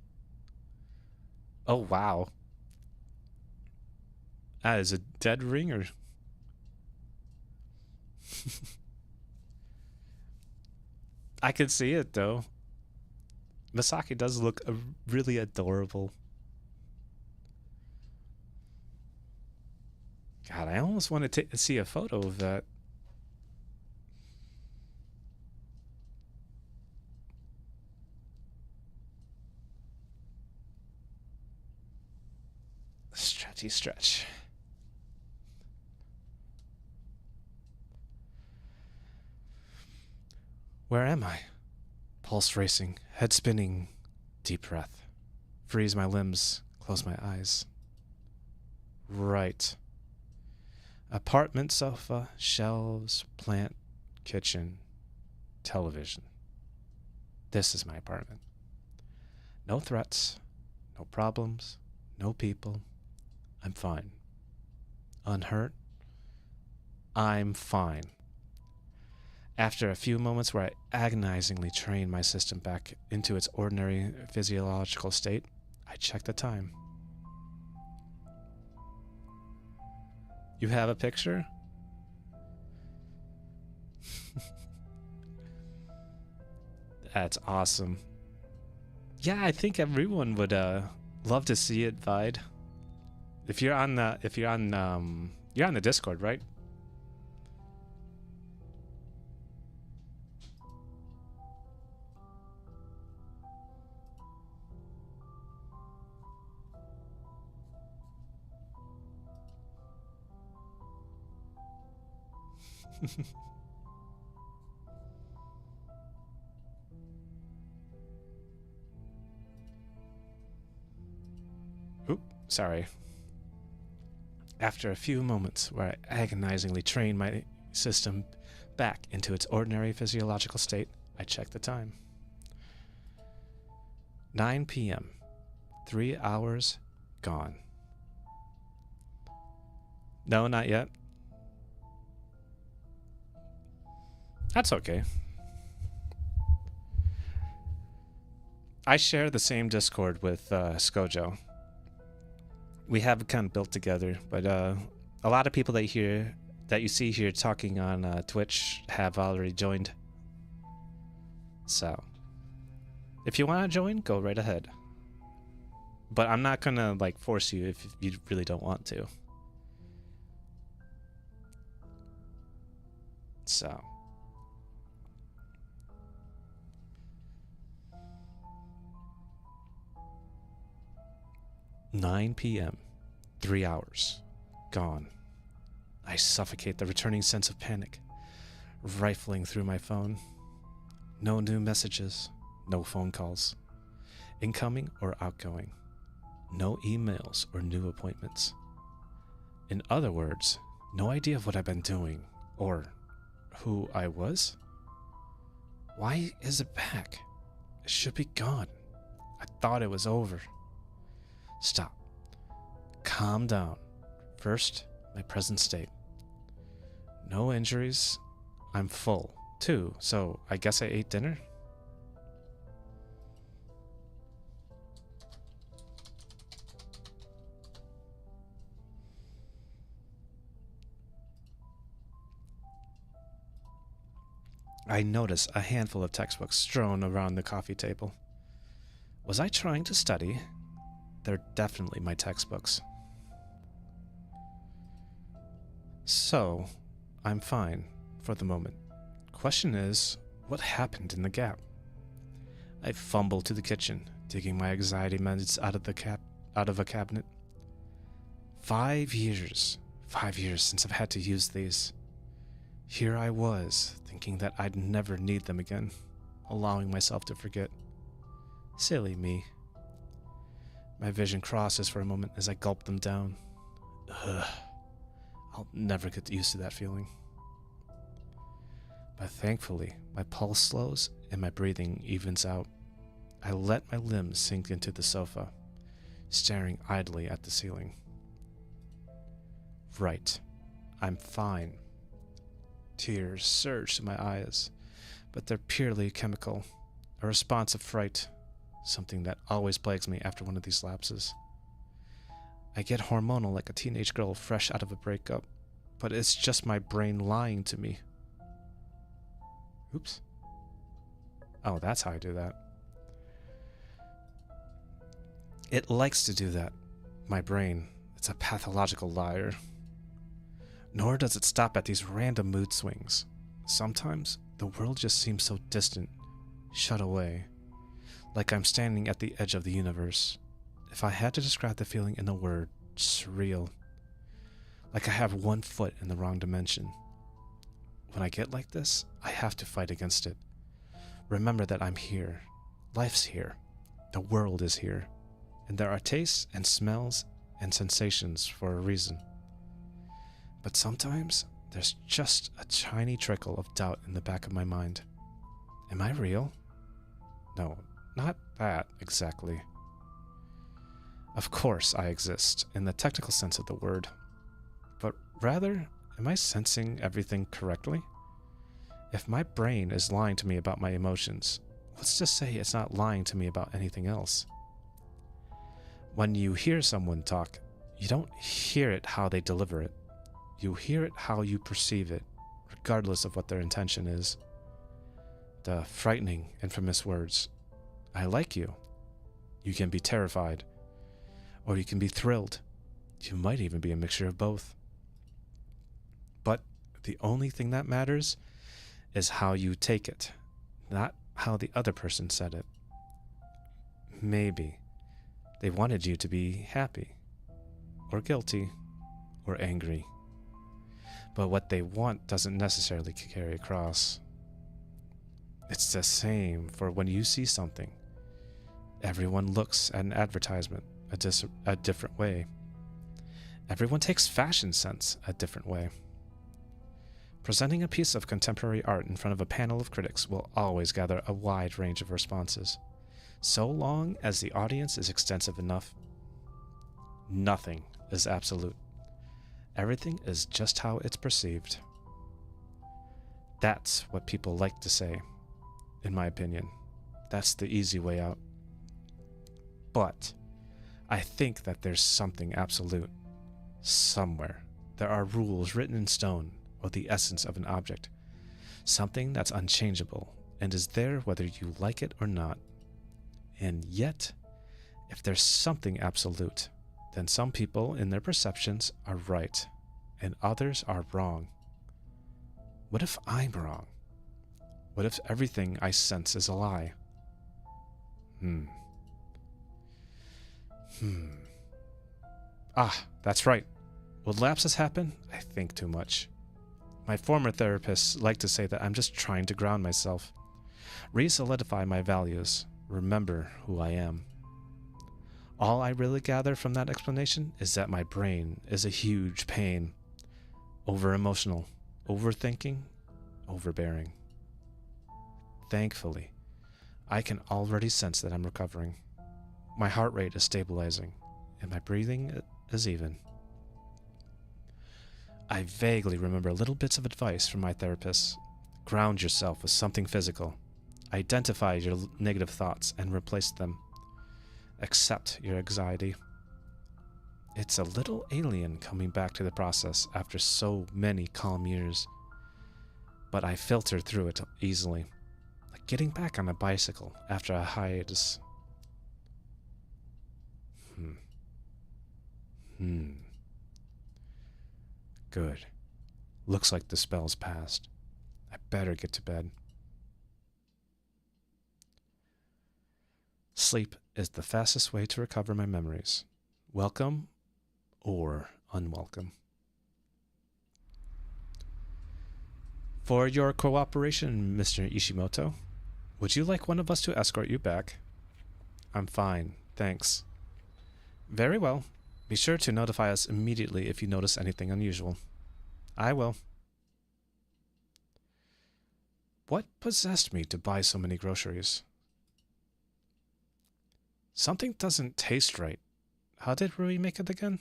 Oh, wow. That is a dead ringer. I can see it though. Misaki does look really adorable. God, I almost want to see a photo of that. Stretchy stretch. Where am I? Pulse racing, head spinning, deep breath. Freeze my limbs, close my eyes. Right. Apartment sofa, shelves, plant, kitchen, television. This is my apartment. No threats, no problems, no people. I'm fine. Unhurt. I'm fine. After a few moments where I agonizingly train my system back into its ordinary physiological state, I check the time. You have a picture? That's awesome. Yeah, I think everyone would love to see it, Vide. You're on the Discord, right? Oop, sorry. After a few moments where I agonizingly train my system back into its ordinary physiological state, I check the time. 9 p.m. 3 hours gone. No, not yet. That's okay. I share the same Discord with Skojo. We have kind of built together, but a lot of people that you see here talking on Twitch have already joined. So, if you want to join, go right ahead. But I'm not gonna like force you if you really don't want to. So. 9 p.m. 3 hours. Gone. I suffocate the returning sense of panic, rifling through my phone. No new messages. No phone calls. Incoming or outgoing. No emails or new appointments. In other words, no idea of what I've been doing or who I was. Why is it back? It should be gone. I thought it was over. Stop. Calm down. First, my present state. No injuries. I'm full, too, so I guess I ate dinner? I notice a handful of textbooks strewn around the coffee table. Was I trying to study? They're definitely my textbooks. So, I'm fine for the moment. Question is, what happened in the gap? I fumble to the kitchen, digging my anxiety meds out of a cabinet. 5 years. 5 years since I've had to use these. Here I was, thinking that I'd never need them again, allowing myself to forget. Silly me. My vision crosses for a moment as I gulp them down. Ugh. I'll never get used to that feeling. But thankfully, my pulse slows and my breathing evens out. I let my limbs sink into the sofa, staring idly at the ceiling. Right. I'm fine. Tears surge to my eyes, but they're purely chemical, a response of fright, something that always plagues me after one of these lapses. I get hormonal like a teenage girl fresh out of a breakup, but it's just my brain lying to me. Oops. Oh, that's how I do that. It likes to do that. My brain, it's a pathological liar. Nor does it stop at these random mood swings. Sometimes the world just seems so distant, shut away, like I'm standing at the edge of the universe. If I had to describe the feeling in a word, surreal. Like I have one foot in the wrong dimension. When I get like this, I have to fight against it. Remember that I'm here. Life's here. The world is here. And there are tastes and smells and sensations for a reason. But sometimes there's just a tiny trickle of doubt in the back of my mind. Am I real? No, not that exactly. Of course I exist in the technical sense of the word. But rather, am I sensing everything correctly? If my brain is lying to me about my emotions, let's just say it's not lying to me about anything else. When you hear someone talk, you don't hear it how they deliver it. You hear it how you perceive it, regardless of what their intention is. The frightening, infamous words, "I like you." You can be terrified, or you can be thrilled. You might even be a mixture of both. But the only thing that matters is how you take it, not how the other person said it. Maybe they wanted you to be happy, or guilty, or angry. But what they want doesn't necessarily carry across. It's the same for when you see something. Everyone looks at an advertisement a different way. Everyone takes fashion sense a different way. Presenting a piece of contemporary art in front of a panel of critics will always gather a wide range of responses, so long as the audience is extensive enough. Nothing is absolute. Everything is just how it's perceived. That's what people like to say, in my opinion. That's the easy way out. But I think that there's something absolute. Somewhere, there are rules written in stone, or the essence of an object. Something that's unchangeable, and is there whether you like it or not. And yet, if there's something absolute, then some people in their perceptions are right, and others are wrong. What if I'm wrong? What if everything I sense is a lie? Ah, that's right. When lapses happen, I think too much. My former therapists like to say that I'm just trying to ground myself, re-solidify my values, remember who I am. All I really gather from that explanation is that my brain is a huge pain. Over-emotional, overthinking, overbearing. Thankfully, I can already sense that I'm recovering. My heart rate is stabilizing, and my breathing is even. I vaguely remember little bits of advice from my therapists. Ground yourself with something physical. Identify your negative thoughts and replace them. Accept your anxiety. It's a little alien coming back to the process after so many calm years. But I filter through it easily, like getting back on a bicycle after a hiatus. Good. Looks like the spell's passed. I better get to bed. Sleep is the fastest way to recover my memories, welcome or unwelcome. For your cooperation, Mr. Ishimoto, would you like one of us to escort you back? I'm fine, thanks. Very well. Be sure to notify us immediately if you notice anything unusual. I will. What possessed me to buy so many groceries? Something doesn't taste right. How did Rui make it again?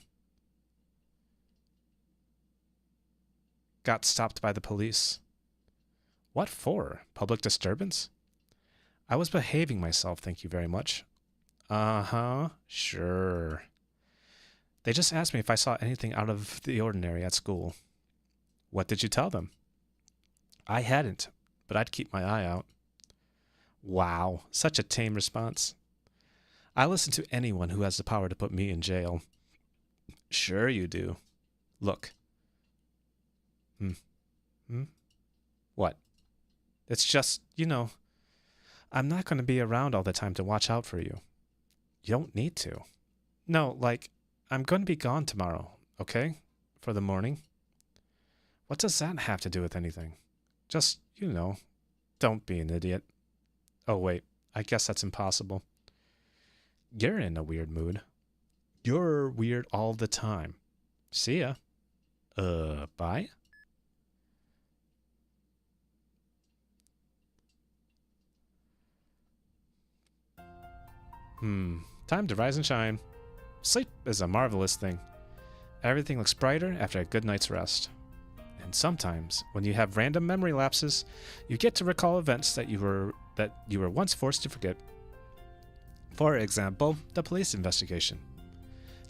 Got stopped by the police. What for? Public disturbance? I was behaving myself, thank you very much. Uh-huh, sure. They just asked me if I saw anything out of the ordinary at school. What did you tell them? I hadn't, but I'd keep my eye out. Wow, such a tame response. I listen to anyone who has the power to put me in jail. Sure you do. Look. What? It's just, I'm not going to be around all the time to watch out for you. You don't need to. No, I'm going to be gone tomorrow, okay? For the morning. What does that have to do with anything? Just, don't be an idiot. Oh, wait, I guess that's impossible. You're in a weird mood. You're weird all the time. See ya. Bye? Time to rise and shine. Sleep is a marvelous thing. Everything looks brighter after a good night's rest. And sometimes, when you have random memory lapses, you get to recall events that you were once forced to forget. For example, the police investigation.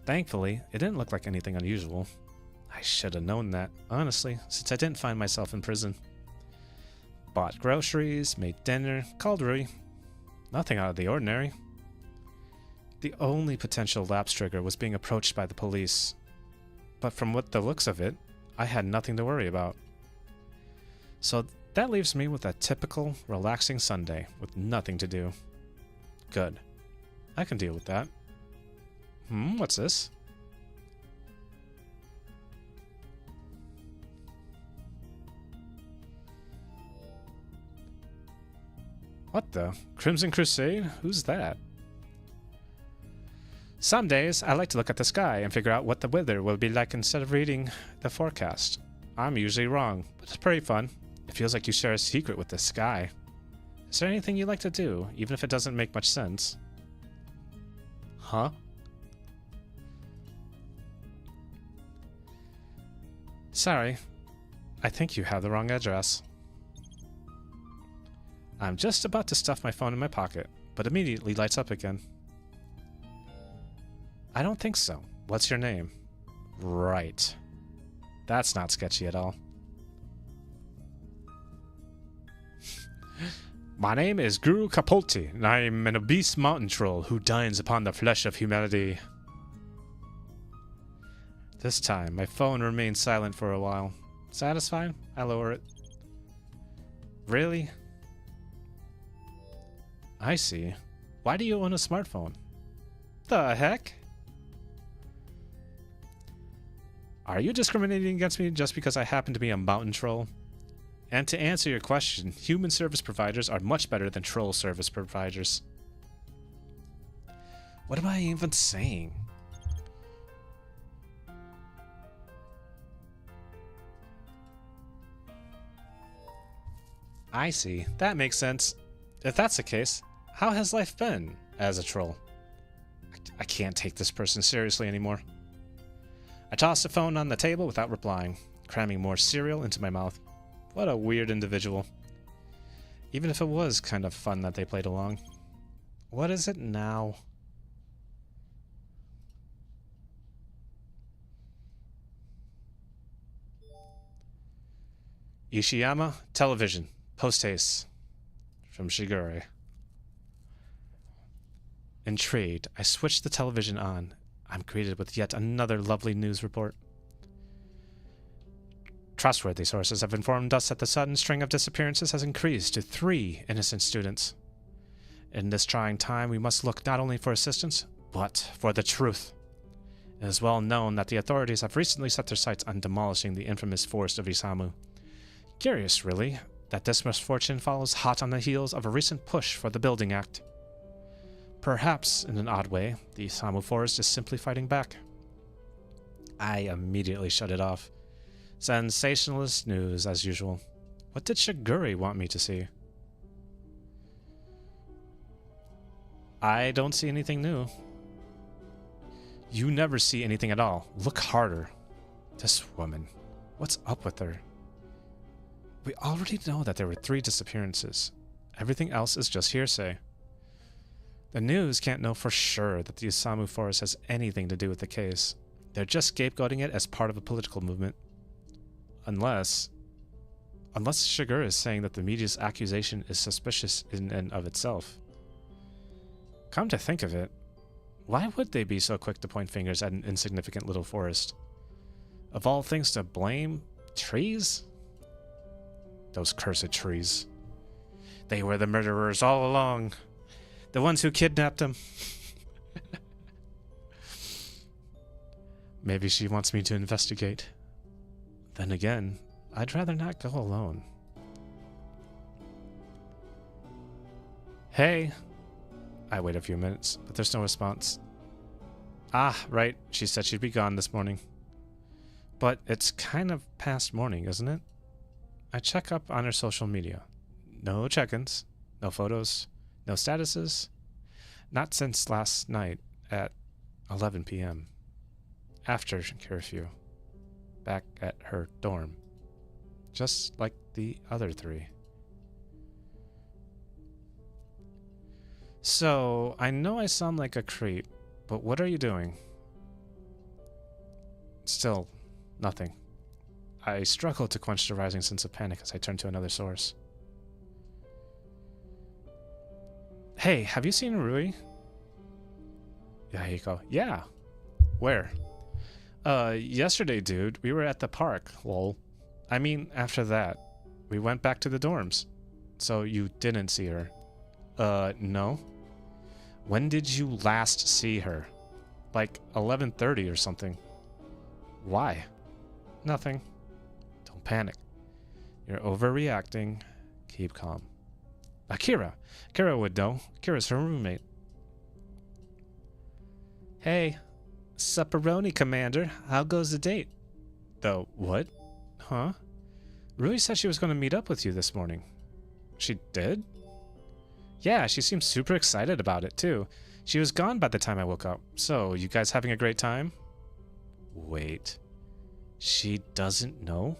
Thankfully, it didn't look like anything unusual. I should have known that, honestly, since I didn't find myself in prison. Bought groceries, made dinner, called Rui. Nothing out of the ordinary. The only potential lapse trigger was being approached by the police. But from what the looks of it, I had nothing to worry about. So that leaves me with a typical, relaxing Sunday with nothing to do. Good. I can deal with that. What's this? What the? Crimson Crusade? Who's that? Some days, I like to look at the sky and figure out what the weather will be like instead of reading the forecast. I'm usually wrong, but it's pretty fun. It feels like you share a secret with the sky. Is there anything you like to do, even if it doesn't make much sense? Huh? Sorry, I think you have the wrong address. I'm just about to stuff my phone in my pocket, but immediately lights up again. I don't think so. What's your name? Right. That's not sketchy at all. My name is Guru Kapolti, and I am an obese mountain troll who dines upon the flesh of humanity. This time, my phone remains silent for a while. Satisfied? I lower it. Really? I see. Why do you own a smartphone? The heck? Are you discriminating against me just because I happen to be a mountain troll? And to answer your question, human service providers are much better than troll service providers. What am I even saying? I see. That makes sense. If that's the case, how has life been as a troll? I can't take this person seriously anymore. I tossed the phone on the table without replying, cramming more cereal into my mouth. What a weird individual. Even if it was kind of fun that they played along. What is it now? Ishiyama Television. Post-haste. From Shigure. Intrigued, I switched the television on. I'm greeted with yet another lovely news report. Trustworthy sources have informed us that the sudden string of disappearances has increased to 3 innocent students. In this trying time, we must look not only for assistance, but for the truth. It is well known that the authorities have recently set their sights on demolishing the infamous forest of Isamu. Curious, really, that this misfortune follows hot on the heels of a recent push for the Building Act. Perhaps, in an odd way, the Isamu forest is simply fighting back. I immediately shut it off. Sensationalist news, as usual. What did Shigure want me to see? I don't see anything new. You never see anything at all. Look harder. This woman. What's up with her? We already know that there were 3 disappearances. Everything else is just hearsay. The news can't know for sure that the Isamu forest has anything to do with the case. They're just scapegoating it as part of a political movement. Unless... Unless Shiger is saying that the media's accusation is suspicious in and of itself. Come to think of it, why would they be so quick to point fingers at an insignificant little forest? Of all things to blame, trees? Those cursed trees. They were the murderers all along. The ones who kidnapped him. Maybe she wants me to investigate. Then again, I'd rather not go alone. Hey. I wait a few minutes, but there's no response. Ah, right. She said she'd be gone this morning. But it's kind of past morning, isn't it? I check up on her social media. No check-ins, no photos, no statuses. Not since last night at 11 p.m. After curfew. Back at her dorm. Just like the other three. So, I know I sound like a creep, but what are you doing? Still, nothing. I struggle to quench the rising sense of panic as I turn to another source. Hey, have you seen Rui? Yahiko. Yeah. Where? Yesterday, dude. We were at the park. Lol. I mean, after that. We went back to the dorms. So you didn't see her? No. When did you last see her? Like 11:30 or something. Why? Nothing. Don't panic. You're overreacting. Keep calm. Akira. Akira would know. Akira's her roommate. Hey. Supperoni, Commander. How goes the date? The what? Huh? Rui said she was going to meet up with you this morning. She did? Yeah, she seemed super excited about it, too. She was gone by the time I woke up. So, you guys having a great time? Wait. She doesn't know?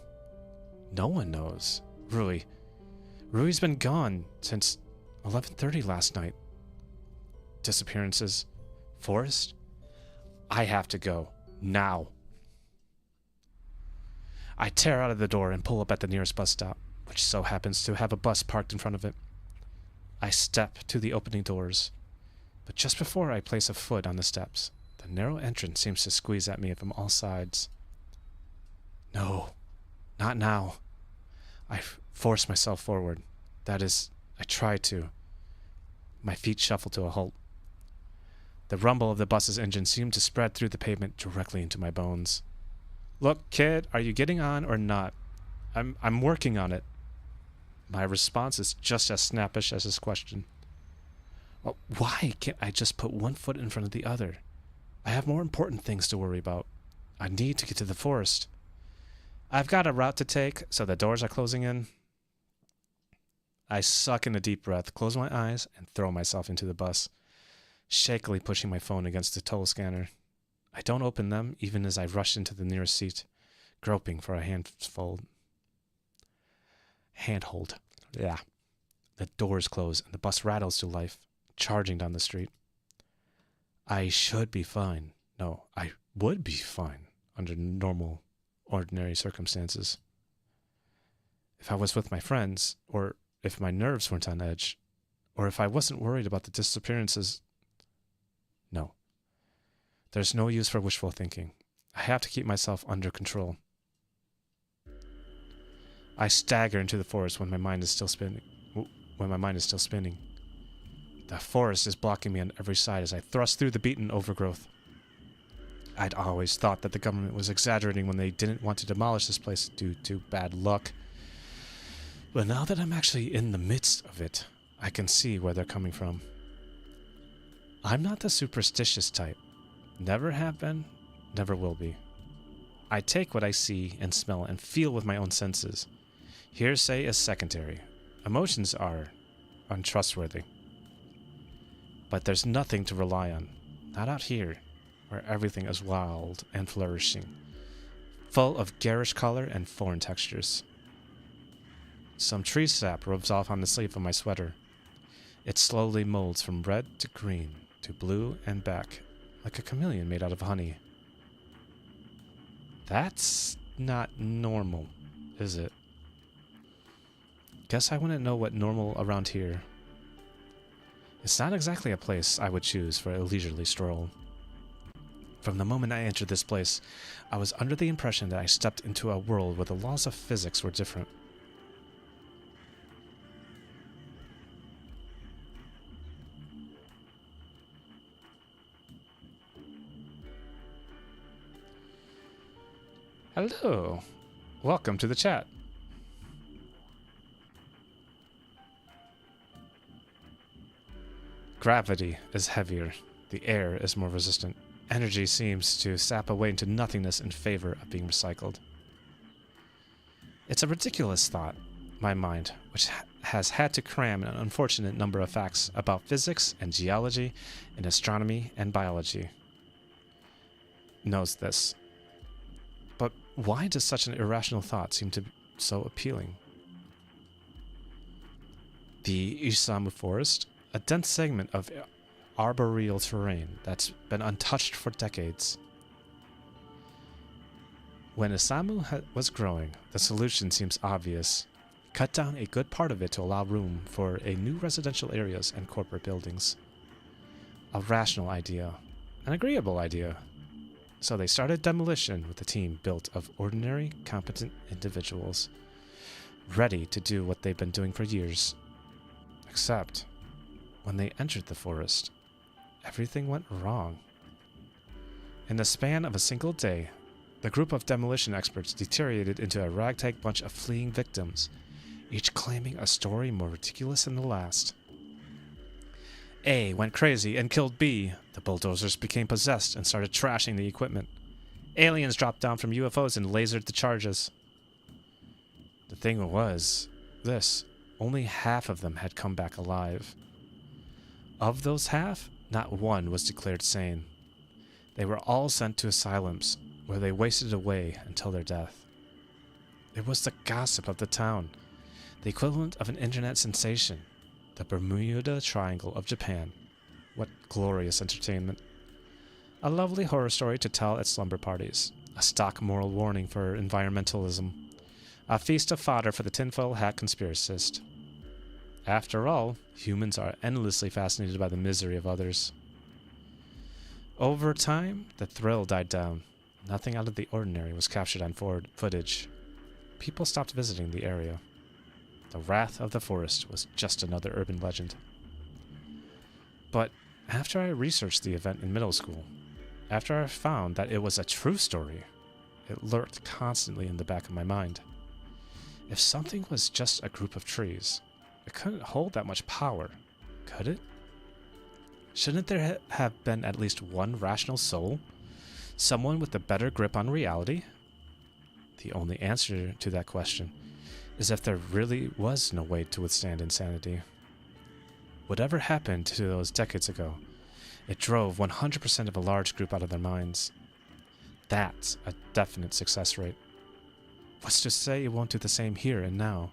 No one knows. Rui's been gone since 11:30 last night. Disappearances. Forest? I have to go. Now. I tear out of the door and pull up at the nearest bus stop, which so happens to have a bus parked in front of it. I step to the opening doors, but just before I place a foot on the steps, the narrow entrance seems to squeeze at me from all sides. No, not now. I force myself forward. That is, I try to. My feet shuffle to a halt. The rumble of the bus's engine seemed to spread through the pavement directly into my bones. Look, kid, are you getting on or not? I'm working on it. My response is just as snappish as his question. Well, why can't I just put one foot in front of the other? I have more important things to worry about. I need to get to the forest. I've got a route to take, so the doors are closing in. I suck in a deep breath, close my eyes, and throw myself into the bus, shakily pushing my phone against the toll scanner. I don't open them, even as I rush into the nearest seat, groping for a handhold. Yeah. The doors close, and the bus rattles to life, charging down the street. I should be fine. No, I would be fine under normal, ordinary circumstances. If I was with my friends, or if my nerves weren't on edge, or if I wasn't worried about the disappearances. No. There's no use for wishful thinking. I have to keep myself under control. I stagger into the forest when my mind is still spinning. The forest is blocking me on every side as I thrust through the beaten overgrowth. I'd always thought that the government was exaggerating when they didn't want to demolish this place due to bad luck. But now that I'm actually in the midst of it, I can see where they're coming from. I'm not the superstitious type. Never have been, never will be. I take what I see and smell and feel with my own senses. Hearsay is secondary. Emotions are untrustworthy. But there's nothing to rely on. Not out here, where everything is wild and flourishing, full of garish color and foreign textures. Some tree sap rubs off on the sleeve of my sweater. It slowly molds from red to green to blue and back, like a chameleon made out of honey. That's not normal, is it? Guess I wouldn't know what normal around here. It's not exactly a place I would choose for a leisurely stroll. From the moment I entered this place, I was under the impression that I stepped into a world where the laws of physics were different. Hello. Welcome to the chat. Gravity is heavier. The air is more resistant. Energy seems to sap away into nothingness in favor of being recycled. It's a ridiculous thought, my mind, which has had to cram an unfortunate number of facts about physics and geology and astronomy and biology, knows this. But why does such an irrational thought seem to be so appealing? The Isamu Forest, a dense segment of arboreal terrain that's been untouched for decades. When Isamu was growing, the solution seems obvious. Cut down a good part of it to allow room for a new residential areas and corporate buildings. A rational idea, an agreeable idea. So they started demolition with a team built of ordinary, competent individuals, ready to do what they've been doing for years. Except, when they entered the forest, everything went wrong. In the span of a single day, the group of demolition experts deteriorated into a ragtag bunch of fleeing victims, each claiming a story more ridiculous than the last. A went crazy and killed B. The bulldozers became possessed and started trashing the equipment. Aliens dropped down from UFOs and lasered the charges. The thing was, only half of them had come back alive. Of those half, not one was declared sane. They were all sent to asylums, where they wasted away until their death. It was the gossip of the town, the equivalent of an internet sensation, the Bermuda Triangle of Japan. What glorious entertainment. A lovely horror story to tell at slumber parties, a stock moral warning for environmentalism, a feast of fodder for the tinfoil hat conspiracist. After all, humans are endlessly fascinated by the misery of others. Over time, the thrill died down. Nothing out of the ordinary was captured on footage. People stopped visiting the area. The wrath of the forest was just another urban legend. But after I researched the event in middle school, after I found that it was a true story, it lurked constantly in the back of my mind. If something was just a group of trees, it couldn't hold that much power, could it? Shouldn't there have been at least one rational soul? Someone with a better grip on reality? The only answer to that question is if there really was no way to withstand insanity. Whatever happened to those decades ago, it drove 100% of a large group out of their minds. That's a definite success rate. What's to say it won't do the same here and now?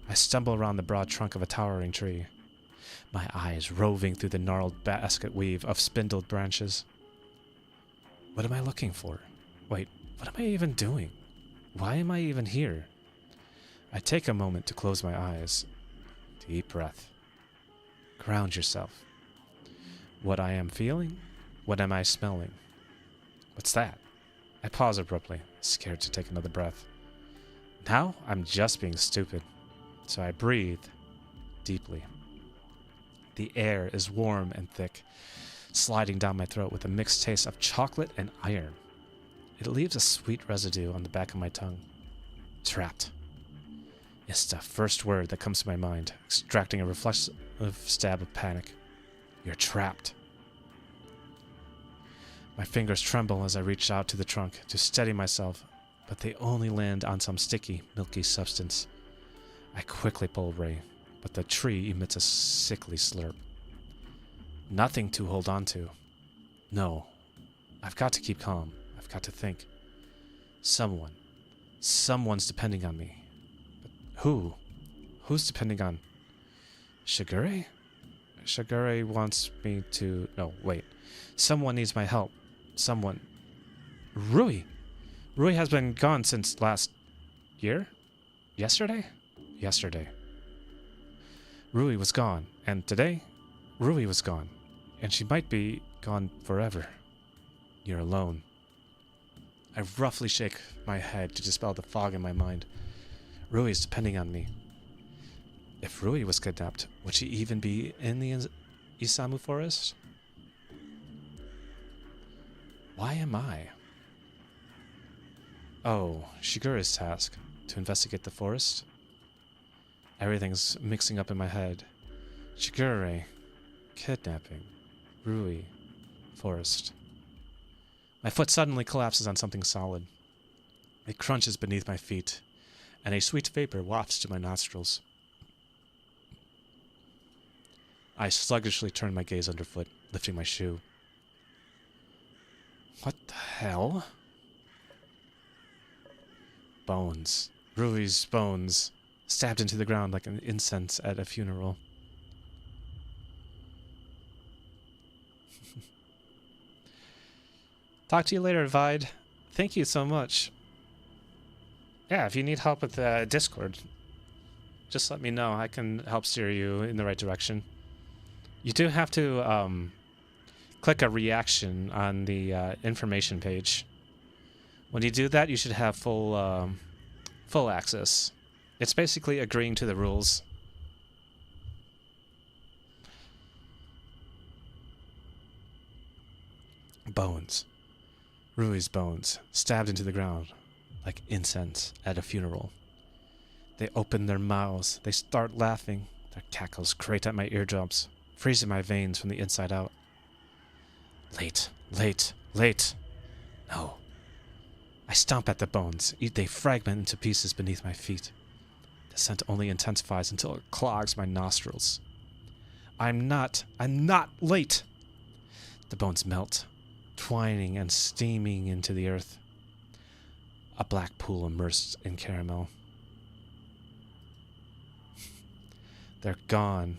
I stumble around the broad trunk of a towering tree, my eyes roving through the gnarled basket weave of spindled branches. What am I looking for? Wait, what am I even doing? Why am I even here? I take a moment to close my eyes. Deep breath. Ground yourself. What I am feeling? What am I smelling? What's that? I pause abruptly, scared to take another breath. Now I'm just being stupid. So I breathe deeply. The air is warm and thick, sliding down my throat with a mixed taste of chocolate and iron. It leaves a sweet residue on the back of my tongue. Trapped. It's the first word that comes to my mind, extracting a reflexive stab of panic. You're trapped. My fingers tremble as I reach out to the trunk to steady myself, but they only land on some sticky, milky substance. I quickly pull away, but the tree emits a sickly slurp. Nothing to hold on to. No, I've got to keep calm. I've got to think. Someone's depending on me. But who? Who's depending on? Shigure? Shigure wants me to... No, wait. Someone needs my help. Someone... Rui! Rui has been gone since last year? Yesterday? yesterday. Rui was gone, and today, Rui was gone, and she might be gone forever. You're alone. I roughly shake my head to dispel the fog in my mind. Rui is depending on me. If Rui was kidnapped, would she even be in the Isamu forest? Why am I? Oh, Shigure's task. To investigate the forest? Everything's mixing up in my head. Shigure, kidnapping, Rui, forest. My foot suddenly collapses on something solid. It crunches beneath my feet, and a sweet vapor wafts to my nostrils. I sluggishly turn my gaze underfoot, lifting my shoe. What the hell? Bones. Rui's bones. Stabbed into the ground like an incense at a funeral. Talk to you later, Vide. Thank you so much. Yeah, if you need help with Discord, just let me know. I can help steer you in the right direction. You do have to click a reaction on the information page. When you do that, you should have full access. It's basically agreeing to the rules. Bones. Rui's bones, stabbed into the ground like incense at a funeral. They open their mouths. They start laughing. Their cackles grate at my eardrums, freezing my veins from the inside out. Late, late, late. No. I stomp at the bones. They fragment into pieces beneath my feet. The scent only intensifies until it clogs my nostrils. I'm not late. The bones melt, twining and steaming into the earth. A black pool immersed in caramel. They're gone.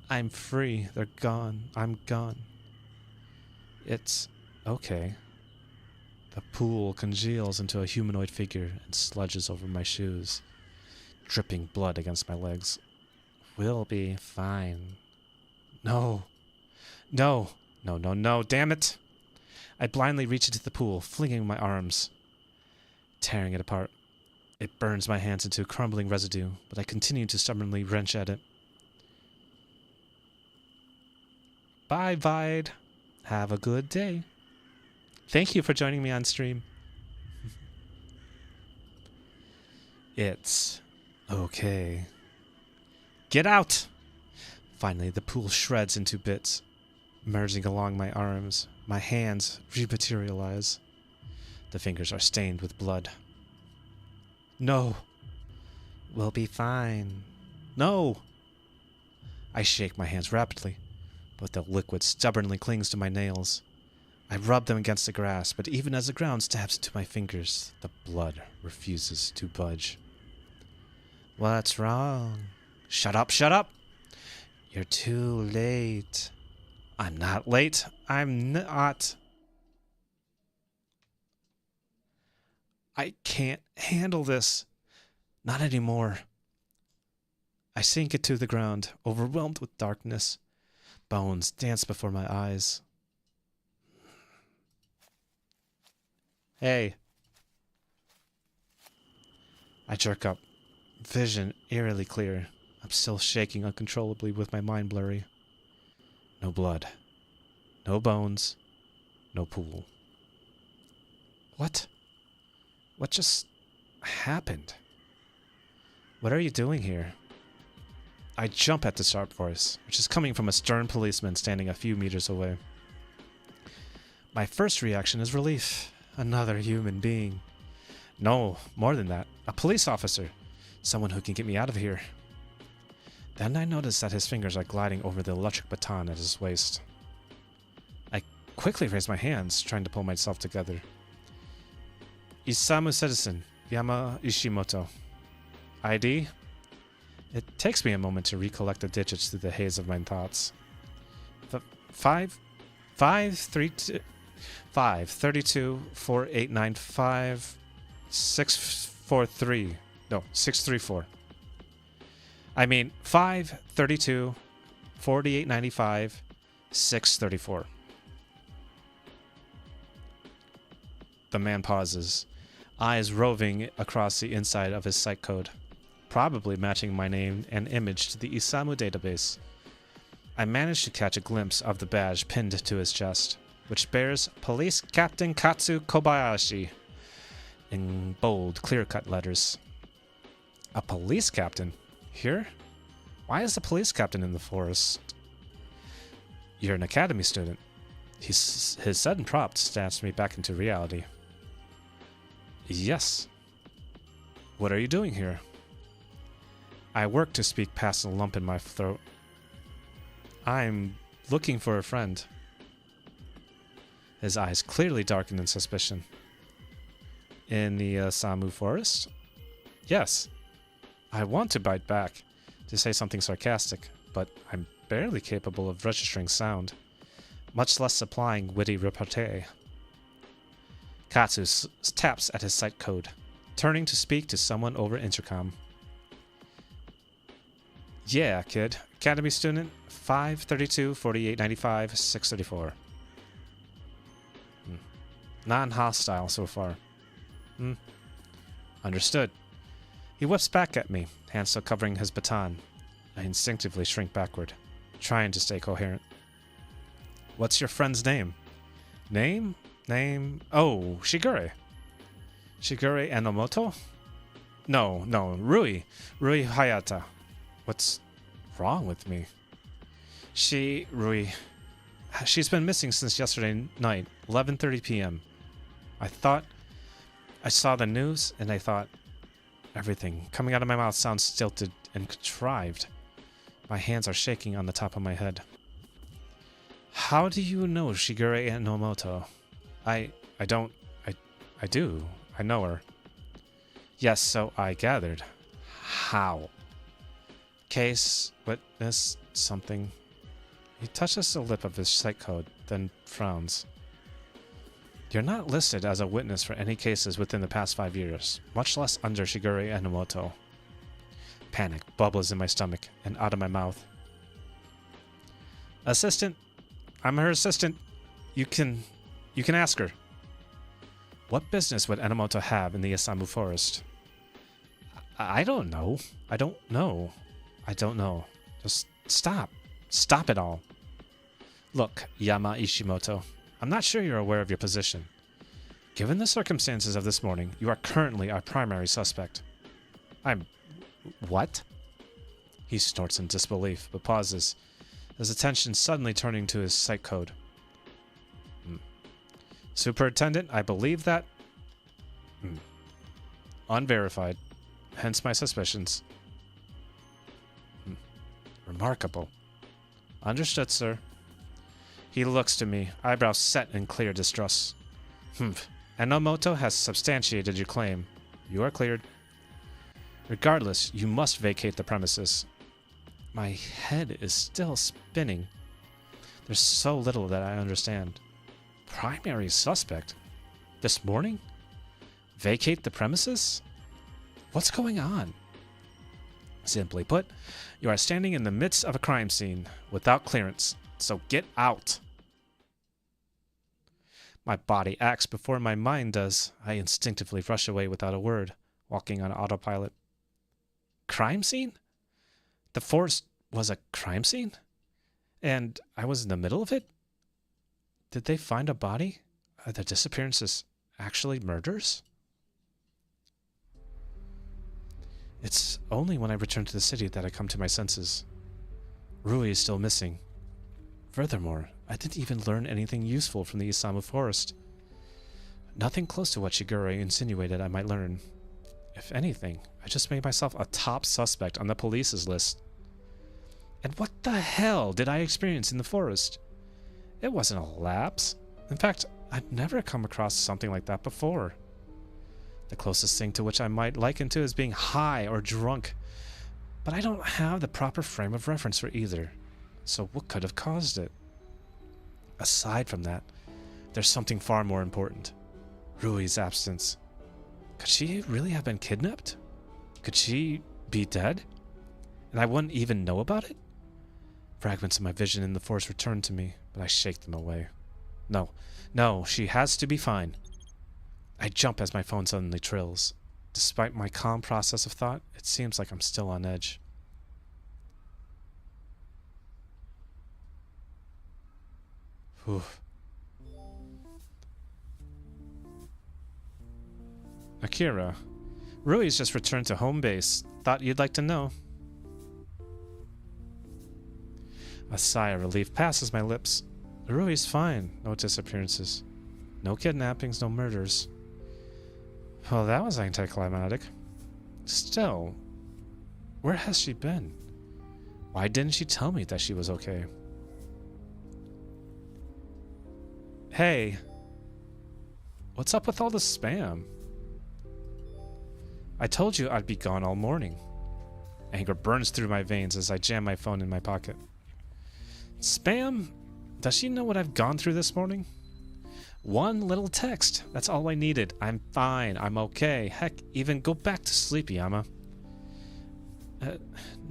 I'm free. They're gone. I'm gone. It's okay. The pool congeals into a humanoid figure and sludges over my shoes, dripping blood against my legs. We'll be fine. No. No. No, no, no. Damn it. I blindly reach into the pool, flinging my arms, tearing it apart. It burns my hands into crumbling residue, but I continue to stubbornly wrench at it. Bye, Vide. Have a good day. Thank you for joining me on stream. It's okay. Get out! Finally, the pool shreds into bits, merging along my arms. My hands rematerialize. The fingers are stained with blood. No. We'll be fine. No. I shake my hands rapidly, but the liquid stubbornly clings to my nails. I rub them against the grass, but even as the ground stabs into my fingers, the blood refuses to budge. What's wrong? Shut up, shut up! You're too late. I'm not late. I'm not. I can't handle this. Not anymore. I sink it to the ground, overwhelmed with darkness. Bones dance before my eyes. Hey. I jerk up, vision eerily clear. I'm still shaking uncontrollably with my mind blurry. No blood. No bones. No pool. What? What just happened? What are you doing here? I jump at the sharp voice, which is coming from a stern policeman standing a few meters away. My first reaction is relief. Another human being. No, more than that. A police officer. Someone who can get me out of here. Then I notice that his fingers are gliding over the electric baton at his waist. I quickly raise my hands, trying to pull myself together. Isamu citizen, Yama Ishimoto. ID? It takes me a moment to recollect the digits through the haze of my thoughts. 532 4895 643. No, 634. I mean, 532, 4895, 634. The man pauses, eyes roving across the inside of his site code, probably matching my name and image to the Isamu database. I managed to catch a glimpse of the badge pinned to his chest, which bears Police Captain Katsu Kobayashi in bold, clear-cut letters. A police captain? Here? Why is the police captain in the forest? You're an academy student. His sudden prompt snaps me back into reality. Yes. What are you doing here? I work to speak past a lump in my throat. I'm looking for a friend. His eyes clearly darkened in suspicion. In the Samu forest? Yes. I want to bite back, to say something sarcastic, but I'm barely capable of registering sound, much less supplying witty repartee. Katsu taps at his site code, turning to speak to someone over intercom. Yeah, kid. Academy student, 532, 4895, 634. Non-hostile so far. Understood. He whips back at me, hand still covering his baton. I instinctively shrink backward, trying to stay coherent. What's your friend's name? Name? Oh, Shigure. Shigure Enomoto? No, Rui. Rui Hayata. What's wrong with me? Rui. She's been missing since yesterday night, 11:30 p.m. I saw the news, and I thought, everything coming out of my mouth sounds stilted and contrived. My hands are shaking on the top of my head. How do you know Shigure Enomoto? I do. I know her. Yes, so I gathered. How? Case, witness, something. He touches the lip of his site code, then frowns. You're not listed as a witness for any cases within the past 5 years, much less under Shigure Enomoto. Panic bubbles in my stomach and out of my mouth. Assistant, I'm her assistant. You can ask her. What business would Enomoto have in the Isamu forest? I don't know. I don't know. Just stop. Stop it all. Look, Yama Ishimoto, I'm not sure you're aware of your position. Given the circumstances of this morning, you are currently our primary suspect. What? He snorts in disbelief, but pauses, his attention suddenly turning to his site code. Superintendent, I believe that... Unverified. Hence my suspicions. Remarkable. Understood, sir. He looks to me, eyebrows set in clear distrust. Enomoto has substantiated your claim. You are cleared. Regardless, you must vacate the premises. My head is still spinning. There's so little that I understand. Primary suspect? This morning? Vacate the premises? What's going on? Simply put, you are standing in the midst of a crime scene without clearance, so get out. My body acts before my mind does. I instinctively rush away without a word, walking on autopilot. Crime scene? The forest was a crime scene? And I was in the middle of it? Did they find a body? Are the disappearances actually murders? It's only when I return to the city that I come to my senses. Rui is still missing. Furthermore, I didn't even learn anything useful from the Isamu forest. Nothing close to what Shigure insinuated I might learn. If anything, I just made myself a top suspect on the police's list. And what the hell did I experience in the forest? It wasn't a lapse. In fact, I'd never come across something like that before. The closest thing to which I might liken to is being high or drunk. But I don't have the proper frame of reference for either. So what could have caused it? Aside from that, there's something far more important. Rui's absence. Could she really have been kidnapped? Could she be dead? and I wouldn't even know about it? Fragments of my vision in the force return to me, but I shake them away. No, she has to be fine. I jump as my phone suddenly trills. Despite my calm process of thought, it seems like I'm still on edge. Whew. Akira, Rui's just returned to home base. Thought you'd like to know. A sigh of relief passes my lips. Rui's fine. No disappearances. No kidnappings, no murders. Well, that was anticlimactic. Still, where has she been? Why didn't she tell me that she was okay? Hey, what's up with all the spam? I told you I'd be gone all morning. Anger burns through my veins as I jam my phone in my pocket. Spam? Does she know what I've gone through this morning? One little text. That's all I needed. I'm fine. I'm okay. Heck, even go back to sleep, Yama.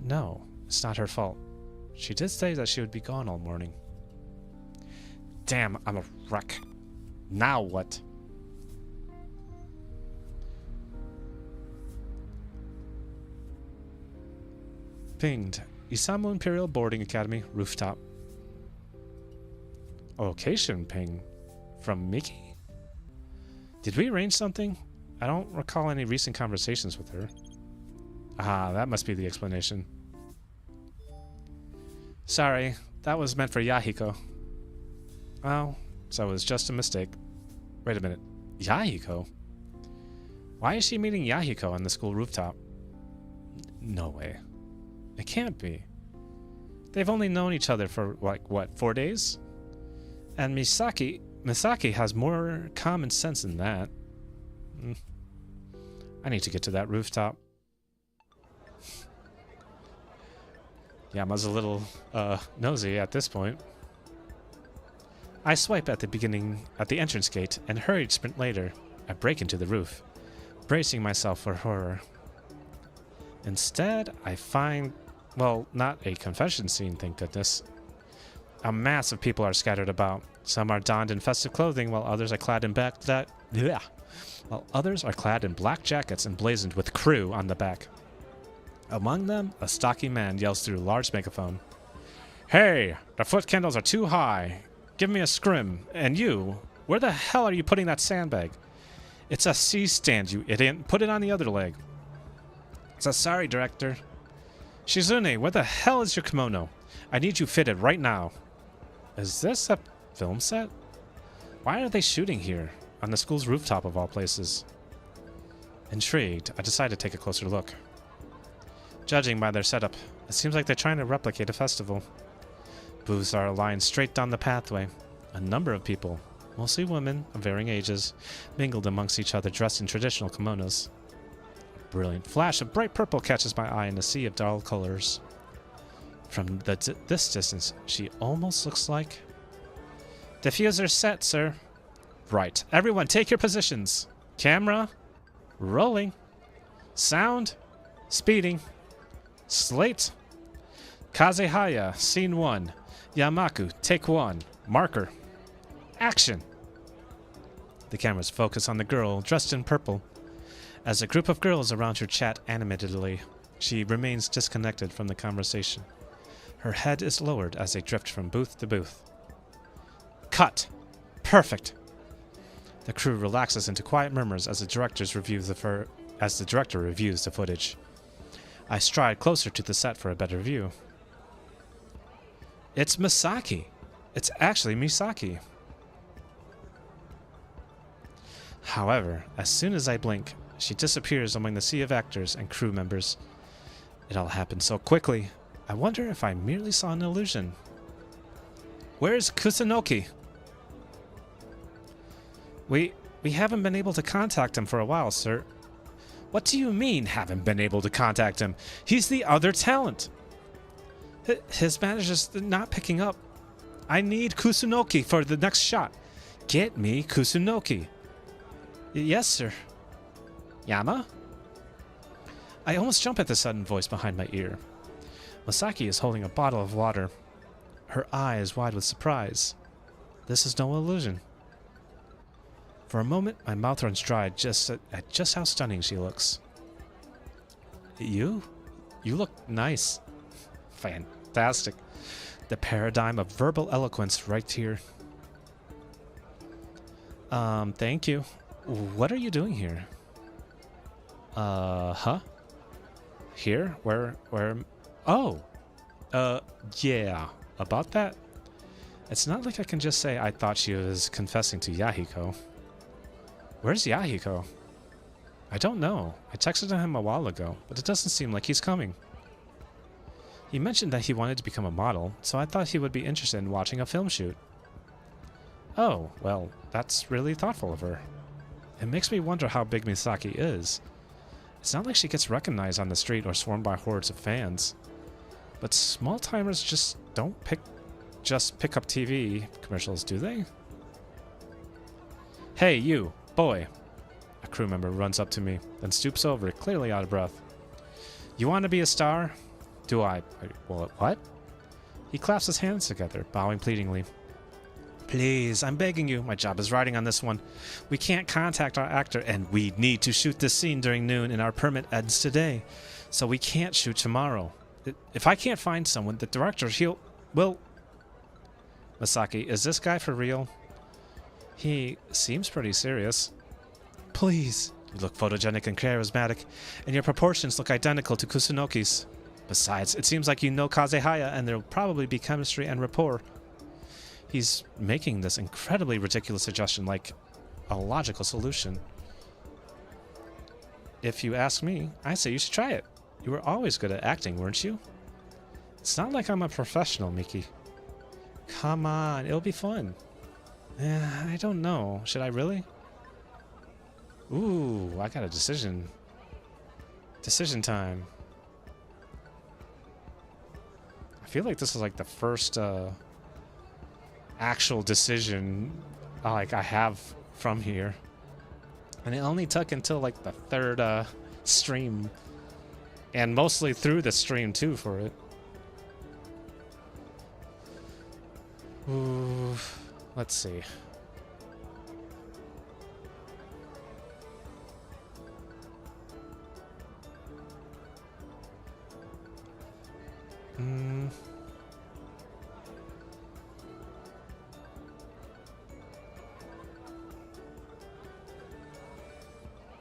No, it's not her fault. She did say that she would be gone all morning. Damn, I'm a wreck. Now what? Pinged. Isamu Imperial Boarding Academy, rooftop. Location ping. From Miki? Did we arrange something? I don't recall any recent conversations with her. Ah, that must be the explanation. Sorry, that was meant for Yahiko. Oh, so it was just a mistake. Wait a minute. Yahiko? Why is she meeting Yahiko on the school rooftop? No way. It can't be. They've only known each other for, like, what, 4 days? And Misaki has more common sense than that. I need to get to that rooftop. Yama's a little, nosy at this point. I swipe at the entrance gate, and hurried sprint later. I break into the roof, bracing myself for horror. Instead, I find, well, not a confession scene, thank goodness. A mass of people are scattered about. Some are donned in festive clothing, while others are clad in black jackets emblazoned with crew on the back. Among them, a stocky man yells through a large megaphone. Hey, the foot candles are too high. Give me a scrim. And you, where the hell are you putting that sandbag? It's a C-stand, you idiot. Put it on the other leg. So sorry, director. Shizune, where the hell is your kimono? I need you fitted right now. Is this a film set? Why are they shooting here? On the school's rooftop of all places. Intrigued, I decide to take a closer look. Judging by their setup, it seems like they're trying to replicate a festival. Booths are aligned straight down the pathway. A number of people, mostly women of varying ages, mingled amongst each other dressed in traditional kimonos. A brilliant flash of bright purple catches my eye in a sea of dull colors. From this distance, she almost looks like... Diffuser set, sir. Right. Everyone, take your positions. Camera. Rolling. Sound. Speeding. Slate. Kazehaya, scene 1. Yamaku, take 1. Marker. Action. The cameras focus on the girl dressed in purple. As a group of girls around her chat animatedly, she remains disconnected from the conversation. Her head is lowered as they drift from booth to booth. Cut. Perfect. The crew relaxes into quiet murmurs as the director reviews the footage. I stride closer to the set for a better view. It's Misaki. It's actually Misaki. However, as soon as I blink, she disappears among the sea of actors and crew members. It all happened so quickly. I wonder if I merely saw an illusion. Where's Kusunoki? We haven't been able to contact him for a while, sir. What do you mean, haven't been able to contact him? He's the other talent. His manager's not picking up. I need Kusunoki for the next shot. Get me Kusunoki. Yes, sir. Yama? I almost jump at the sudden voice behind my ear. Masaki is holding a bottle of water, her eyes wide with surprise. This is no illusion. For a moment, my mouth runs dry just at just how stunning she looks. You look nice. Fantastic. The paradigm of verbal eloquence right here. Thank you. What are you doing here? Huh? Here? Where? Oh! Yeah. About that? It's not like I can just say I thought she was confessing to Yahiko. Where's Yahiko? I don't know. I texted him a while ago, but it doesn't seem like he's coming. He mentioned that he wanted to become a model, so I thought he would be interested in watching a film shoot. Oh, well, that's really thoughtful of her. It makes me wonder how big Misaki is. It's not like she gets recognized on the street or swarmed by hordes of fans. But small-timers just don't pick up TV commercials, do they? Hey, you, boy. A crew member runs up to me, then stoops over, clearly out of breath. You want to be a star? Do I? Well, what? He claps his hands together, bowing pleadingly. Please, I'm begging you. My job is riding on this one. We can't contact our actor, and we need to shoot this scene during noon, and our permit ends today. So we can't shoot tomorrow. If I can't find someone, the director, well... Masaki, is this guy for real? He seems pretty serious. Please. You look photogenic and charismatic, and your proportions look identical to Kusunoki's. Besides, it seems like you know Kazehaya, and there'll probably be chemistry and rapport. He's making this incredibly ridiculous suggestion like a logical solution. If you ask me, I say you should try it. You were always good at acting, weren't you? It's not like I'm a professional, Miki. Come on, it'll be fun. I don't know. Should I really? Ooh, I got a decision. Decision time. I feel like this is like the first actual decision like I have from here. And it only took until like the third stream. And mostly through the stream too for it. Ooh, let's see.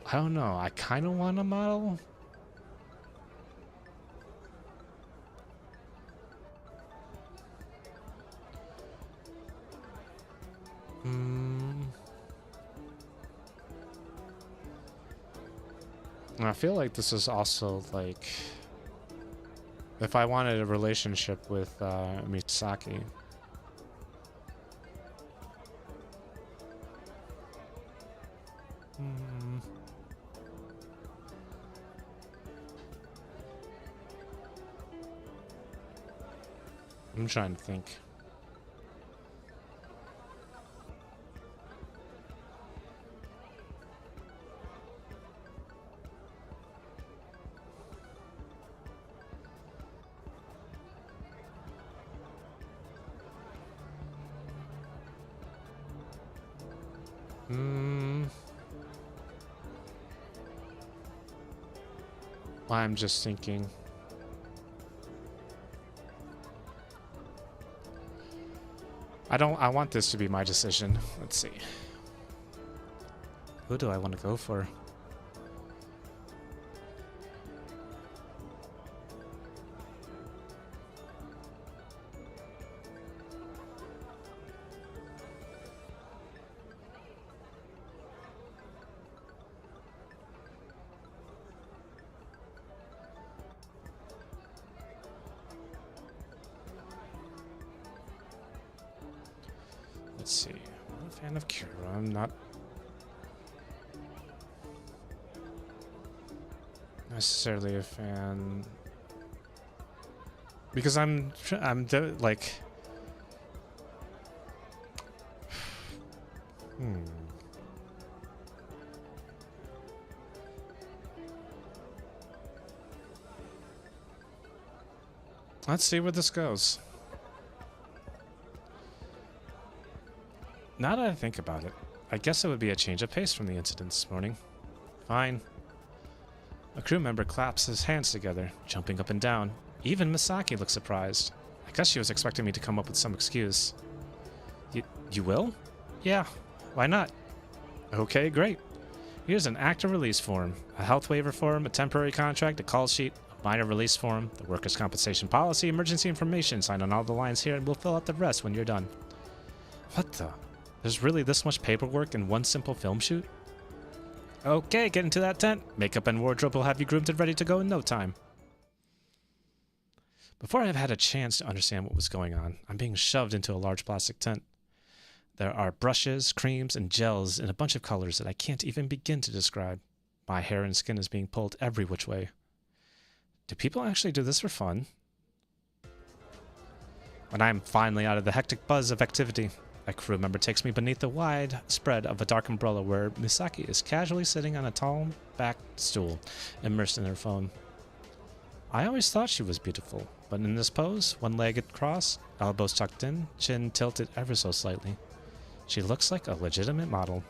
I don't know. I kind of want a model. I feel like this is also like if I wanted a relationship with Misaki. I'm trying to think. I'm just thinking. I want this to be my decision. Let's see. Who do I want to go for? Let's see. I'm not a fan of Kira. I'm not necessarily a fan because like Let's see where this goes. Now that I think about it, I guess it would be a change of pace from the incident this morning. Fine. A crew member claps his hands together, jumping up and down. Even Misaki looks surprised. I guess she was expecting me to come up with some excuse. You will? Yeah, why not? Okay, great. Here's an actor release form, a health waiver form, a temporary contract, a call sheet, a minor release form, the workers' compensation policy, emergency information. Sign on all the lines here and we'll fill out the rest when you're done. What the? There's really this much paperwork in one simple film shoot? Okay, get into that tent. Makeup and wardrobe will have you groomed and ready to go in no time. Before I've had a chance to understand what was going on, I'm being shoved into a large plastic tent. There are brushes, creams, and gels in a bunch of colors that I can't even begin to describe. My hair and skin is being pulled every which way. Do people actually do this for fun? When I'm finally out of the hectic buzz of activity, a crew member takes me beneath the wide spread of a dark umbrella where Misaki is casually sitting on a tall back stool, immersed in her phone. I always thought she was beautiful, but in this pose, one-legged cross, elbows tucked in, chin tilted ever so slightly, she looks like a legitimate model.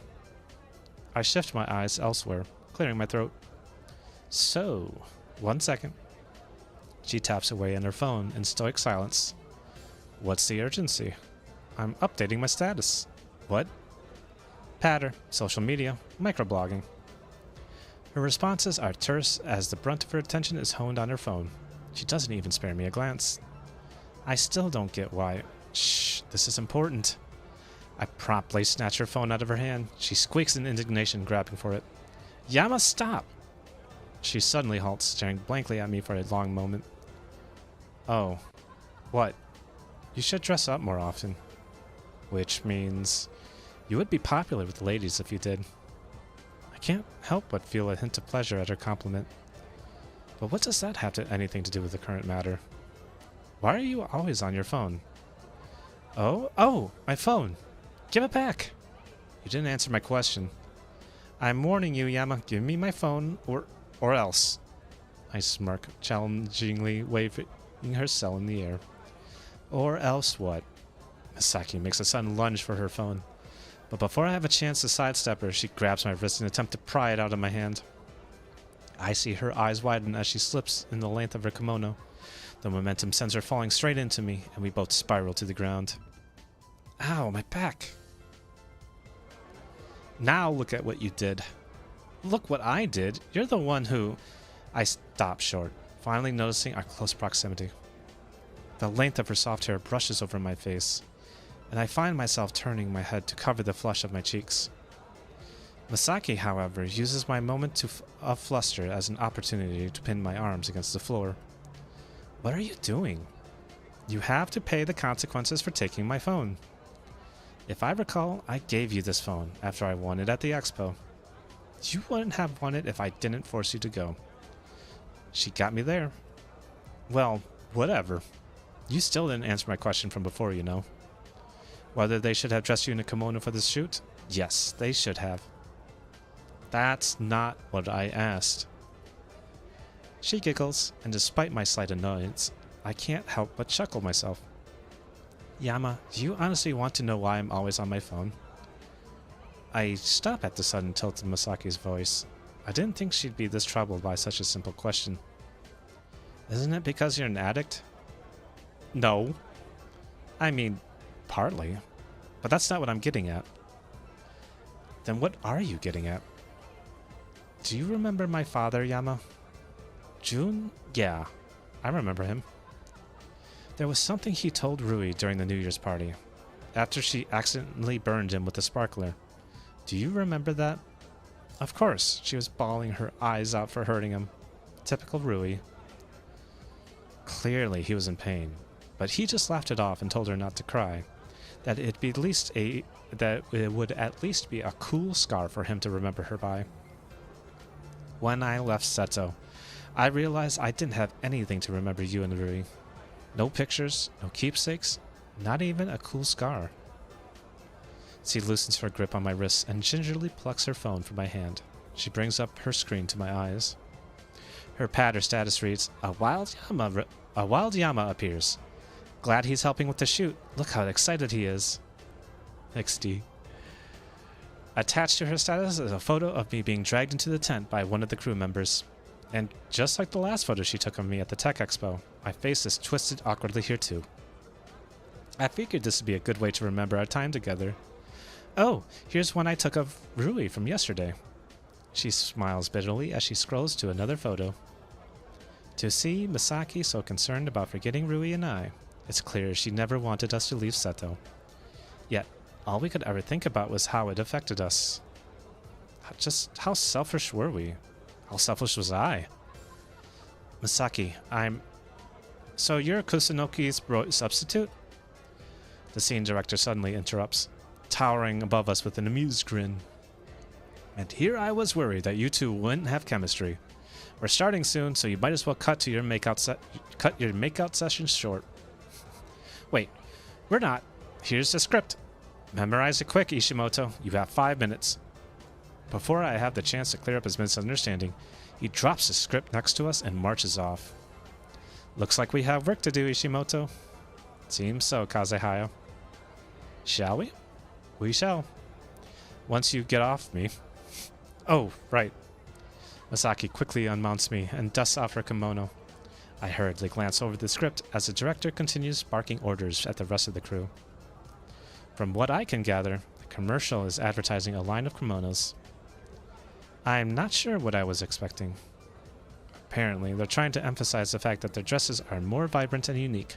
I shift my eyes elsewhere, clearing my throat. So, 1 second. She taps away on her phone in stoic silence. What's the urgency? I'm updating my status. What? Patter, social media, microblogging. Her responses are terse as the brunt of her attention is honed on her phone. She doesn't even spare me a glance. I still don't get why. Shh, this is important. I promptly snatch her phone out of her hand. She squeaks in indignation, grabbing for it. Yama, stop! She suddenly halts, staring blankly at me for a long moment. Oh. What? You should dress up more often. Which means you would be popular with the ladies if you did. I can't help but feel a hint of pleasure at her compliment. But what does that have anything to do with the current matter? Why are you always on your phone? Oh, my phone. Give it back. You didn't answer my question. I'm warning you, Yama. Give me my phone or else. I smirk, challengingly waving her cell in the air. Or else what? Misaki makes a sudden lunge for her phone. But before I have a chance to sidestep her, she grabs my wrist and attempts to pry it out of my hand. I see her eyes widen as she slips in the length of her kimono. The momentum sends her falling straight into me, and we both spiral to the ground. Ow, my back. Now look at what you did. Look what I did. You're the one who... I stop short, finally noticing our close proximity. The length of her soft hair brushes over my face, and I find myself turning my head to cover the flush of my cheeks. Misaki, however, uses my moment of fluster as an opportunity to pin my arms against the floor. What are you doing? You have to pay the consequences for taking my phone. If I recall, I gave you this phone after I won it at the expo. You wouldn't have won it if I didn't force you to go. She got me there. Well, whatever. You still didn't answer my question from before, you know. Whether they should have dressed you in a kimono for this shoot? Yes, they should have. That's not what I asked. She giggles, and despite my slight annoyance, I can't help but chuckle myself. Yama, do you honestly want to know why I'm always on my phone? I stop at the sudden tilt in Misaki's voice. I didn't think she'd be this troubled by such a simple question. Isn't it because you're an addict? No. I mean, partly. But that's not what I'm getting at. Then what are you getting at? Do you remember my father, Yama? Jun? Yeah, I remember him. There was something he told Rui during the New Year's party, after she accidentally burned him with a sparkler. Do you remember that? Of course, she was bawling her eyes out for hurting him. Typical Rui. Clearly he was in pain, but he just laughed it off and told her not to cry, that it would at least be a cool scar for him to remember her by. When I left Seto, I realized I didn't have anything to remember you and Rui. No pictures, no keepsakes, not even a cool scar. She loosens her grip on my wrist and gingerly plucks her phone from my hand. She brings up her screen to my eyes. Her pad or status reads, a wild Yama appears. Glad he's helping with the shoot. Look how excited he is. XD. Attached to her status is a photo of me being dragged into the tent by one of the crew members. And just like the last photo she took of me at the Tech Expo, my face is twisted awkwardly here too. I figured this would be a good way to remember our time together. Oh, here's one I took of Rui from yesterday. She smiles bitterly as she scrolls to another photo. To see Misaki so concerned about forgetting Rui and I, it's clear she never wanted us to leave Seto. Yet, all we could ever think about was how it affected us. Just how selfish were we? How selfish was I? Misaki, So you're Kusanoki's substitute? The scene director suddenly interrupts, towering above us with an amused grin. And here I was worried that you two wouldn't have chemistry. We're starting soon, so you might as well cut your makeout session short. Wait, we're not. Here's the script. Memorize it quick, Ishimoto. You have 5 minutes. Before I have the chance to clear up his misunderstanding, he drops the script next to us and marches off. Looks like we have work to do, Ishimoto. Seems so, Kazehaya. Shall we? We shall. Once you get off me. Oh, right. Misaki quickly unmounts me and dusts off her kimono. I hurriedly glance over the script as the director continues barking orders at the rest of the crew. From what I can gather, the commercial is advertising a line of kimonos. I'm not sure what I was expecting. Apparently, they're trying to emphasize the fact that their dresses are more vibrant and unique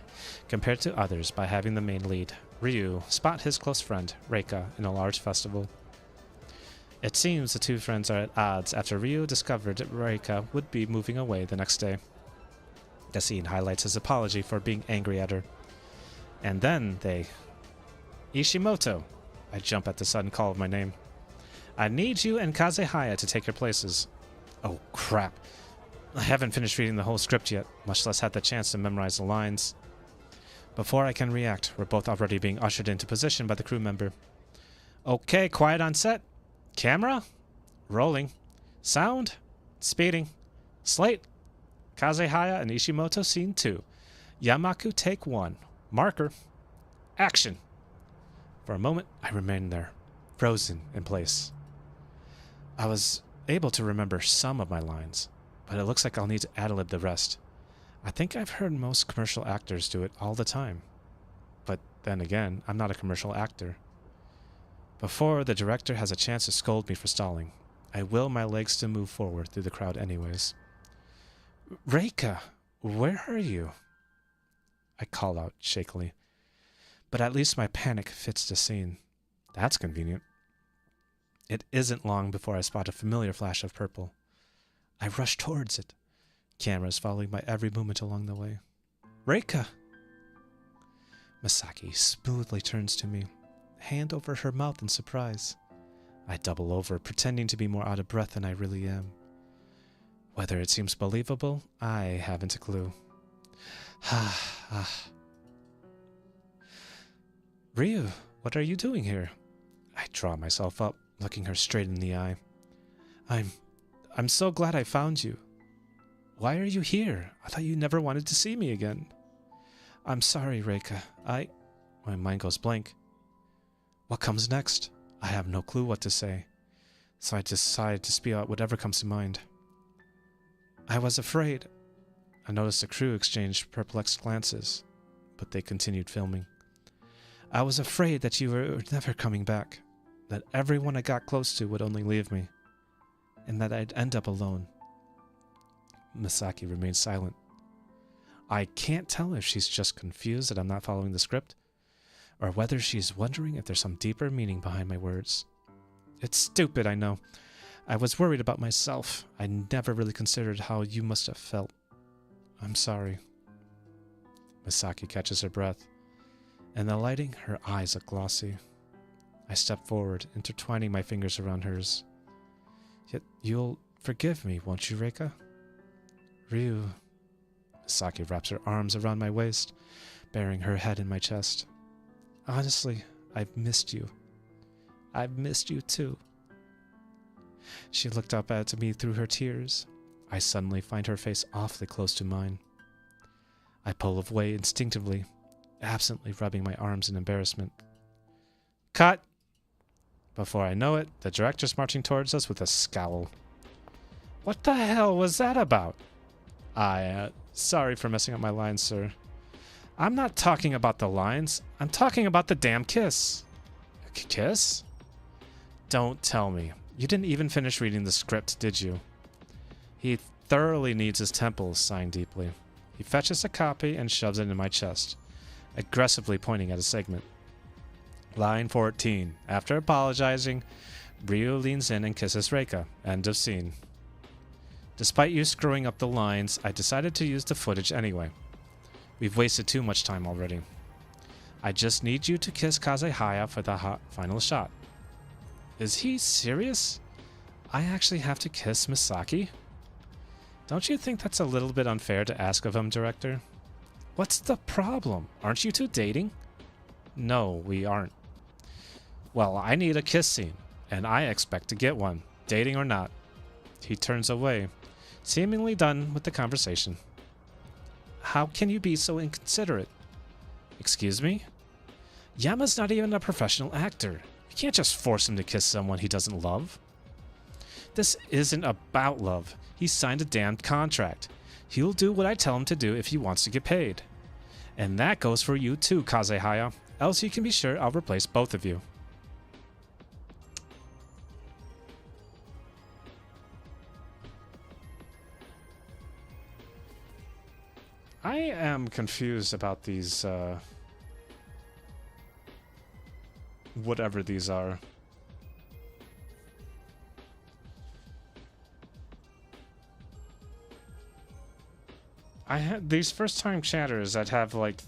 compared to others by having the main lead, Ryu, spot his close friend, Reika, in a large festival. It seems the two friends are at odds after Ryu discovered that Reika would be moving away the next day. The scene highlights his apology for being angry at her. And then they... Ishimoto! I jump at the sudden call of my name. I need you and Kazehaya to take your places. Oh, crap. I haven't finished reading the whole script yet, much less had the chance to memorize the lines. Before I can react, we're both already being ushered into position by the crew member. Okay, quiet on set. Camera? Rolling. Sound? Speeding. Slate? Kazehaya and Ishimoto scene 2. Yamaku take 1. Marker. Action. For a moment, I remained there, frozen in place. I was able to remember some of my lines, but it looks like I'll need to ad-lib the rest. I think I've heard most commercial actors do it all the time. But then again, I'm not a commercial actor. Before the director has a chance to scold me for stalling, I will my legs to move forward through the crowd anyways. Reika, where are you? I call out shakily. But at least my panic fits the scene. That's convenient. It isn't long before I spot a familiar flash of purple. I rush towards it, cameras following my every movement along the way. Reika! Misaki smoothly turns to me, hand over her mouth in surprise. I double over, pretending to be more out of breath than I really am. Whether it seems believable, I haven't a clue. Ryu, what are you doing here? I draw myself up, looking her straight in the eye. I'm so glad I found you. Why are you here? I thought you never wanted to see me again. I'm sorry, Reika. My mind goes blank. What comes next? I have no clue what to say, so I decide to spew out whatever comes to mind. I was afraid. I noticed the crew exchanged perplexed glances, but they continued filming. I was afraid that you were never coming back, that everyone I got close to would only leave me, and that I'd end up alone. Misaki remains silent. I can't tell if she's just confused that I'm not following the script, or whether she's wondering if there's some deeper meaning behind my words. It's stupid, I know. I was worried about myself. I never really considered how you must have felt. I'm sorry. Misaki catches her breath. In the lighting, her eyes look glossy. I step forward, intertwining my fingers around hers. Yet you'll forgive me, won't you, Reika? Ryu. Misaki wraps her arms around my waist, burying her head in my chest. Honestly, I've missed you. I've missed you too. She looked up at me through her tears. I suddenly find her face awfully close to mine. I pull away instinctively, absently rubbing my arms in embarrassment. Cut! Before I know it, the director's marching towards us with a scowl. What the hell was that about? Sorry for messing up my lines, sir. I'm not talking about the lines. I'm talking about the damn kiss. Kiss? Don't tell me. You didn't even finish reading the script, did you? He thoroughly needs his temples signed deeply. He fetches a copy and shoves it in my chest, aggressively pointing at a segment. Line 14. After apologizing, Ryu leans in and kisses Reika. End of scene. Despite you screwing up the lines, I decided to use the footage anyway. We've wasted too much time already. I just need you to kiss Kazehaya for the final shot. Is he serious? I actually have to kiss Misaki? Don't you think that's a little bit unfair to ask of him, director? What's the problem? Aren't you two dating? No, we aren't. Well, I need a kiss scene, and I expect to get one, dating or not. He turns away, seemingly done with the conversation. How can you be so inconsiderate? Excuse me? Yama's not even a professional actor. You can't just force him to kiss someone he doesn't love. This isn't about love. He signed a damned contract. He'll do what I tell him to do if he wants to get paid. And that goes for you too, Kazehaya. Else you can be sure I'll replace both of you. I am confused about these, whatever these are. I had these first time chatters that have like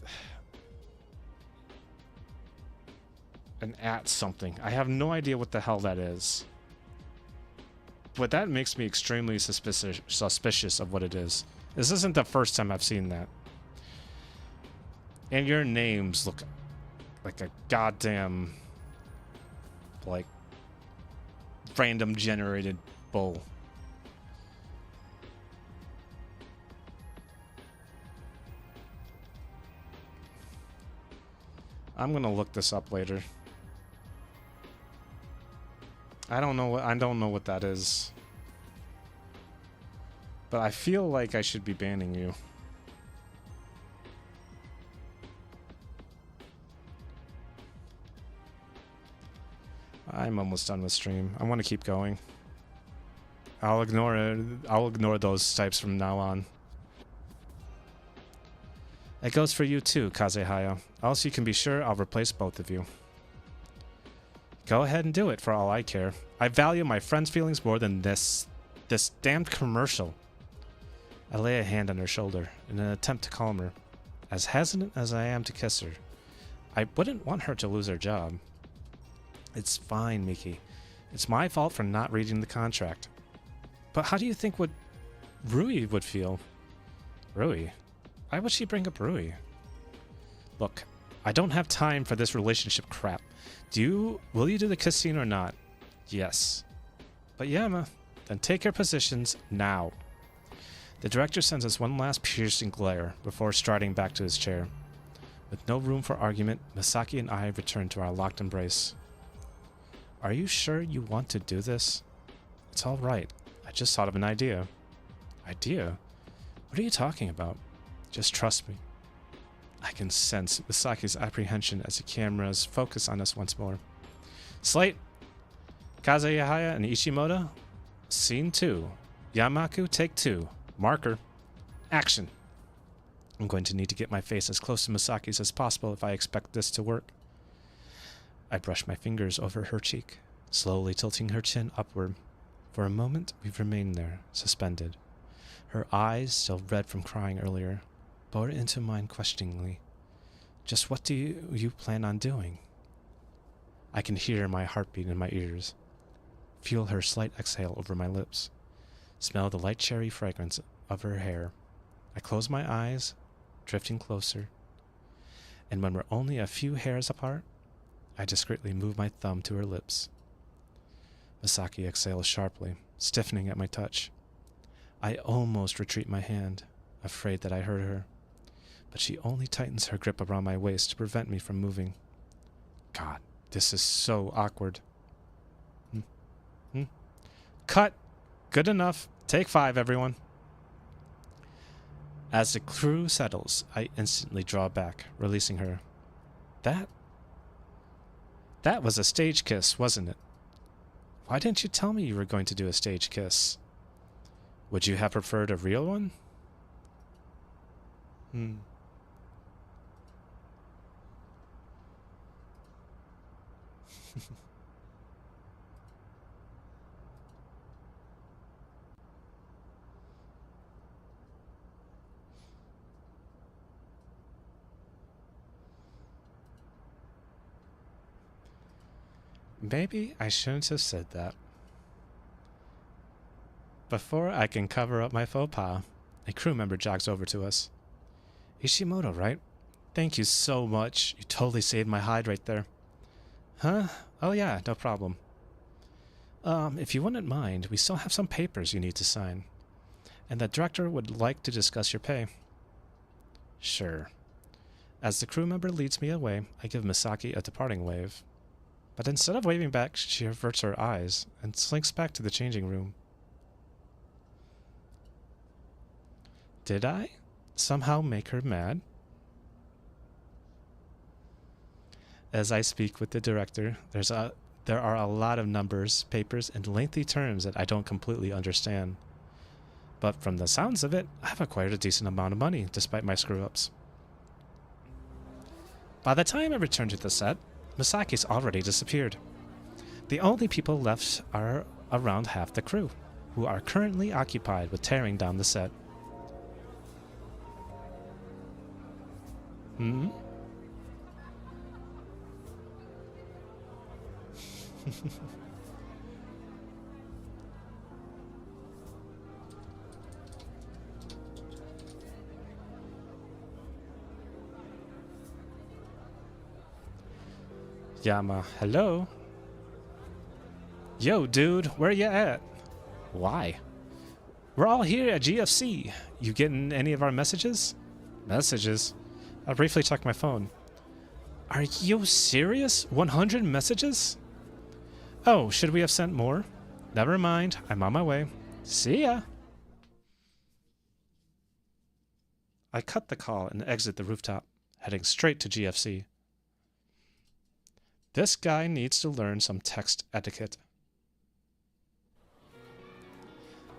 an at something. I have no idea what the hell that is. But that makes me extremely suspicious of what it is. This isn't the first time I've seen that. And your names look like a goddamn like random generated bull. I'm gonna look this up later. I don't know what that is. But I feel like I should be banning you. I'm almost done with stream. I want to keep going. I'll ignore it. I'll ignore those types from now on. It goes for you too, Kazehaya. Else you can be sure I'll replace both of you. Go ahead and do it for all I care. I value my friend's feelings more than this damned commercial. I lay a hand on her shoulder in an attempt to calm her. As hesitant as I am to kiss her, I wouldn't want her to lose her job. It's fine, Miki. It's my fault for not reading the contract. But how do you think Rui would feel? Rui? Why would she bring up Rui? Look, I don't have time for this relationship crap. Will you do the kiss scene or not? Yes. But Yama, then take your positions now. The director sends us one last piercing glare before striding back to his chair. With no room for argument, Misaki and I return to our locked embrace. Are you sure you want to do this? It's all right. I just thought of an idea. Idea? What are you talking about? Just trust me. I can sense Misaki's apprehension as the cameras focus on us once more. Slate, Kazehaya and Ishimoto, Scene 2. Yamaku, take 2. Marker. Action. I'm going to need to get my face as close to Misaki's as possible if I expect this to work. I brush my fingers over her cheek, slowly tilting her chin upward. For a moment, we remain there, suspended. Her eyes, still red from crying earlier, bored into mine questioningly. Just what do you plan on doing? I can hear my heartbeat in my ears. Feel her slight exhale over my lips. Smell the light cherry fragrance of her hair. I close my eyes, drifting closer. And when we're only a few hairs apart, I discreetly move my thumb to her lips. Misaki exhales sharply, stiffening at my touch. I almost retreat my hand, afraid that I hurt her, but she only tightens her grip around my waist to prevent me from moving. God, this is so awkward. Cut! Good enough. Take 5, everyone. As the crew settles, I instantly draw back, releasing her. That was a stage kiss, wasn't it? Why didn't you tell me you were going to do a stage kiss? Would you have preferred a real one? Maybe I shouldn't have said that. Before I can cover up my faux pas, a crew member jogs over to us. Ishimoto, right? Thank you so much. You totally saved my hide right there. Huh? Oh yeah, no problem. If you wouldn't mind, we still have some papers you need to sign. And the director would like to discuss your pay. Sure. As the crew member leads me away, I give Misaki a departing wave. But instead of waving back, she averts her eyes and slinks back to the changing room. Did I somehow make her mad? As I speak with the director, there are a lot of numbers, papers, and lengthy terms that I don't completely understand. But from the sounds of it, I've acquired a decent amount of money, despite my screw-ups. By the time I return to the set, Misaki's already disappeared. The only people left are around half the crew, who are currently occupied with tearing down the set. Yama, hello? Yo, dude, where you at? Why? We're all here at GFC. You getting any of our messages? Messages? I briefly checked my phone. Are you serious? 100 messages? Oh, should we have sent more? Never mind, I'm on my way. See ya! I cut the call and exit the rooftop, heading straight to GFC. This guy needs to learn some text etiquette.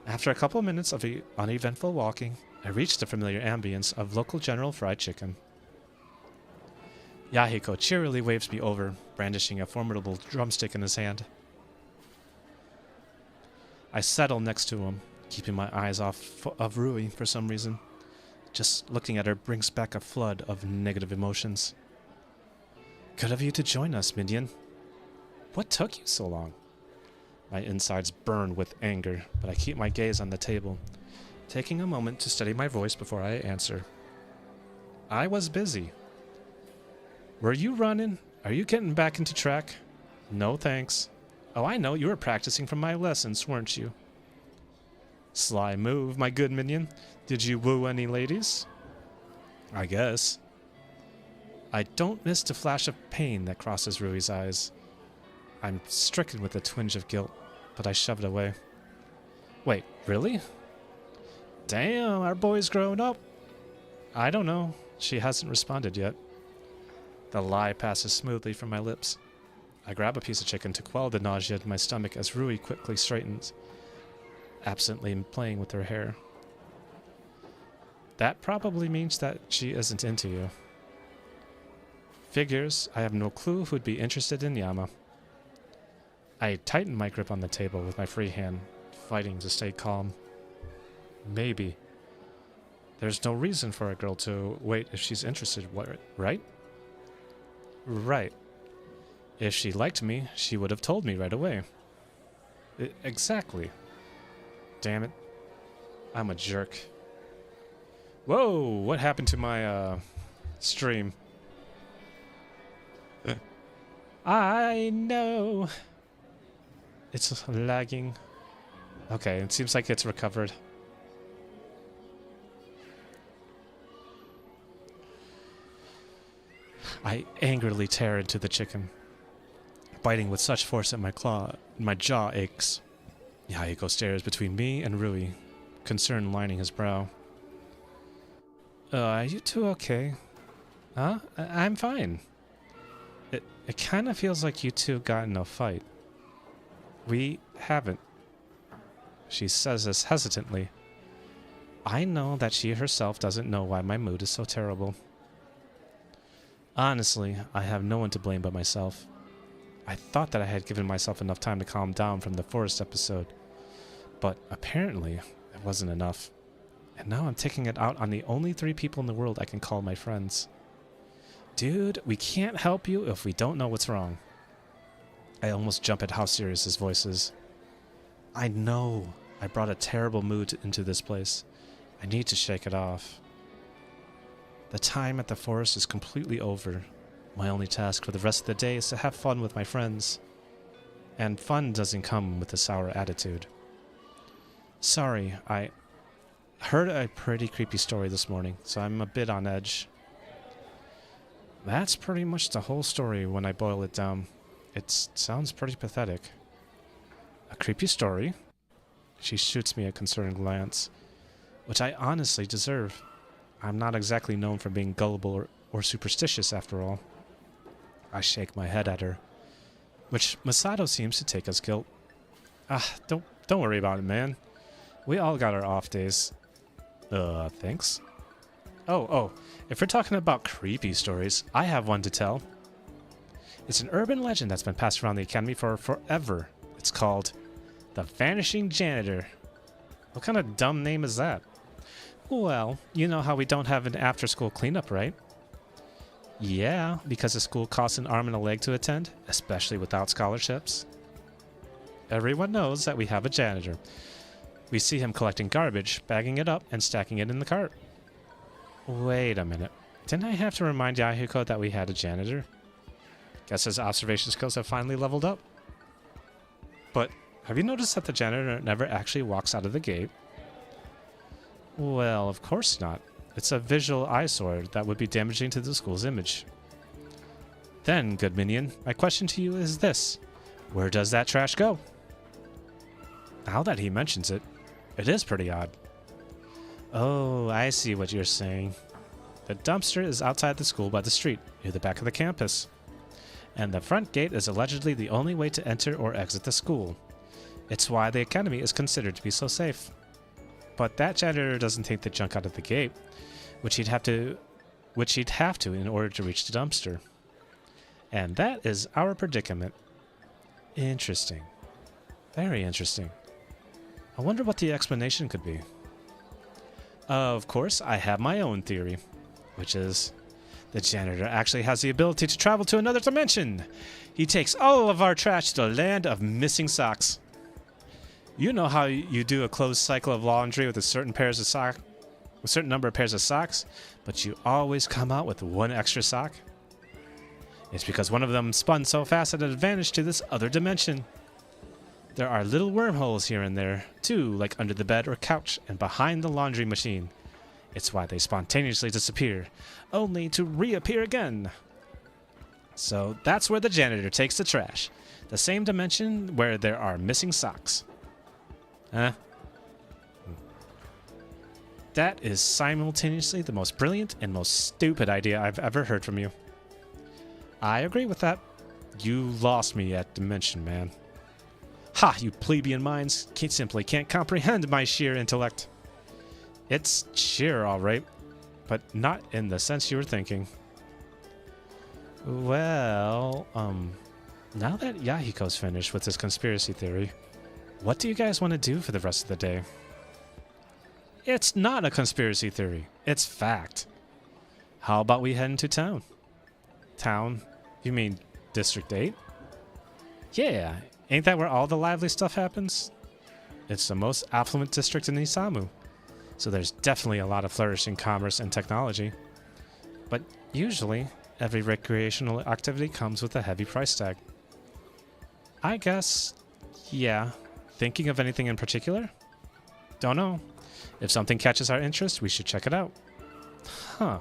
After a couple minutes of uneventful walking, I reached the familiar ambience of local General Fried Chicken. Yahiko cheerily waves me over, brandishing a formidable drumstick in his hand. I settle next to him, keeping my eyes off of Rui for some reason. Just looking at her brings back a flood of negative emotions. Good of you to join us, minion. What took you so long? My insides burn with anger, but I keep my gaze on the table, taking a moment to steady my voice before I answer. I was busy. Were you running? Are you getting back into track? No, thanks. Oh, I know, you were practicing from my lessons, weren't you? Sly move, my good minion. Did you woo any ladies? I guess. I don't miss the flash of pain that crosses Rui's eyes. I'm stricken with a twinge of guilt, but I shove it away. Wait, really? Damn, our boy's grown up. I don't know. She hasn't responded yet. The lie passes smoothly from my lips. I grab a piece of chicken to quell the nausea in my stomach as Rui quickly straightens, absently playing with her hair. That probably means that she isn't into you. Figures, I have no clue who'd be interested in Yama. I tighten my grip on the table with my free hand, fighting to stay calm. Maybe. There's no reason for a girl to wait if she's interested, right? Right. If she liked me, she would have told me right away. Exactly. Damn it. I'm a jerk. Whoa, what happened to my, stream? I know. It's lagging. Okay, it seems like it's recovered. I angrily tear into the chicken, biting with such force that my jaw aches. Yahiko stares between me and Rui, concern lining his brow. Are you two okay? Huh? I'm fine. It kind of feels like you two got in a fight. We haven't. She says this hesitantly. I know that she herself doesn't know why my mood is so terrible. Honestly, I have no one to blame but myself. I thought that I had given myself enough time to calm down from the forest episode, but apparently it wasn't enough. And now I'm taking it out on the only 3 people in the world I can call my friends. Dude, we can't help you if we don't know what's wrong. I almost jump at how serious his voice is. I know I brought a terrible mood into this place. I need to shake it off. The time at the forest is completely over. My only task for the rest of the day is to have fun with my friends. And fun doesn't come with a sour attitude. Sorry, I heard a pretty creepy story this morning, so I'm a bit on edge. That's pretty much the whole story when I boil it down. It sounds pretty pathetic. A creepy story? She shoots me a concerned glance, which I honestly deserve. I'm not exactly known for being gullible or superstitious, after all. I shake my head at her, which Masato seems to take as guilt. Don't worry about it, man. We all got our off days. Thanks. Oh, if we're talking about creepy stories, I have one to tell. It's an urban legend that's been passed around the academy for forever. It's called The Vanishing Janitor. What kind of dumb name is that? Well, you know how we don't have an after-school cleanup, right? Yeah, because the school costs an arm and a leg to attend, especially without scholarships. Everyone knows that we have a janitor. We see him collecting garbage, bagging it up, and stacking it in the cart. Wait a minute. Didn't I have to remind Yahiko that we had a janitor? Guess his observation skills have finally leveled up. But have you noticed that the janitor never actually walks out of the gate? Well, of course not. It's a visual eyesore that would be damaging to the school's image. Then, good minion, my question to you is this. Where does that trash go? Now that he mentions it, it is pretty odd. Oh, I see what you're saying. The dumpster is outside the school by the street, near the back of the campus. And the front gate is allegedly the only way to enter or exit the school. It's why the academy is considered to be so safe. But that janitor doesn't take the junk out of the gate, which he'd have to in order to reach the dumpster. And that is our predicament. Interesting. Very interesting. I wonder what the explanation could be. Of course, I have my own theory, which is the janitor actually has the ability to travel to another dimension. He takes all of our trash to the land of missing socks. You know how you do a closed cycle of laundry with a certain number of pairs of socks, but you always come out with one extra sock? It's because one of them spun so fast that it vanished to this other dimension. There are little wormholes here and there, too, like under the bed or couch and behind the laundry machine. It's why they spontaneously disappear, only to reappear again. So that's where the janitor takes the trash, the same dimension where there are missing socks. Huh? That is simultaneously the most brilliant and most stupid idea I've ever heard from you. I agree with that. You lost me at Dimension, man. Ha! You plebeian minds simply can't comprehend my sheer intellect. It's sheer, all right, but not in the sense you were thinking. Well, now that Yahiko's finished with his conspiracy theory, what do you guys want to do for the rest of the day? It's not a conspiracy theory. It's fact. How about we head into town? Town? You mean District 8? Yeah, ain't that where all the lively stuff happens? It's the most affluent district in Isamu, so there's definitely a lot of flourishing commerce and technology. But usually, every recreational activity comes with a heavy price tag. I guess, yeah. Thinking of anything in particular? Don't know. If something catches our interest, we should check it out. Huh.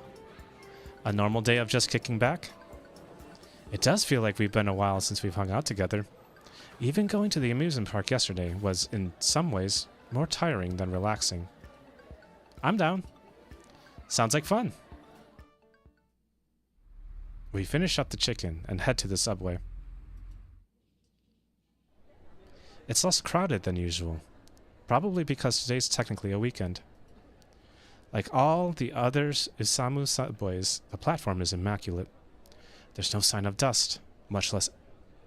A normal day of just kicking back? It does feel like we've been a while since we've hung out together. Even going to the amusement park yesterday was, in some ways, more tiring than relaxing. I'm down. Sounds like fun. We finish up the chicken and head to the subway. It's less crowded than usual, probably because today's technically a weekend. Like all the other Isamu subways, the platform is immaculate. There's no sign of dust, much less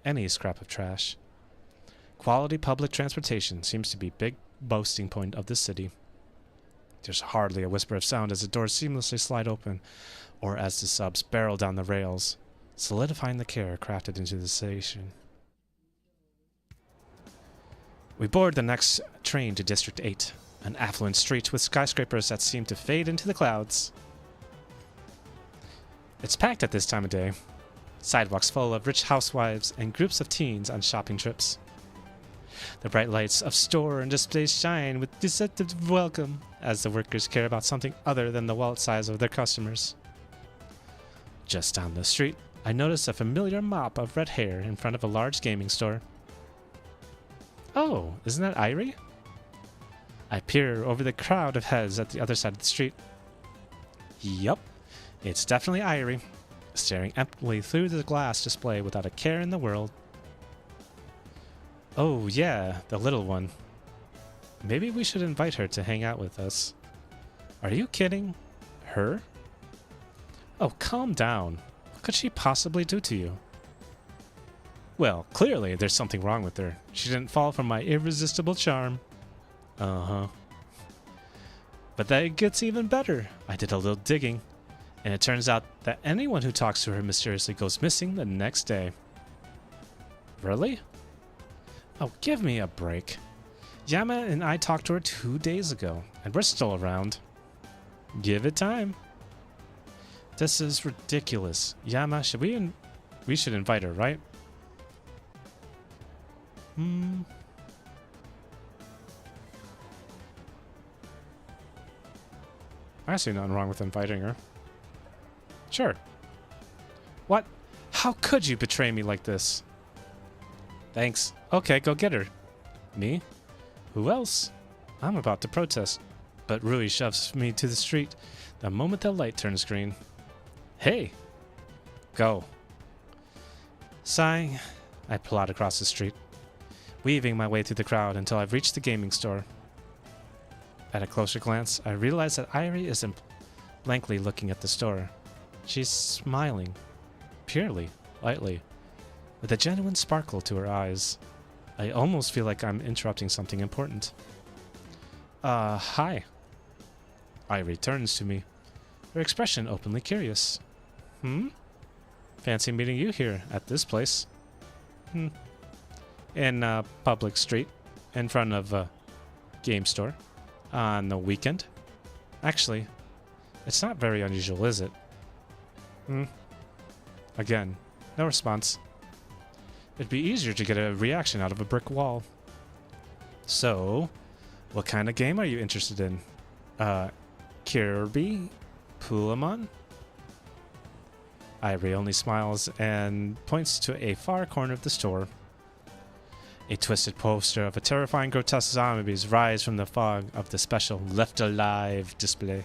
any scrap of trash. Quality public transportation seems to be a big boasting point of the city. There's hardly a whisper of sound as the doors seamlessly slide open, or as the subs barrel down the rails, solidifying the care crafted into the station. We board the next train to District 8, an affluent street with skyscrapers that seem to fade into the clouds. It's packed at this time of day. Sidewalks full of rich housewives and groups of teens on shopping trips. The bright lights of store and displays shine with deceptive welcome as the workers care about something other than the wallet size of their customers. Just down the street, I notice a familiar mop of red hair in front of a large gaming store. Oh, isn't that Irie? I peer over the crowd of heads at the other side of the street. Yup, it's definitely Irie, staring emptily through the glass display without a care in the world. Oh yeah, the little one. Maybe we should invite her to hang out with us. Are you kidding? Her? Oh, calm down. What could she possibly do to you? Well, clearly there's something wrong with her. She didn't fall for my irresistible charm. Uh-huh. But that gets even better. I did a little digging, and it turns out that anyone who talks to her mysteriously goes missing the next day. Really? Oh, give me a break. Yama and I talked to her 2 days ago, and we're still around. Give it time. This is ridiculous. Yama, we should invite her, right? I see nothing wrong with inviting her. Sure. What? How could you betray me like this? Thanks. Okay, go get her. Me? Who else? I'm about to protest, but Rui shoves me to the street the moment the light turns green. Hey! Go. Sighing, I plod across the street, weaving my way through the crowd until I've reached the gaming store. At a closer glance, I realize that Irie isn't blankly looking at the store. She's smiling, purely, lightly, with a genuine sparkle to her eyes. I almost feel like I'm interrupting something important. Hi. Irie turns to me, her expression openly curious. Fancy meeting you here at this place. In a public street, in front of a game store, on the weekend. Actually, it's not very unusual, is it? Again, no response. It'd be easier to get a reaction out of a brick wall. So, what kind of game are you interested in? Kirby? Pulamon? Irie only smiles and points to a far corner of the store. A twisted poster of a terrifying grotesque zombies rise from the fog of the special Left Alive display.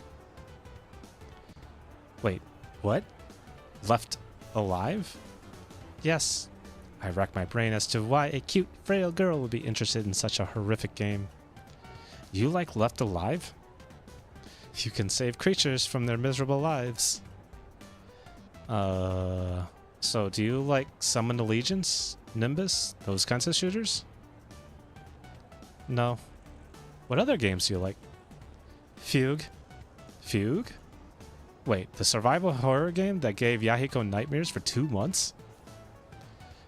Wait, what? Left Alive? Yes. I rack my brain as to why a cute, frail girl would be interested in such a horrific game. You like Left Alive? You can save creatures from their miserable lives. So do you like Summoned Allegiance, Nimbus, those kinds of shooters? No. What other games do you like? Fugue? Fugue? Wait, the survival horror game that gave Yahiko nightmares for 2 months?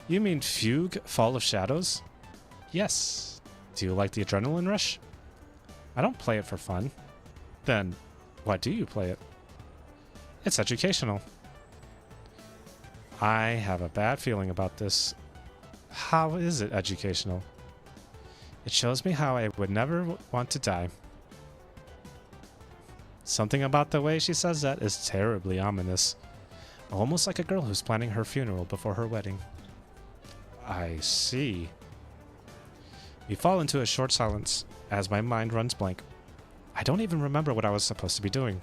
You mean Fugue, Fall of Shadows? Yes. Do you like the adrenaline rush? I don't play it for fun. Then, why do you play it? It's educational. I have a bad feeling about this. How is it educational? It shows me how I would never want to die. Something about the way she says that is terribly ominous. Almost like a girl who's planning her funeral before her wedding. I see. We fall into a short silence as my mind runs blank. I don't even remember what I was supposed to be doing.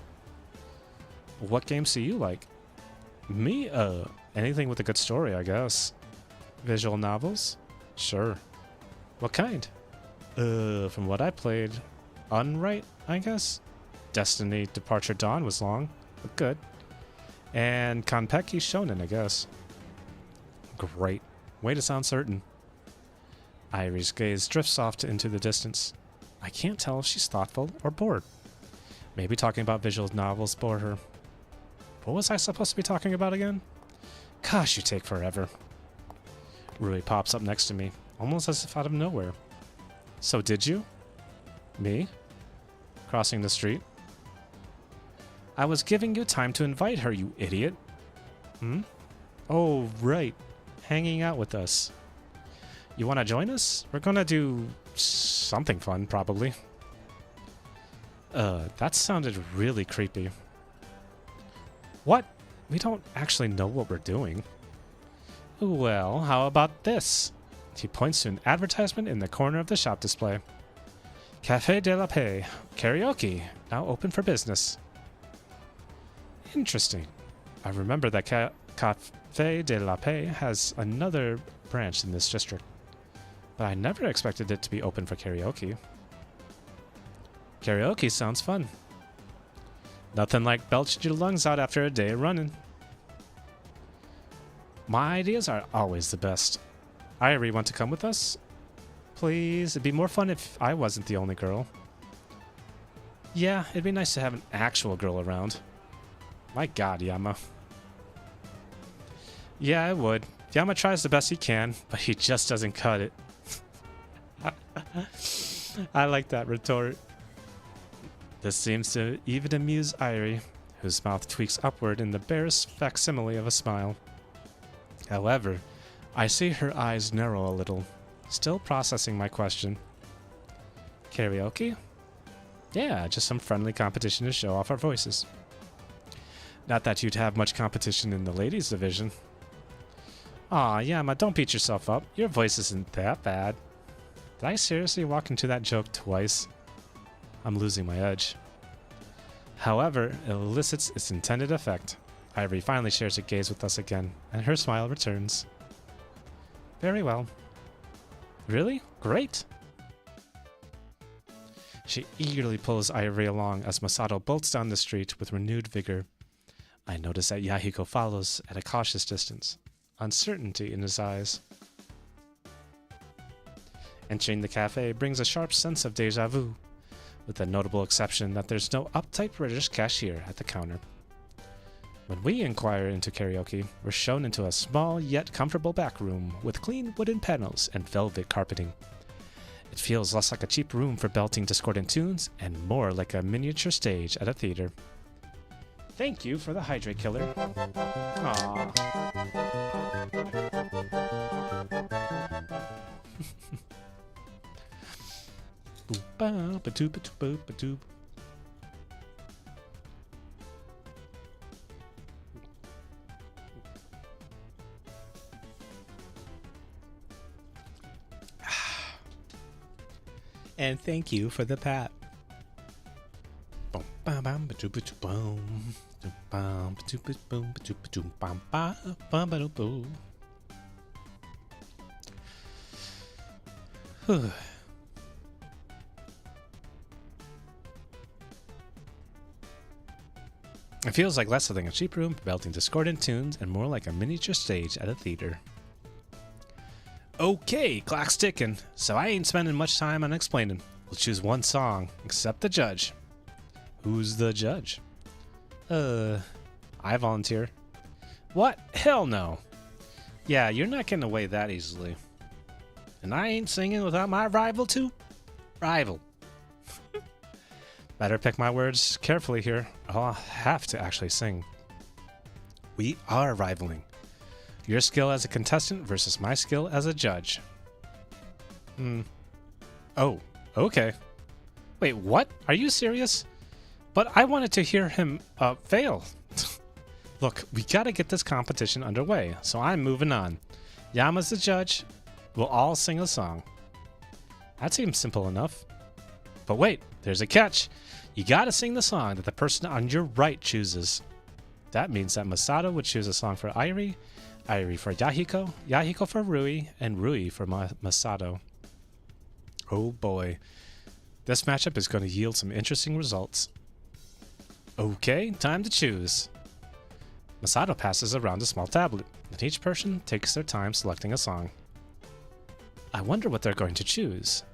What games do you like? Me? Anything with a good story, I guess. Visual novels? Sure. What kind? From what I played, Unright, I guess? Destiny Departure Dawn was long, but good. And Konpeki Shonen, I guess. Great. Way to sound certain. Iry's gaze drifts off into the distance. I can't tell if she's thoughtful or bored. Maybe talking about visual novels bore her. What was I supposed to be talking about again? Gosh, you take forever. Rui pops up next to me, almost as if out of nowhere. So did you? Me? Crossing the street. I was giving you time to invite her, you idiot. Hmm? Oh, right. Hanging out with us. You want to join us? We're gonna do something fun, probably. That sounded really creepy. What? We don't actually know what we're doing. Well, how about this? He points to an advertisement in the corner of the shop display. Café de la Paix. Karaoke. Now open for business. Interesting. I remember that Café de la Paix has another branch in this district. But I never expected it to be open for karaoke. Karaoke sounds fun. Nothing like belching your lungs out after a day of running. My ideas are always the best. Irie, want to come with us? Please, it'd be more fun if I wasn't the only girl. Yeah, it'd be nice to have an actual girl around. My god, Yama. Yeah, I would. Yama tries the best he can, but he just doesn't cut it. I like that retort. This seems to even amuse Irie, whose mouth tweaks upward in the barest facsimile of a smile. However, I see her eyes narrow a little, still processing my question. Karaoke? Yeah, just some friendly competition to show off our voices. Not that you'd have much competition in the ladies' division. Aw, Yama, don't beat yourself up. Your voice isn't that bad. Did I seriously walk into that joke twice? I'm losing my edge. However, it elicits its intended effect. Ivory finally shares a gaze with us again, and her smile returns. Very well. Really? Great! She eagerly pulls Ivory along as Masato bolts down the street with renewed vigor. I notice that Yahiko follows at a cautious distance, uncertainty in his eyes. Entering the cafe brings a sharp sense of deja vu, with the notable exception that there's no uptight British cashier at the counter. When we inquire into karaoke, we're shown into a small yet comfortable back room with clean wooden panels and velvet carpeting. It feels less like a cheap room for belting discordant tunes and more like a miniature stage at a theater. Thank you for the hydrate killer. Aww. And thank you for the pat. It feels like less than a cheap room belting discordant tunes and more like a miniature stage at a theater. Okay, clock's ticking, so I ain't spending much time on explaining. We'll choose one song, except the judge. Who's the judge? I volunteer. What? Hell no. Yeah, you're not getting away that easily. And I ain't singing without my rival too? Rival. Better pick my words carefully here. I'll have to actually sing. We are rivaling. Your skill as a contestant versus my skill as a judge. Oh, okay. Wait, what? Are you serious? But I wanted to hear him, fail. Look, we gotta get this competition underway, so I'm moving on. Yama's the judge. We'll all sing a song. That seems simple enough. But wait, there's a catch. You gotta sing the song that the person on your right chooses. That means that Masato would choose a song for Airi, Airi for Yahiko, Yahiko for Rui, and Rui for Masato. Oh boy. This matchup is going to yield some interesting results. Okay, time to choose. Masato passes around a small tablet, and each person takes their time selecting a song. I wonder what they're going to choose.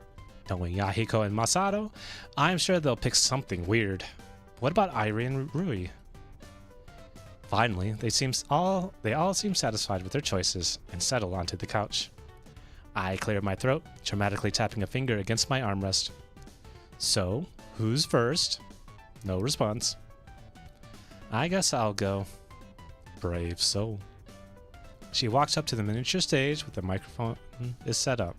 Knowing Yahiko and Masato, I'm sure they'll pick something weird. What about Airi and Rui? Finally, they all seem satisfied with their choices and settle onto the couch. I clear my throat, dramatically tapping a finger against my armrest. So, who's first? No response. I guess I'll go. Brave soul. She walks up to the miniature stage where the microphone is set up.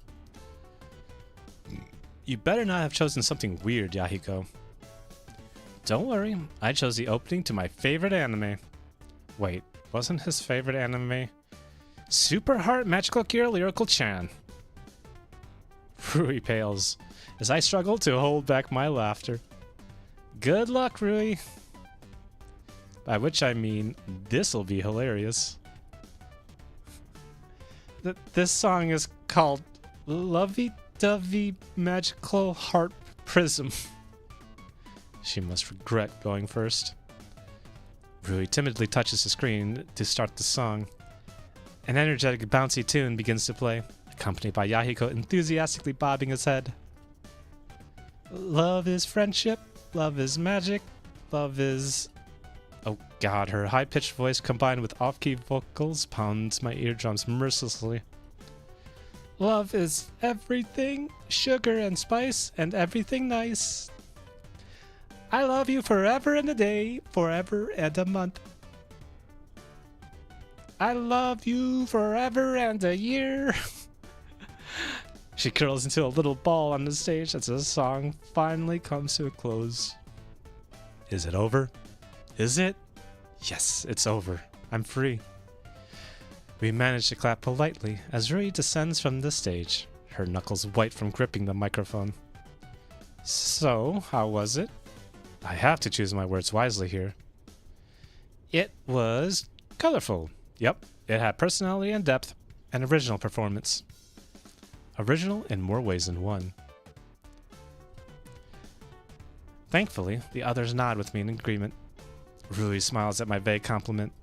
You better not have chosen something weird, Yahiko. Don't worry, I chose the opening to my favorite anime. Wait, wasn't his favorite anime Super Heart Magical Gear Lyrical Chan? Rui pales as I struggle to hold back my laughter. Good luck, Rui. By which I mean, this'll be hilarious. This song is called Lovey-Dovey Magical Heart Prism. She must regret going first. Rui timidly touches the screen to start the song. An energetic, bouncy tune begins to play, accompanied by Yahiko enthusiastically bobbing his head. Love is friendship, love is magic, love is... Oh god, her high-pitched voice combined with off-key vocals pounds my eardrums mercilessly. Love is everything, sugar and spice, and everything nice. I love you forever and a day, forever and a month. I love you forever and a year. She curls into a little ball on the stage as the song finally comes to a close. Is it over? Is it? Yes, it's over. I'm free. We manage to clap politely as Rui descends from the stage, her knuckles white from gripping the microphone. So, how was it? I have to choose my words wisely here. It was colorful. Yep, it had personality and depth, an original performance. Original in more ways than one. Thankfully, the others nod with me in agreement. Rui smiles at my vague compliment.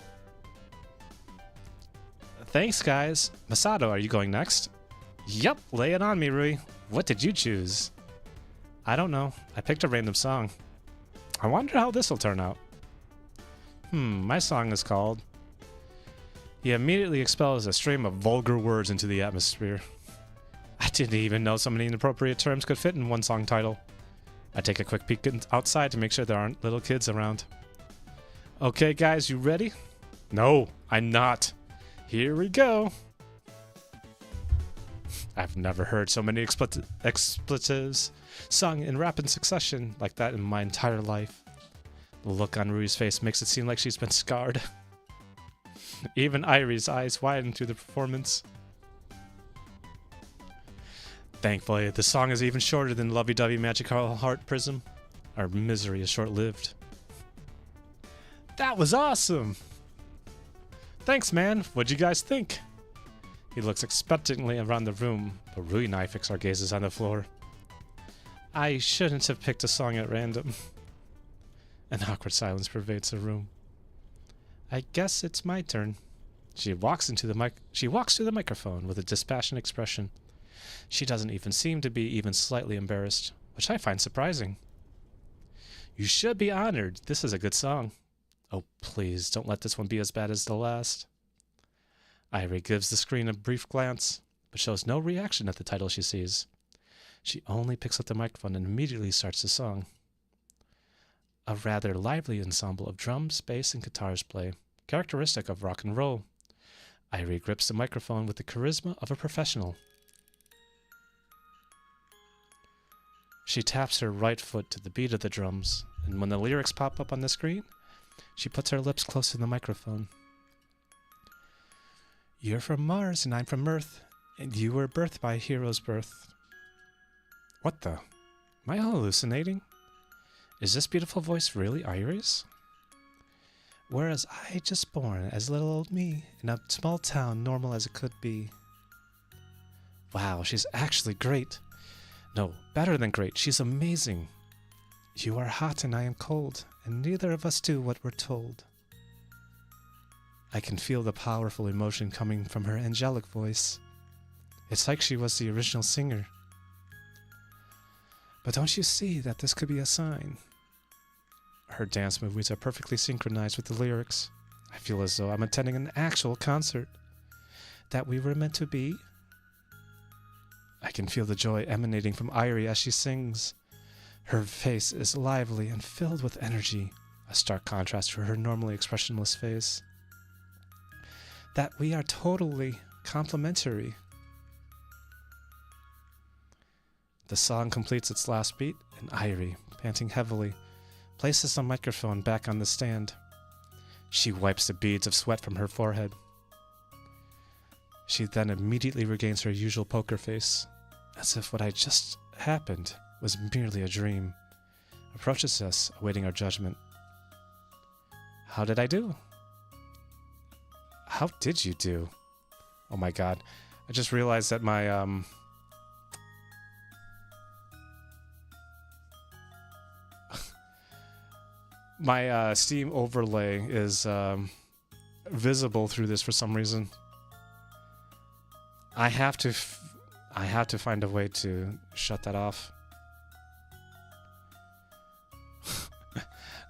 Thanks, guys. Masato, are you going next? Yep, lay it on me, Rui. What did you choose? I don't know. I picked a random song. I wonder how this'll turn out. My song is called... He immediately expels a stream of vulgar words into the atmosphere. I didn't even know so many inappropriate terms could fit in one song title. I take a quick peek outside to make sure there aren't little kids around. Okay, guys, you ready? No, I'm not. Here we go. I've never heard so many expletives sung in rapid succession like that in my entire life. The look on Rui's face makes it seem like she's been scarred. Even Airi's eyes widen through the performance. Thankfully, the song is even shorter than Lovey-Dovey Magical Heart Prism. Our misery is short-lived. That was awesome! Thanks, man. What'd you guys think? He looks expectantly around the room, but Rui and I fix our gazes on the floor. I shouldn't have picked a song at random. An awkward silence pervades the room. I guess it's my turn. She walks to the microphone with a dispassionate expression. She doesn't even seem to be even slightly embarrassed, which I find surprising. You should be honored. This is a good song. Oh, please, don't let this one be as bad as the last. Airi gives the screen a brief glance, but shows no reaction at the title she sees. She only picks up the microphone and immediately starts the song. A rather lively ensemble of drums, bass, and guitars play, characteristic of rock and roll. Airi grips the microphone with the charisma of a professional. She taps her right foot to the beat of the drums, and when the lyrics pop up on the screen, She puts her lips close to the microphone. You're from Mars and I'm from Earth, and you were birthed by a hero's birth. What the? Am I hallucinating? Is this beautiful voice really Iris? Whereas I just born as little old me in a small town normal as it could be. Wow, she's actually great. No, better than great, she's amazing. You are hot and I am cold, and neither of us do what we're told. I can feel the powerful emotion coming from her angelic voice. It's like she was the original singer. But don't you see that this could be a sign? Her dance moves are perfectly synchronized with the lyrics. I feel as though I'm attending an actual concert. That we were meant to be. I can feel the joy emanating from Irie as she sings. Her face is lively and filled with energy, a stark contrast to her normally expressionless face. That we are totally complementary. The song completes its last beat, and Irie, panting heavily, places the microphone back on the stand. She wipes the beads of sweat from her forehead. She then immediately regains her usual poker face, as if what had just happened was merely a dream. Approaches us, awaiting our judgment. How did I do? How did you do? Oh my god. I just realized that my, my Steam overlay is visible through this for some reason. I have to find a way to shut that off.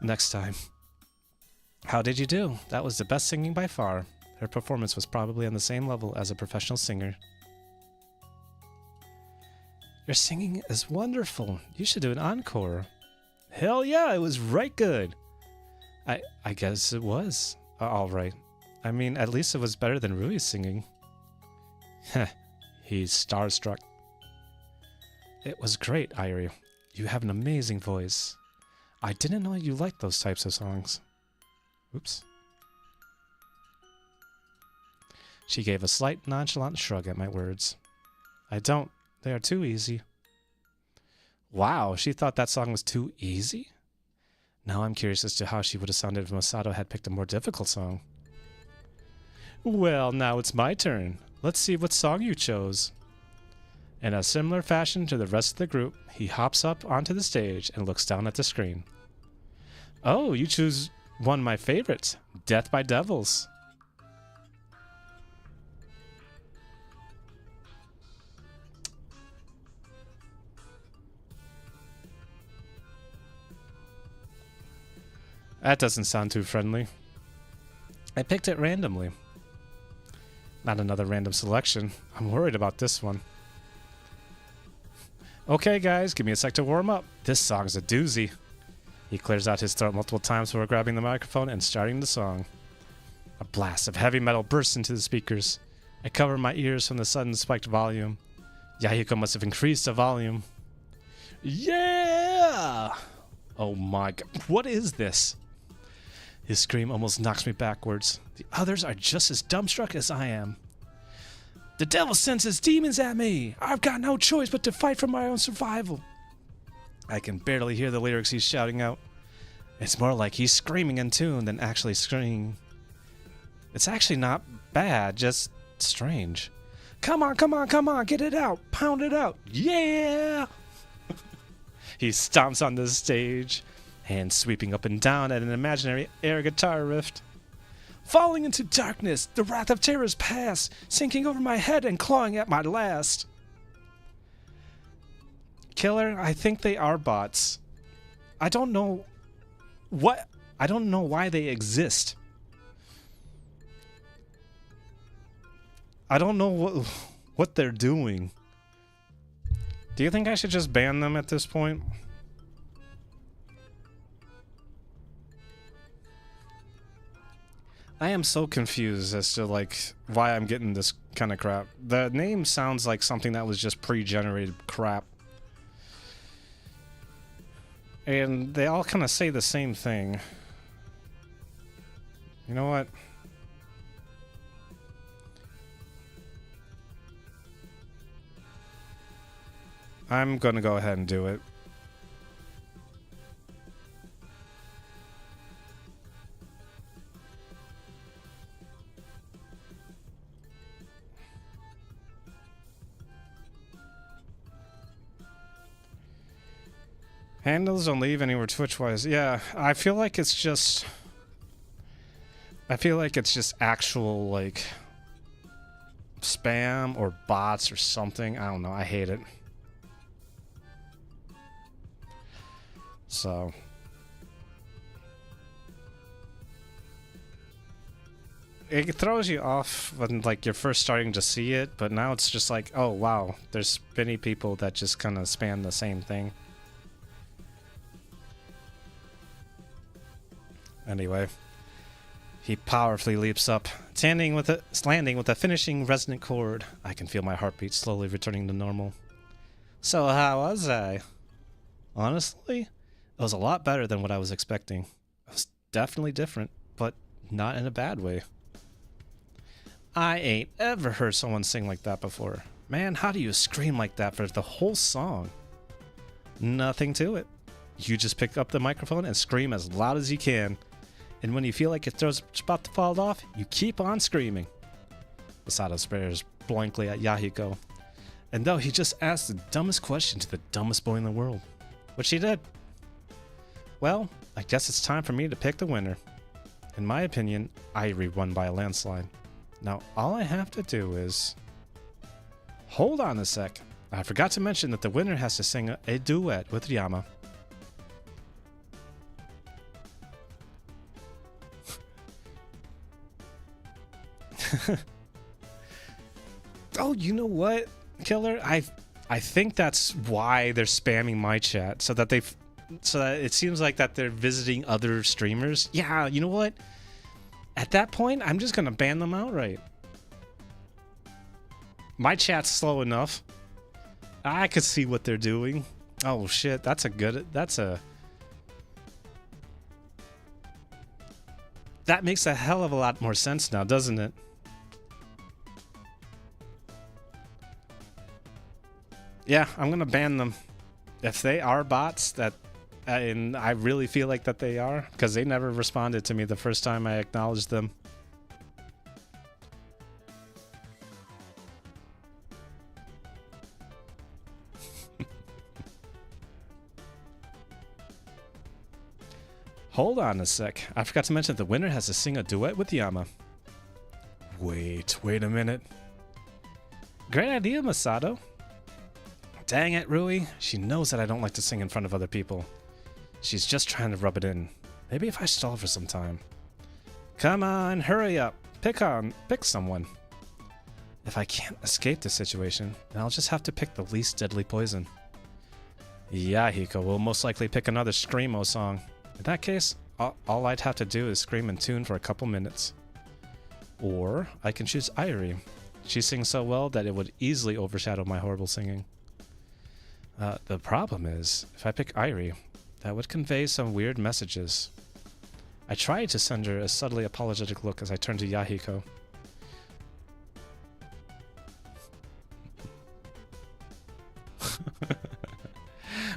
Next time. How did you do? That was the best singing by far. Her performance was probably on the same level as a professional singer. Your singing is wonderful. You should do an encore. Hell yeah, it was right good. I guess it was. All right. I mean, at least it was better than Rui's singing. Heh, he's starstruck. It was great, Irie. You have an amazing voice. I didn't know you liked those types of songs. Oops. She gave a slight nonchalant shrug at my words. I don't. They are too easy. Wow, she thought that song was too easy? Now I'm curious as to how she would have sounded if Masato had picked a more difficult song. Well, now it's my turn. Let's see what song you chose. In a similar fashion to the rest of the group, he hops up onto the stage and looks down at the screen. Oh, you choose one of my favorites, Death by Devils. That doesn't sound too friendly. I picked it randomly. Not another random selection. I'm worried about this one. Okay, guys, give me a sec to warm up. This song's a doozy. He clears out his throat multiple times before grabbing the microphone and starting the song. A blast of heavy metal bursts into the speakers. I cover my ears from the sudden spiked volume. Yahiko must have increased the volume. Yeah! Oh my god, what is this? His scream almost knocks me backwards. The others are just as dumbstruck as I am. The devil sends his demons at me! I've got no choice but to fight for my own survival. I can barely hear the lyrics he's shouting out. It's more like he's screaming in tune than actually screaming. It's actually not bad, just strange. Come on, come on, come on, get it out, pound it out, yeah! He stomps on the stage, hands sweeping up and down at an imaginary air guitar riff. Falling into darkness, the wrath of terrors pass, sinking over my head and clawing at my last. Killer, I think they are bots. I don't know why they exist. I don't know what they're doing. Do you think I should just ban them at this point? I am so confused as to like why I'm getting this kind of crap. The name sounds like something that was just pre-generated crap. And they all kind of say the same thing. You know what? I'm gonna go ahead and do it. Handles don't leave anywhere Twitch-wise. Yeah, I feel like it's just... I feel like it's just actual, like, spam or bots or something. I don't know. I hate it. So... it throws you off when, like, you're first starting to see it, but now it's just like, oh, wow, there's many people that just kind of spam the same thing. Anyway, he powerfully leaps up, landing with a finishing resonant chord. I can feel my heartbeat slowly returning to normal. So how was I? Honestly, it was a lot better than what I was expecting. It was definitely different, but not in a bad way. I ain't ever heard someone sing like that before. Man, how do you scream like that for the whole song? Nothing to it. You just pick up the microphone and scream as loud as you can. And when you feel like your throat's about to fall off, you keep on screaming. Masato stares blankly at Yahiko. And though he just asked the dumbest question to the dumbest boy in the world, which he did. Well, I guess it's time for me to pick the winner. In my opinion, Irie won by a landslide. Now, all I have to do is... hold on a sec. I forgot to mention that the winner has to sing a duet with Ryama. Oh, you know what, Killer? I think that's why they're spamming my chat, so that it seems like that they're visiting other streamers. Yeah, you know what? At that point, I'm just gonna ban them outright. My chat's slow enough. I could see what they're doing. Oh shit, that makes a hell of a lot more sense now, doesn't it? Yeah, I'm gonna ban them. If they are bots, and I really feel like that they are, because they never responded to me the first time I acknowledged them. Hold on a sec. I forgot to mention the winner has to sing a duet with Yama. Wait a minute. Great idea, Masato. Dang it, Rui. She knows that I don't like to sing in front of other people. She's just trying to rub it in. Maybe if I stall for some time. Come on, hurry up. Pick someone. If I can't escape this situation, then I'll just have to pick the least deadly poison. Yahiko will most likely pick another Screamo song. In that case, all I'd have to do is scream in tune for a couple minutes. Or I can choose Irie. She sings so well that it would easily overshadow my horrible singing. The problem is, if I pick Irie, that would convey some weird messages. I tried to send her a subtly apologetic look as I turned to Yahiko.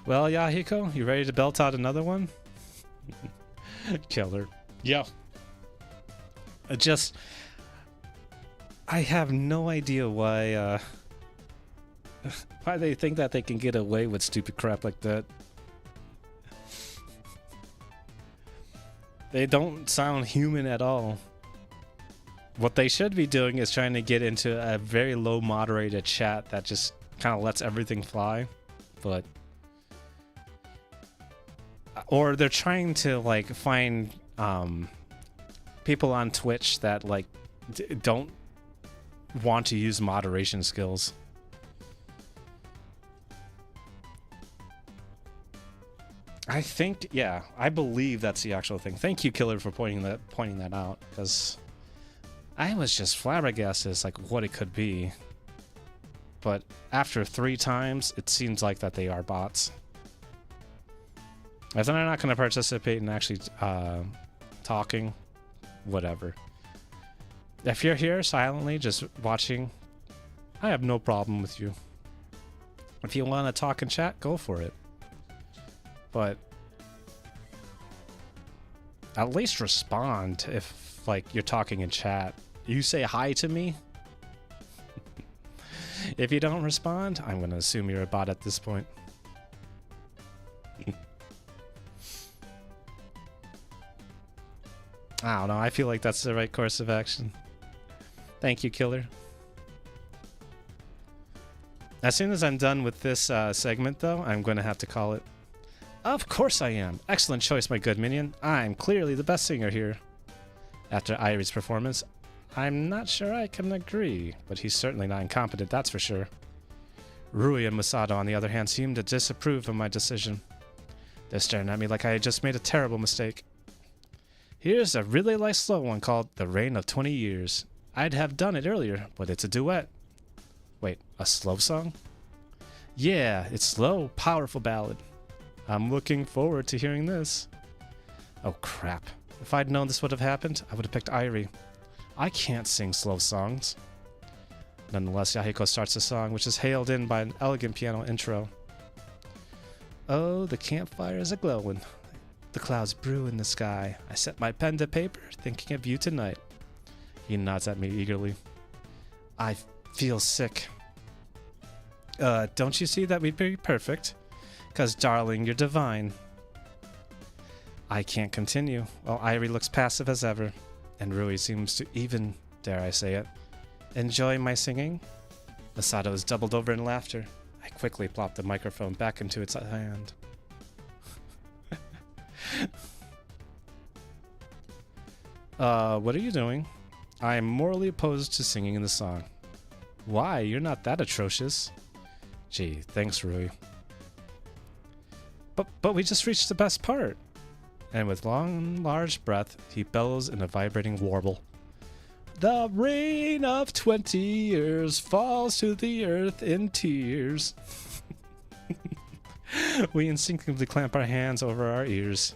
Well, Yahiko, you ready to belt out another one? Killer. Yeah. I have no idea why they think that they can get away with stupid crap like that. They don't sound human at all. What they should be doing is trying to get into a very low moderated chat that just kind of lets everything fly. But or they're trying to like find people on Twitch that like don't want to use moderation skills. I think, yeah, I believe that's the actual thing. Thank you, Killer, for pointing that out, because I was just flabbergasted as like what it could be. But after 3 times, it seems like that they are bots. If they're not going to participate in actually talking, whatever. If you're here silently just watching, I have no problem with you. If you want to talk and chat, go for it. But at least respond if, like, you're talking in chat. You say hi to me. If you don't respond, I'm going to assume you're a bot at this point. I don't know. I feel like that's the right course of action. Thank you, Killer. As soon as I'm done with this segment, though, I'm going to have to call it. Of course I am. Excellent choice, my good minion. I'm clearly the best singer here. After Irie's performance, I'm not sure I can agree, but he's certainly not incompetent, that's for sure. Rui and Masato, on the other hand, seem to disapprove of my decision. They're staring at me like I had just made a terrible mistake. Here's a really nice slow one called The Reign of 20 Years. I'd have done it earlier, but it's a duet. Wait, a slow song? Yeah, it's slow, powerful ballad. I'm looking forward to hearing this. Oh crap. If I'd known this would have happened, I would have picked Irie. I can't sing slow songs. Nonetheless, Yahiko starts the song, which is hailed in by an elegant piano intro. Oh, the campfire is a-glowin'. The clouds brew in the sky. I set my pen to paper, thinking of you tonight. He nods at me eagerly. I feel sick. Don't you see that we'd be perfect? 'Cause, darling, you're divine. I can't continue, while Irie looks passive as ever, and Rui seems to even, dare I say it, enjoy my singing. Masato is doubled over in laughter. I quickly plop the microphone back into its hand. What are you doing? I am morally opposed to singing in the song. Why? You're not that atrocious. Gee, thanks, Rui. But we just reached the best part. And with long, large breath, he bellows in a vibrating warble. The reign of 20 years falls to the earth in tears. We instinctively clamp our hands over our ears.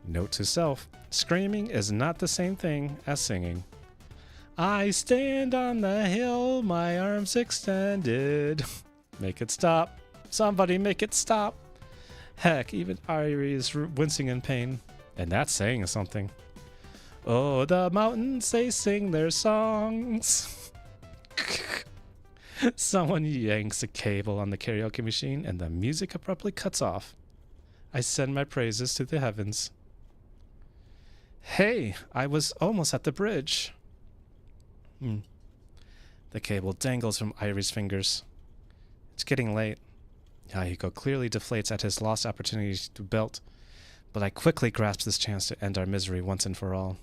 Note to self, screaming is not the same thing as singing. I stand on the hill, my arms extended. Make it stop. Somebody make it stop. Heck, even Irie is wincing in pain. And that's saying something. Oh, the mountains, they sing their songs. Someone yanks a cable on the karaoke machine and the music abruptly cuts off. I send my praises to the heavens. Hey, I was almost at the bridge. The cable dangles from Irie's fingers. It's getting late. Yahiko clearly deflates at his lost opportunity to belt, but I quickly grasp this chance to end our misery once and for all.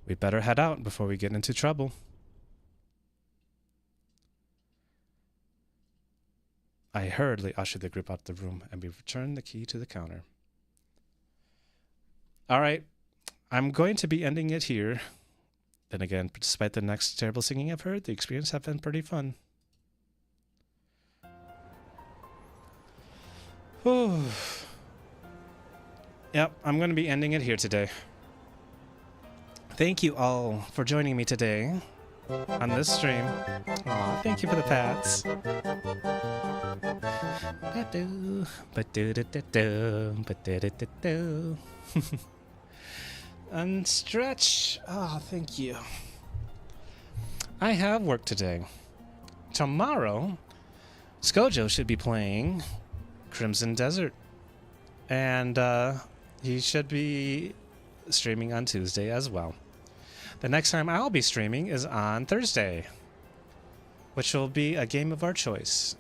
We better head out before we get into trouble. I hurriedly usher the group out the room, and we return the key to the counter. All right, I'm going to be ending it here. Then again, despite the next terrible singing I've heard, the experience has been pretty fun. Whew. Yep, I'm going to be ending it here today. Thank you all for joining me today on this stream. Aw, thank you for the pats. And stretch. Oh, thank you. I have work today. Tomorrow, Skojo should be playing Crimson Desert. And he should be streaming on Tuesday as well. The next time I'll be streaming is on Thursday, which will be a game of our choice.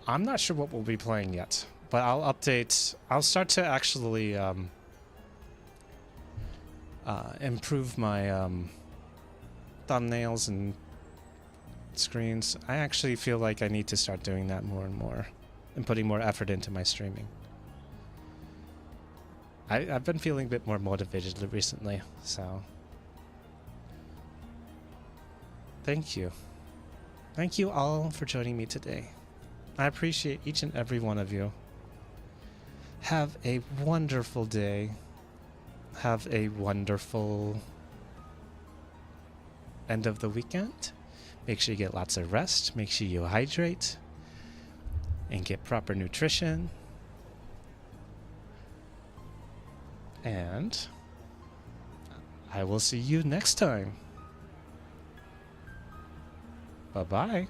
I'm not sure what we'll be playing yet, but I'll update. I'll start to actually improve my thumbnails and screens. I actually feel like I need to start doing that more and more and putting more effort into my streaming. I've been feeling a bit more motivated recently, so thank you. Thank you all for joining me today. I appreciate each and every one of you. Have a wonderful day. have a wonderful end of the weekend. Make sure you get lots of rest. Make sure you hydrate and get proper nutrition. And I will see you next time. Bye-bye.